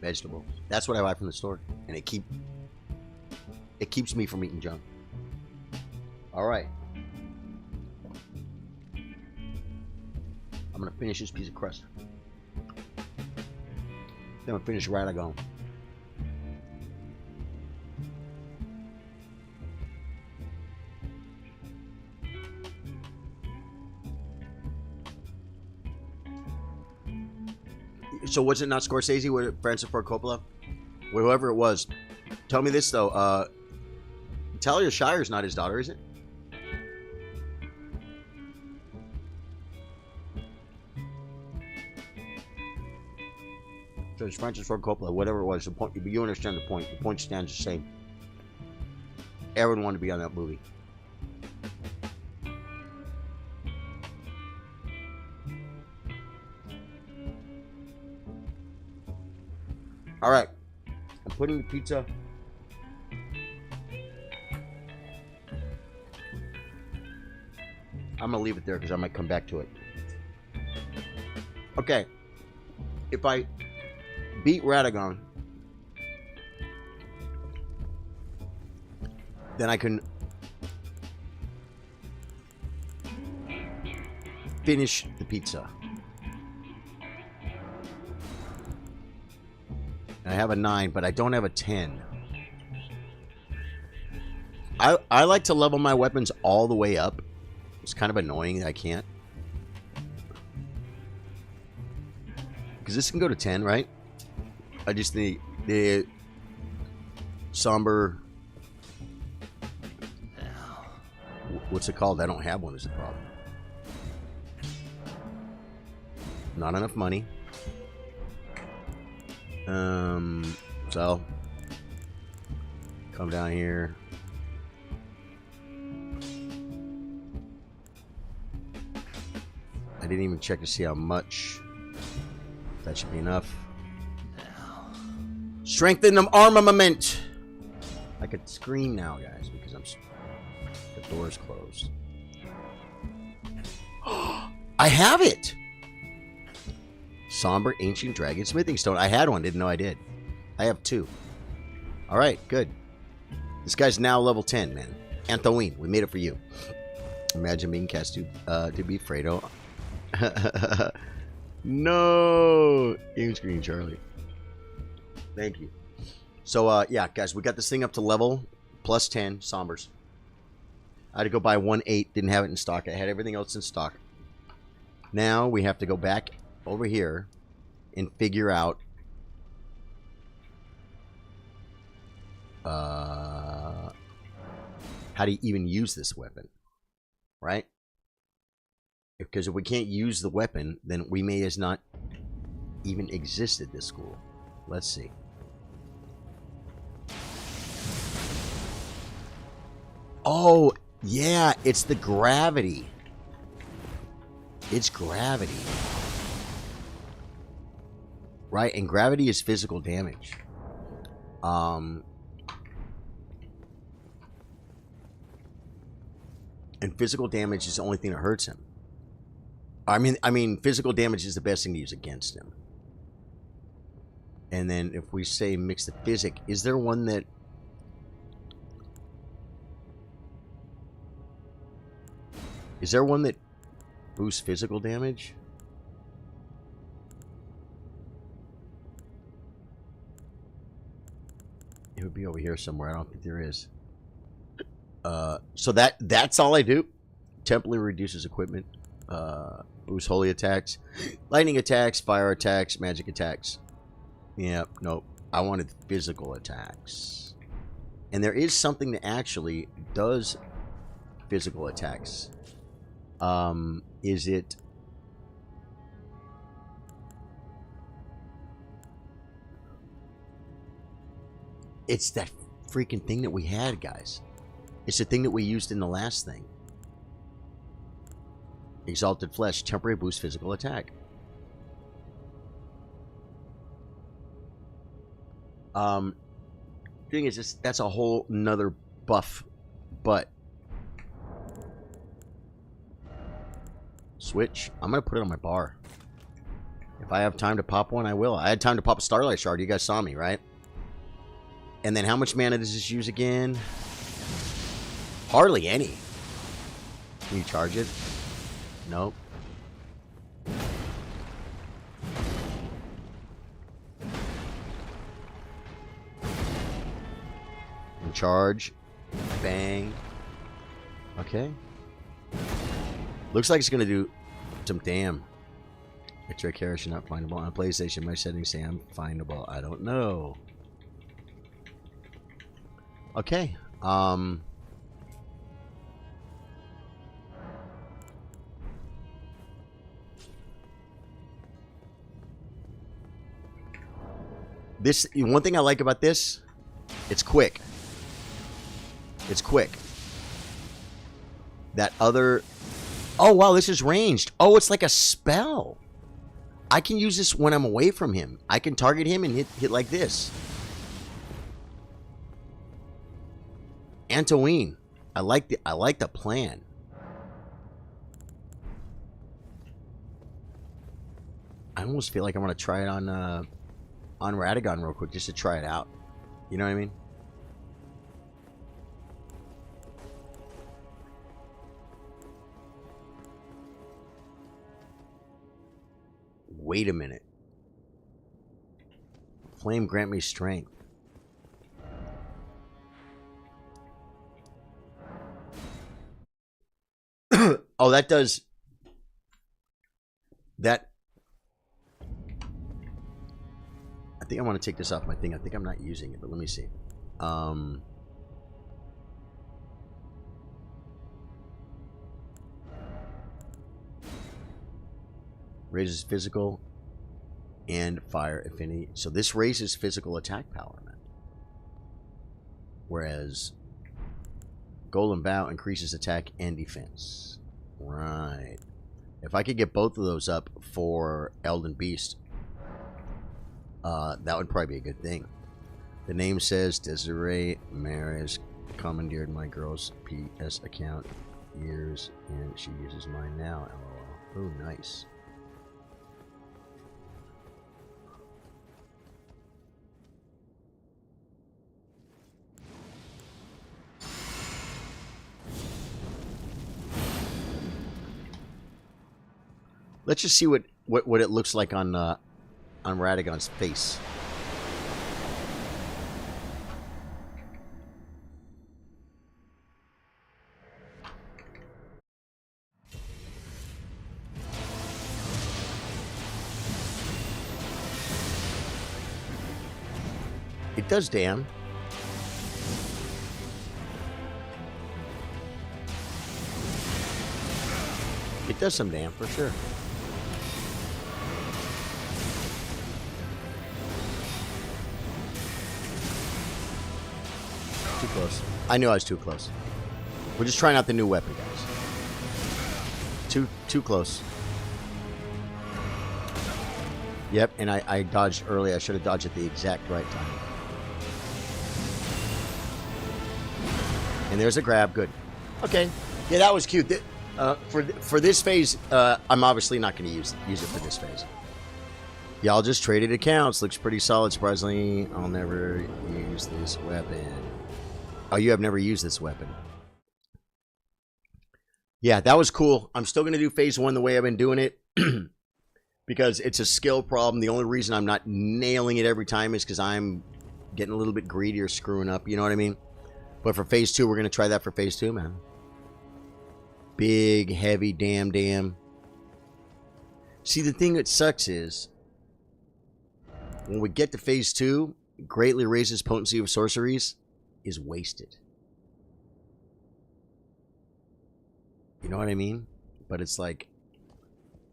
vegetables. That's what I buy from the store, and it keeps me from eating junk. All right. I'm gonna finish this piece of crust. Then I'll finish Radagon. So was it not Scorsese? Was it Francis Ford Coppola? Whoever it was. Tell me this though. Talia Shire's not his daughter, is it? So it's Francis Ford Coppola, whatever it was. The point, you understand the point. The point stands the same. Everyone wanted to be on that movie. All right, I'm putting the pizza. I'm gonna leave it there because I might come back to it. Okay, if I beat Radagon, then I can finish the pizza. I have a 9, but I don't have a 10. I like to level my weapons all the way up. It's kind of annoying that I can't. Because this can go to 10, right? I just need the somber... What's it called? I don't have one is the problem. Not enough money. So come down here. I didn't even check to see how much. That should be enough. Strengthen them armament. I could scream now, guys, because the door's closed. I have it. Somber Ancient Dragon Smithing Stone. I had one, didn't know I did. I have 2. All right, good. This guy's now level 10, man. Anthoween, we made it for you. Imagine being cast to be Fredo. No! Game screen, Charlie. Thank you. So, yeah, guys, we got this thing up to level plus 10, Sombers. I had to go buy 1.8, didn't have it in stock. I had everything else in stock. Now we have to go back over here and figure out how to even use this weapon, right? Because if we can't use the weapon, then we may as not even exist at this school. Let's see. Oh, yeah, it's the gravity. It's gravity. Right, and gravity is physical damage. And physical damage is the only thing that hurts him. I mean, physical damage is the best thing to use against him. And then if we say mix the physic, is there one that... Is there one that boosts physical damage? It would be over here somewhere. I don't think there is. So that's all I do. Temporarily reduces equipment. Boosts holy attacks, lightning attacks, fire attacks, magic attacks. Yep, nope. I wanted physical attacks. And there is something that actually does physical attacks. Is it... It's that freaking thing that we had, guys. It's the thing that we used in the last thing. Exalted Flesh, temporary boost physical attack. Thing is, just, that's a whole nother buff, but switch. I'm gonna put it on my bar. If I have time to pop one, I will. I had time to pop a Starlight Shard. You guys saw me, right? And then how much mana does this use again? Hardly any. Can you charge it? Nope. And charge. Bang. Okay. Looks like it's going to do some damn. A trick here should not findable on PlayStation. My settings say I'm findable. I don't know. Okay. This, one thing I like about this, it's quick. It's quick. That other... Oh, wow, this is ranged. Oh, it's like a spell. I can use this when I'm away from him. I can target him and hit like this. Antoween. I like the plan. I almost feel like I want to try it on Radagon real quick just to try it out. You know what I mean? Wait a minute. Flame grant me strength. Oh, that does... That... I think I want to take this off my thing. I think I'm not using it, but let me see. Raises physical and fire affinity. So this raises physical attack power, man. Whereas Golem Bow increases attack and defense. Right. If I could get both of those up for Elden Beast, that would probably be a good thing. The name says Desiree Maris commandeered my girl's PS account years, and she uses mine now. LOL. Oh, nice. Let's just see what it looks like on Radagon's face. It does damn. It does some damn, for sure. Too close. I knew I was too close. We're just trying out the new weapon, guys. Too close. Yep, and I dodged early. I should have dodged at the exact right time. And there's a grab. Good. Okay. Yeah, that was cute. For this phase, I'm obviously not going to use it for this phase. Y'all just traded accounts. Looks pretty solid. Surprisingly, I'll never use this weapon. Oh, you have never used this weapon. Yeah, that was cool. I'm still going to do phase 1 the way I've been doing it. Because it's a skill problem. The only reason I'm not nailing it every time is because I'm getting a little bit greedy or screwing up. You know what I mean? But for phase 2, we're going to try that for phase 2, man. Big, heavy, damn. See, the thing that sucks is when we get to phase 2, greatly raises potency of sorceries is wasted. You know what I mean? But it's like,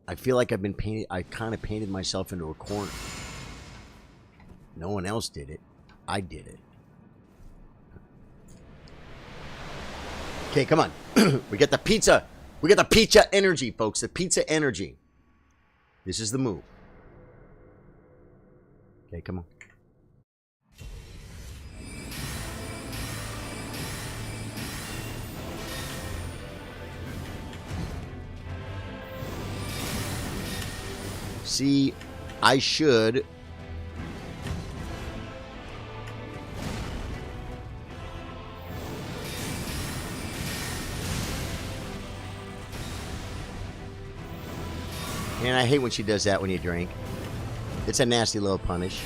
I feel like I've been painted. I kind of painted myself into a corner. No one else did it. I did it. Okay, come on. We get the pizza. We get the pizza energy, folks. The pizza energy. This is the move. Okay, come on. See, I should. And I hate when she does that when you drink. It's a nasty little punish.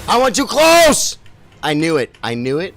I went too close! I knew it. I knew it.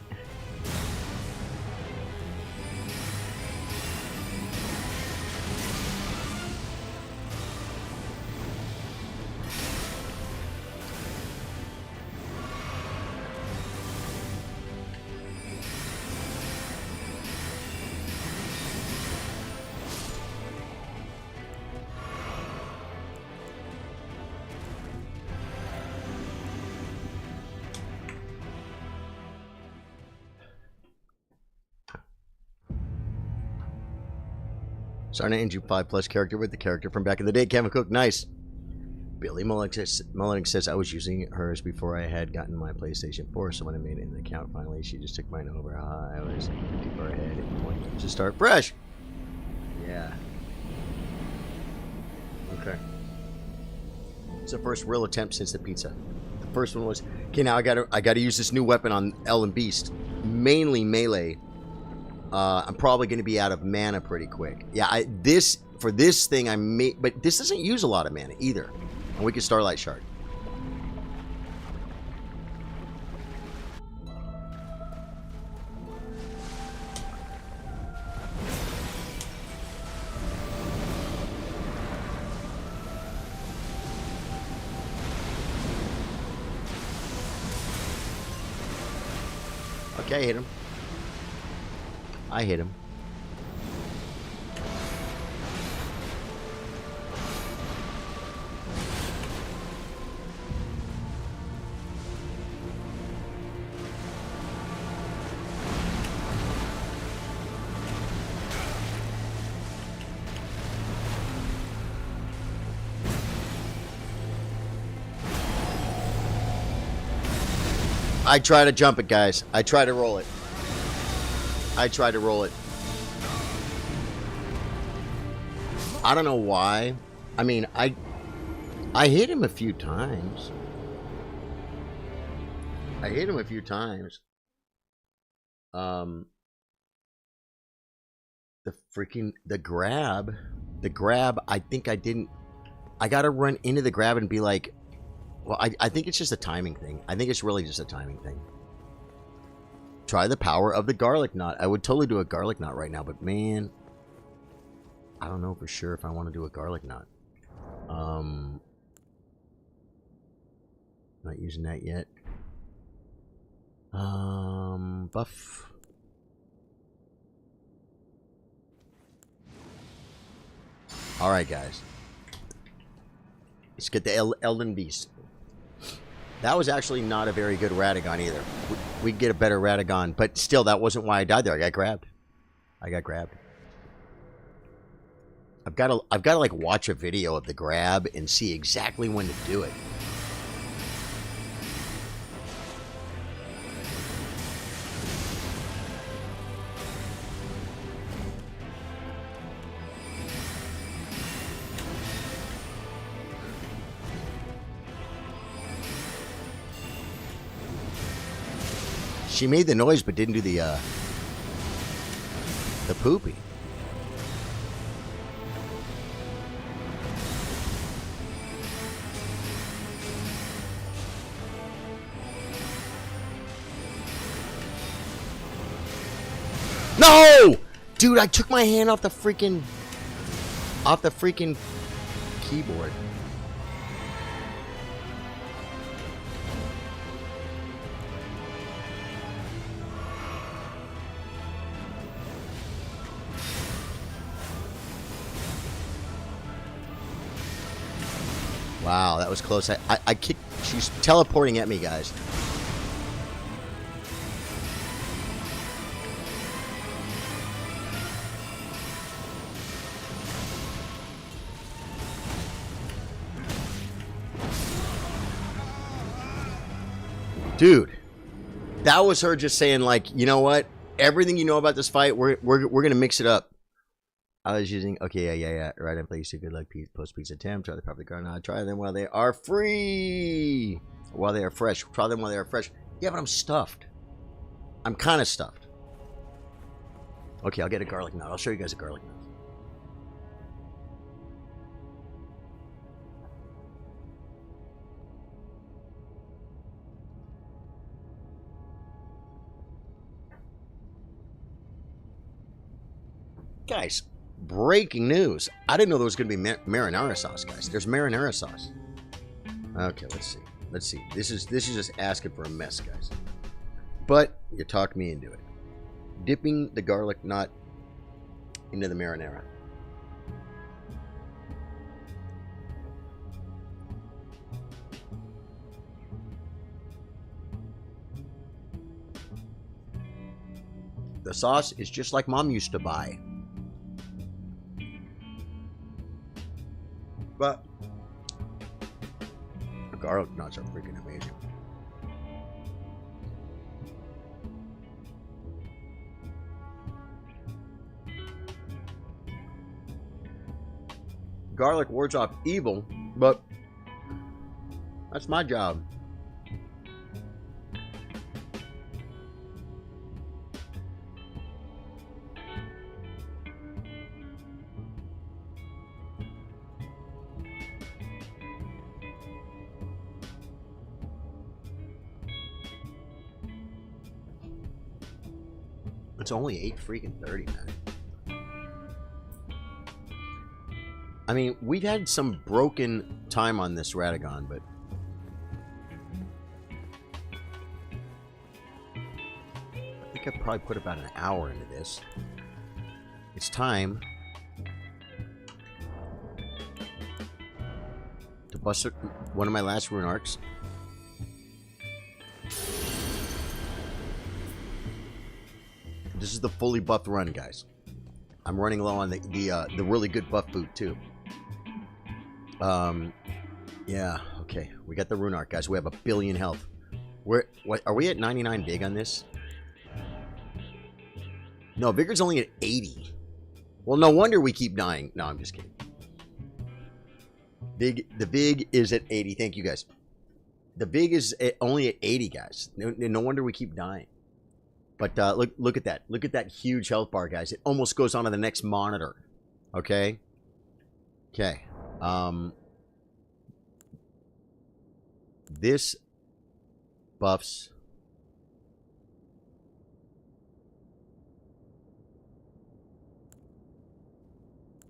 Starting an NG5 plus character with the character from back in the day. Kevin Cook, nice. Billy Mullen says I was using hers before I had gotten my PlayStation 4, so when I made an account finally, she just took mine over. I was too far ahead at point to start fresh. Yeah. Okay. It's the first real attempt since the pizza. The first one was okay. Now I gotta use this new weapon on Ellen Beast, mainly melee. I'm probably going to be out of mana pretty quick. Yeah, for this thing I may, but this doesn't use a lot of mana either. And we can Starlight Shard. Okay, I hit him. I hit him. I try to jump it, guys. I try to roll it. I try to roll it. I don't know why. I mean, I hit him a few times. I hit him a few times. The grab, I think I didn't. I gotta run into the grab and be like, well, I think it's just a timing thing. I think it's really just a timing thing. Try the power of the garlic knot. I would totally do a garlic knot right now, but man, I don't know for sure if I want to do a garlic knot. Not using that yet. Buff. All right, guys. Let's get the Elden Beast. That was actually not a very good Radagon either. We'd get a better Radagon, but still, that wasn't why I died there. I got grabbed. I've got to like watch a video of the grab and see exactly when to do it. She made the noise, but didn't do the poopy. No! Dude, I took my hand off the freaking keyboard. Wow, that was close. I kicked. She's teleporting at me, guys. Dude, that was her just saying, like, you know what? Everything you know about this fight, we're gonna mix it up. I was using, okay, yeah. Right, I'm placing good luck post pizza attempt. Try the proper garden. Try them while they are free. While they are fresh. Try them while they are fresh. Yeah, but I'm stuffed. I'm kind of stuffed. Okay, I'll get a garlic knot. I'll show you guys a garlic knot. Guys, breaking news. I didn't know there was going to be marinara sauce, guys. There's marinara sauce. Okay, let's see. This is just asking for a mess, guys. But you talked me into it. Dipping the garlic knot into the marinara. The sauce is just like Mom used to buy. But the garlic knots are freaking amazing. Garlic wards off evil, but that's my job. It's only 8:30, man. I mean, we've had some broken time on this Radagon, but I think I probably put about an hour into this. It's time to bust one of my last rune arcs. This is the fully buffed run, guys. I'm running low on the really good buff boot too. Yeah, okay. We got the rune arc, guys. We have 1 billion health. What are we at 99 big on this? No, Vigor's only at 80. Well, no wonder we keep dying. No, I'm just kidding. The Vig is at 80. Thank you, guys. The Vig is only at 80, guys. No wonder we keep dying. But look at that. Look at that huge health bar, guys. It almost goes on to the next monitor. Okay? Okay. This buffs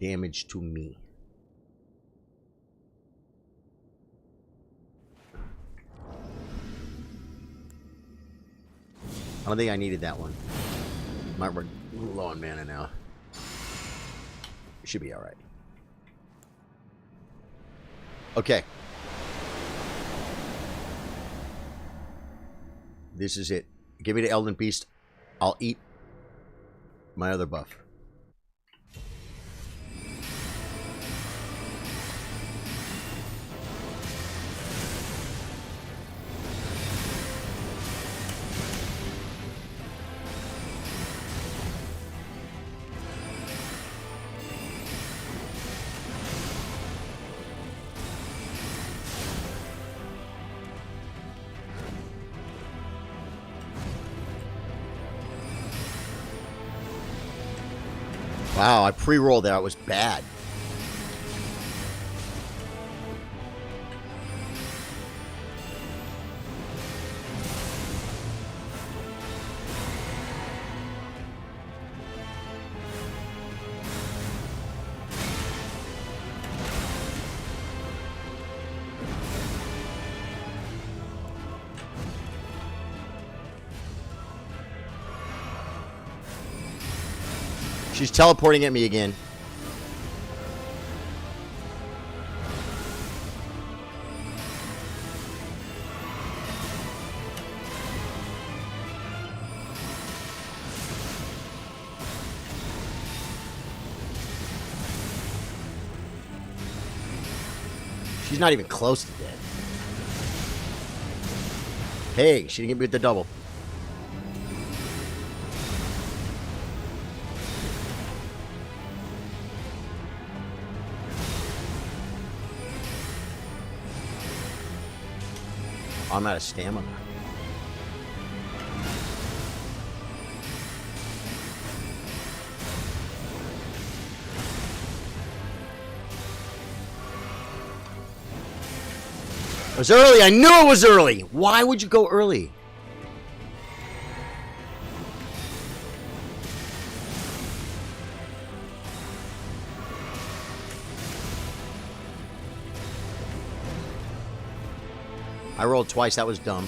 damage to me. I don't think I needed that one. We're low on mana now. It should be alright. Okay. This is it. Give me the Elden Beast. I'll eat my other buff. Wow, I pre-rolled that. It was bad. She's teleporting at me again. She's not even close to dead. Hey, she didn't get me with the double. I'm out of stamina. It was early. I knew it was early. Why would you go early? I rolled twice. That was dumb.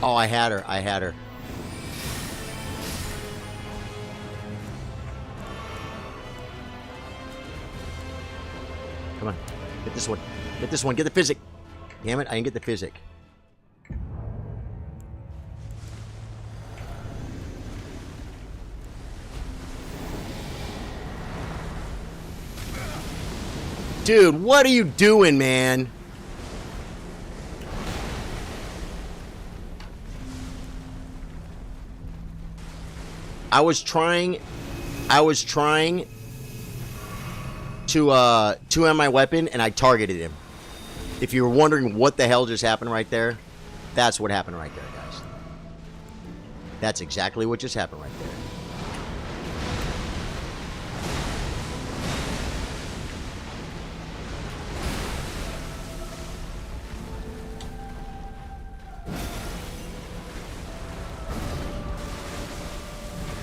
Oh, I had her. I had her. Come on. Get this one. Get this one. Get the physic. Damn it. I didn't get the physic. Dude, what are you doing, man? I was trying to end my weapon, and I targeted him. If you were wondering what the hell just happened right there, that's what happened right there, guys. That's exactly what just happened right there.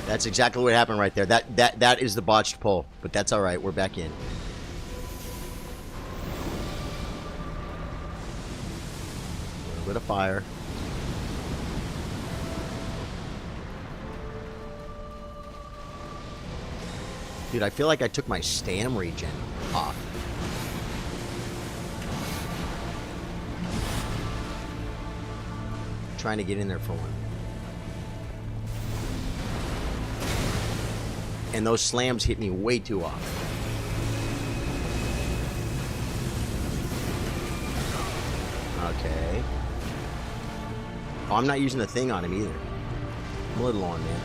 That's exactly what happened right there. That is the botched pull, but that's all right. We're back in. A little bit of fire. Dude, I feel like I took my stam regen off. Trying to get in there for one. And those slams hit me way too often. Okay. Oh, I'm not using the thing on him either. I'm a little on, man.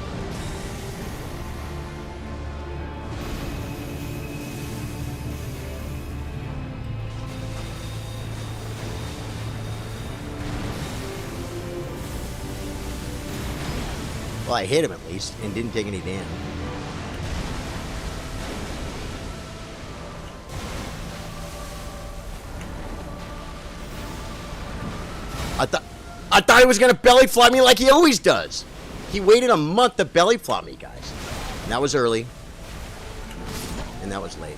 Well, I hit him at least and didn't take any damage. I thought he was gonna belly flop me like he always does. He waited a month to belly flop me, guys. And that was early. And that was late.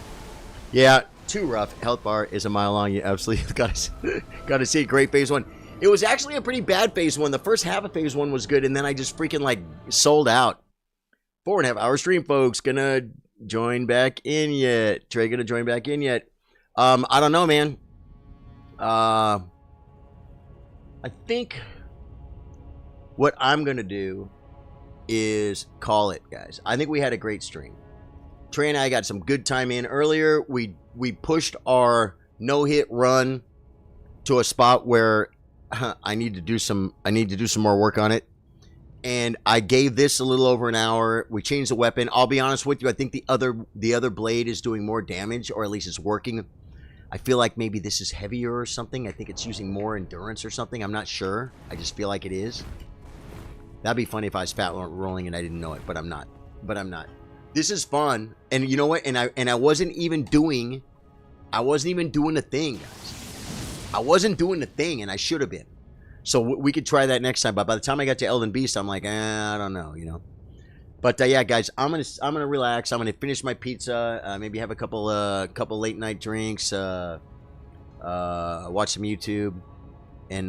Yeah, too rough. Health bar is a mile long. You absolutely gotta see it. Great phase one. It was actually a pretty bad phase one. The first half of phase one was good, and then I just freaking like sold out. 4.5 hour stream, folks. Gonna join back in yet? Trey gonna join back in yet? I don't know, man. I think what I'm gonna do is call it, guys. I think we had a great stream. Trey and I got some good time in earlier. We pushed our no-hit run to a spot where I need to do some more work on it. And I gave this a little over an hour. We changed the weapon. I'll be honest with you, I think the other blade is doing more damage, or at least it's working. I feel like maybe this is heavier or something. I think it's using more endurance or something. I'm not sure. I just feel like it is. That'd be funny if I was fat rolling and I didn't know it, but I'm not. This is fun. And you know what? And I wasn't even doing the thing, guys. I wasn't doing the thing, and I should have been. So we could try that next time. But by the time I got to Elden Beast, I'm like, I don't know, you know. But yeah, guys, I'm gonna relax. I'm gonna finish my pizza. Maybe have a couple late night drinks. Watch some YouTube, and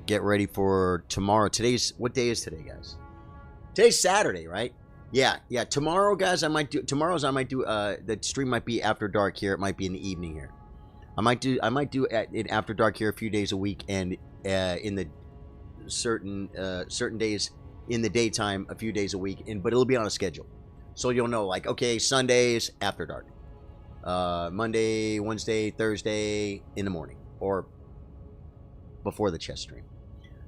get ready for tomorrow. What day is today, guys? Today's Saturday, right? Yeah. Tomorrow, guys, I might do. The stream might be after dark here. It might be in the evening here. I might do it after dark here a few days a week, and in the certain days in the daytime a few days a week, but it'll be on a schedule, so you'll know, like, okay, Sundays after dark, Monday, Wednesday, Thursday in the morning, or before the chess stream.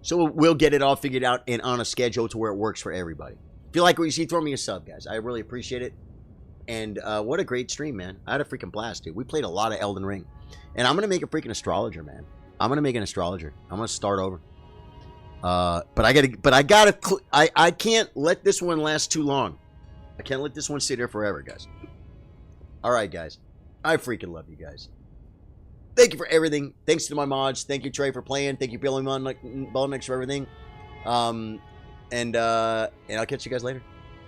So we'll get it all figured out and on a schedule to where it works for everybody. If you like what you see, throw me a sub, guys. I really appreciate it. And what a great stream, man. I had a freaking blast, dude. We played a lot of Elden Ring. And I'm going to make a freaking astrologer, man. I'm going to make an astrologer. I'm going to start over. I can't let this one last too long. I can't let this one sit here forever, guys. All right, guys. I freaking love you guys. Thank you for everything. Thanks to my mods. Thank you, Trey, for playing. Thank you, Billy Ballmix, for everything. And I'll catch you guys later.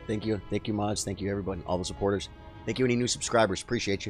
Thank you. Thank you, mods. Thank you, everybody. All the supporters. Thank you, any new subscribers. Appreciate you.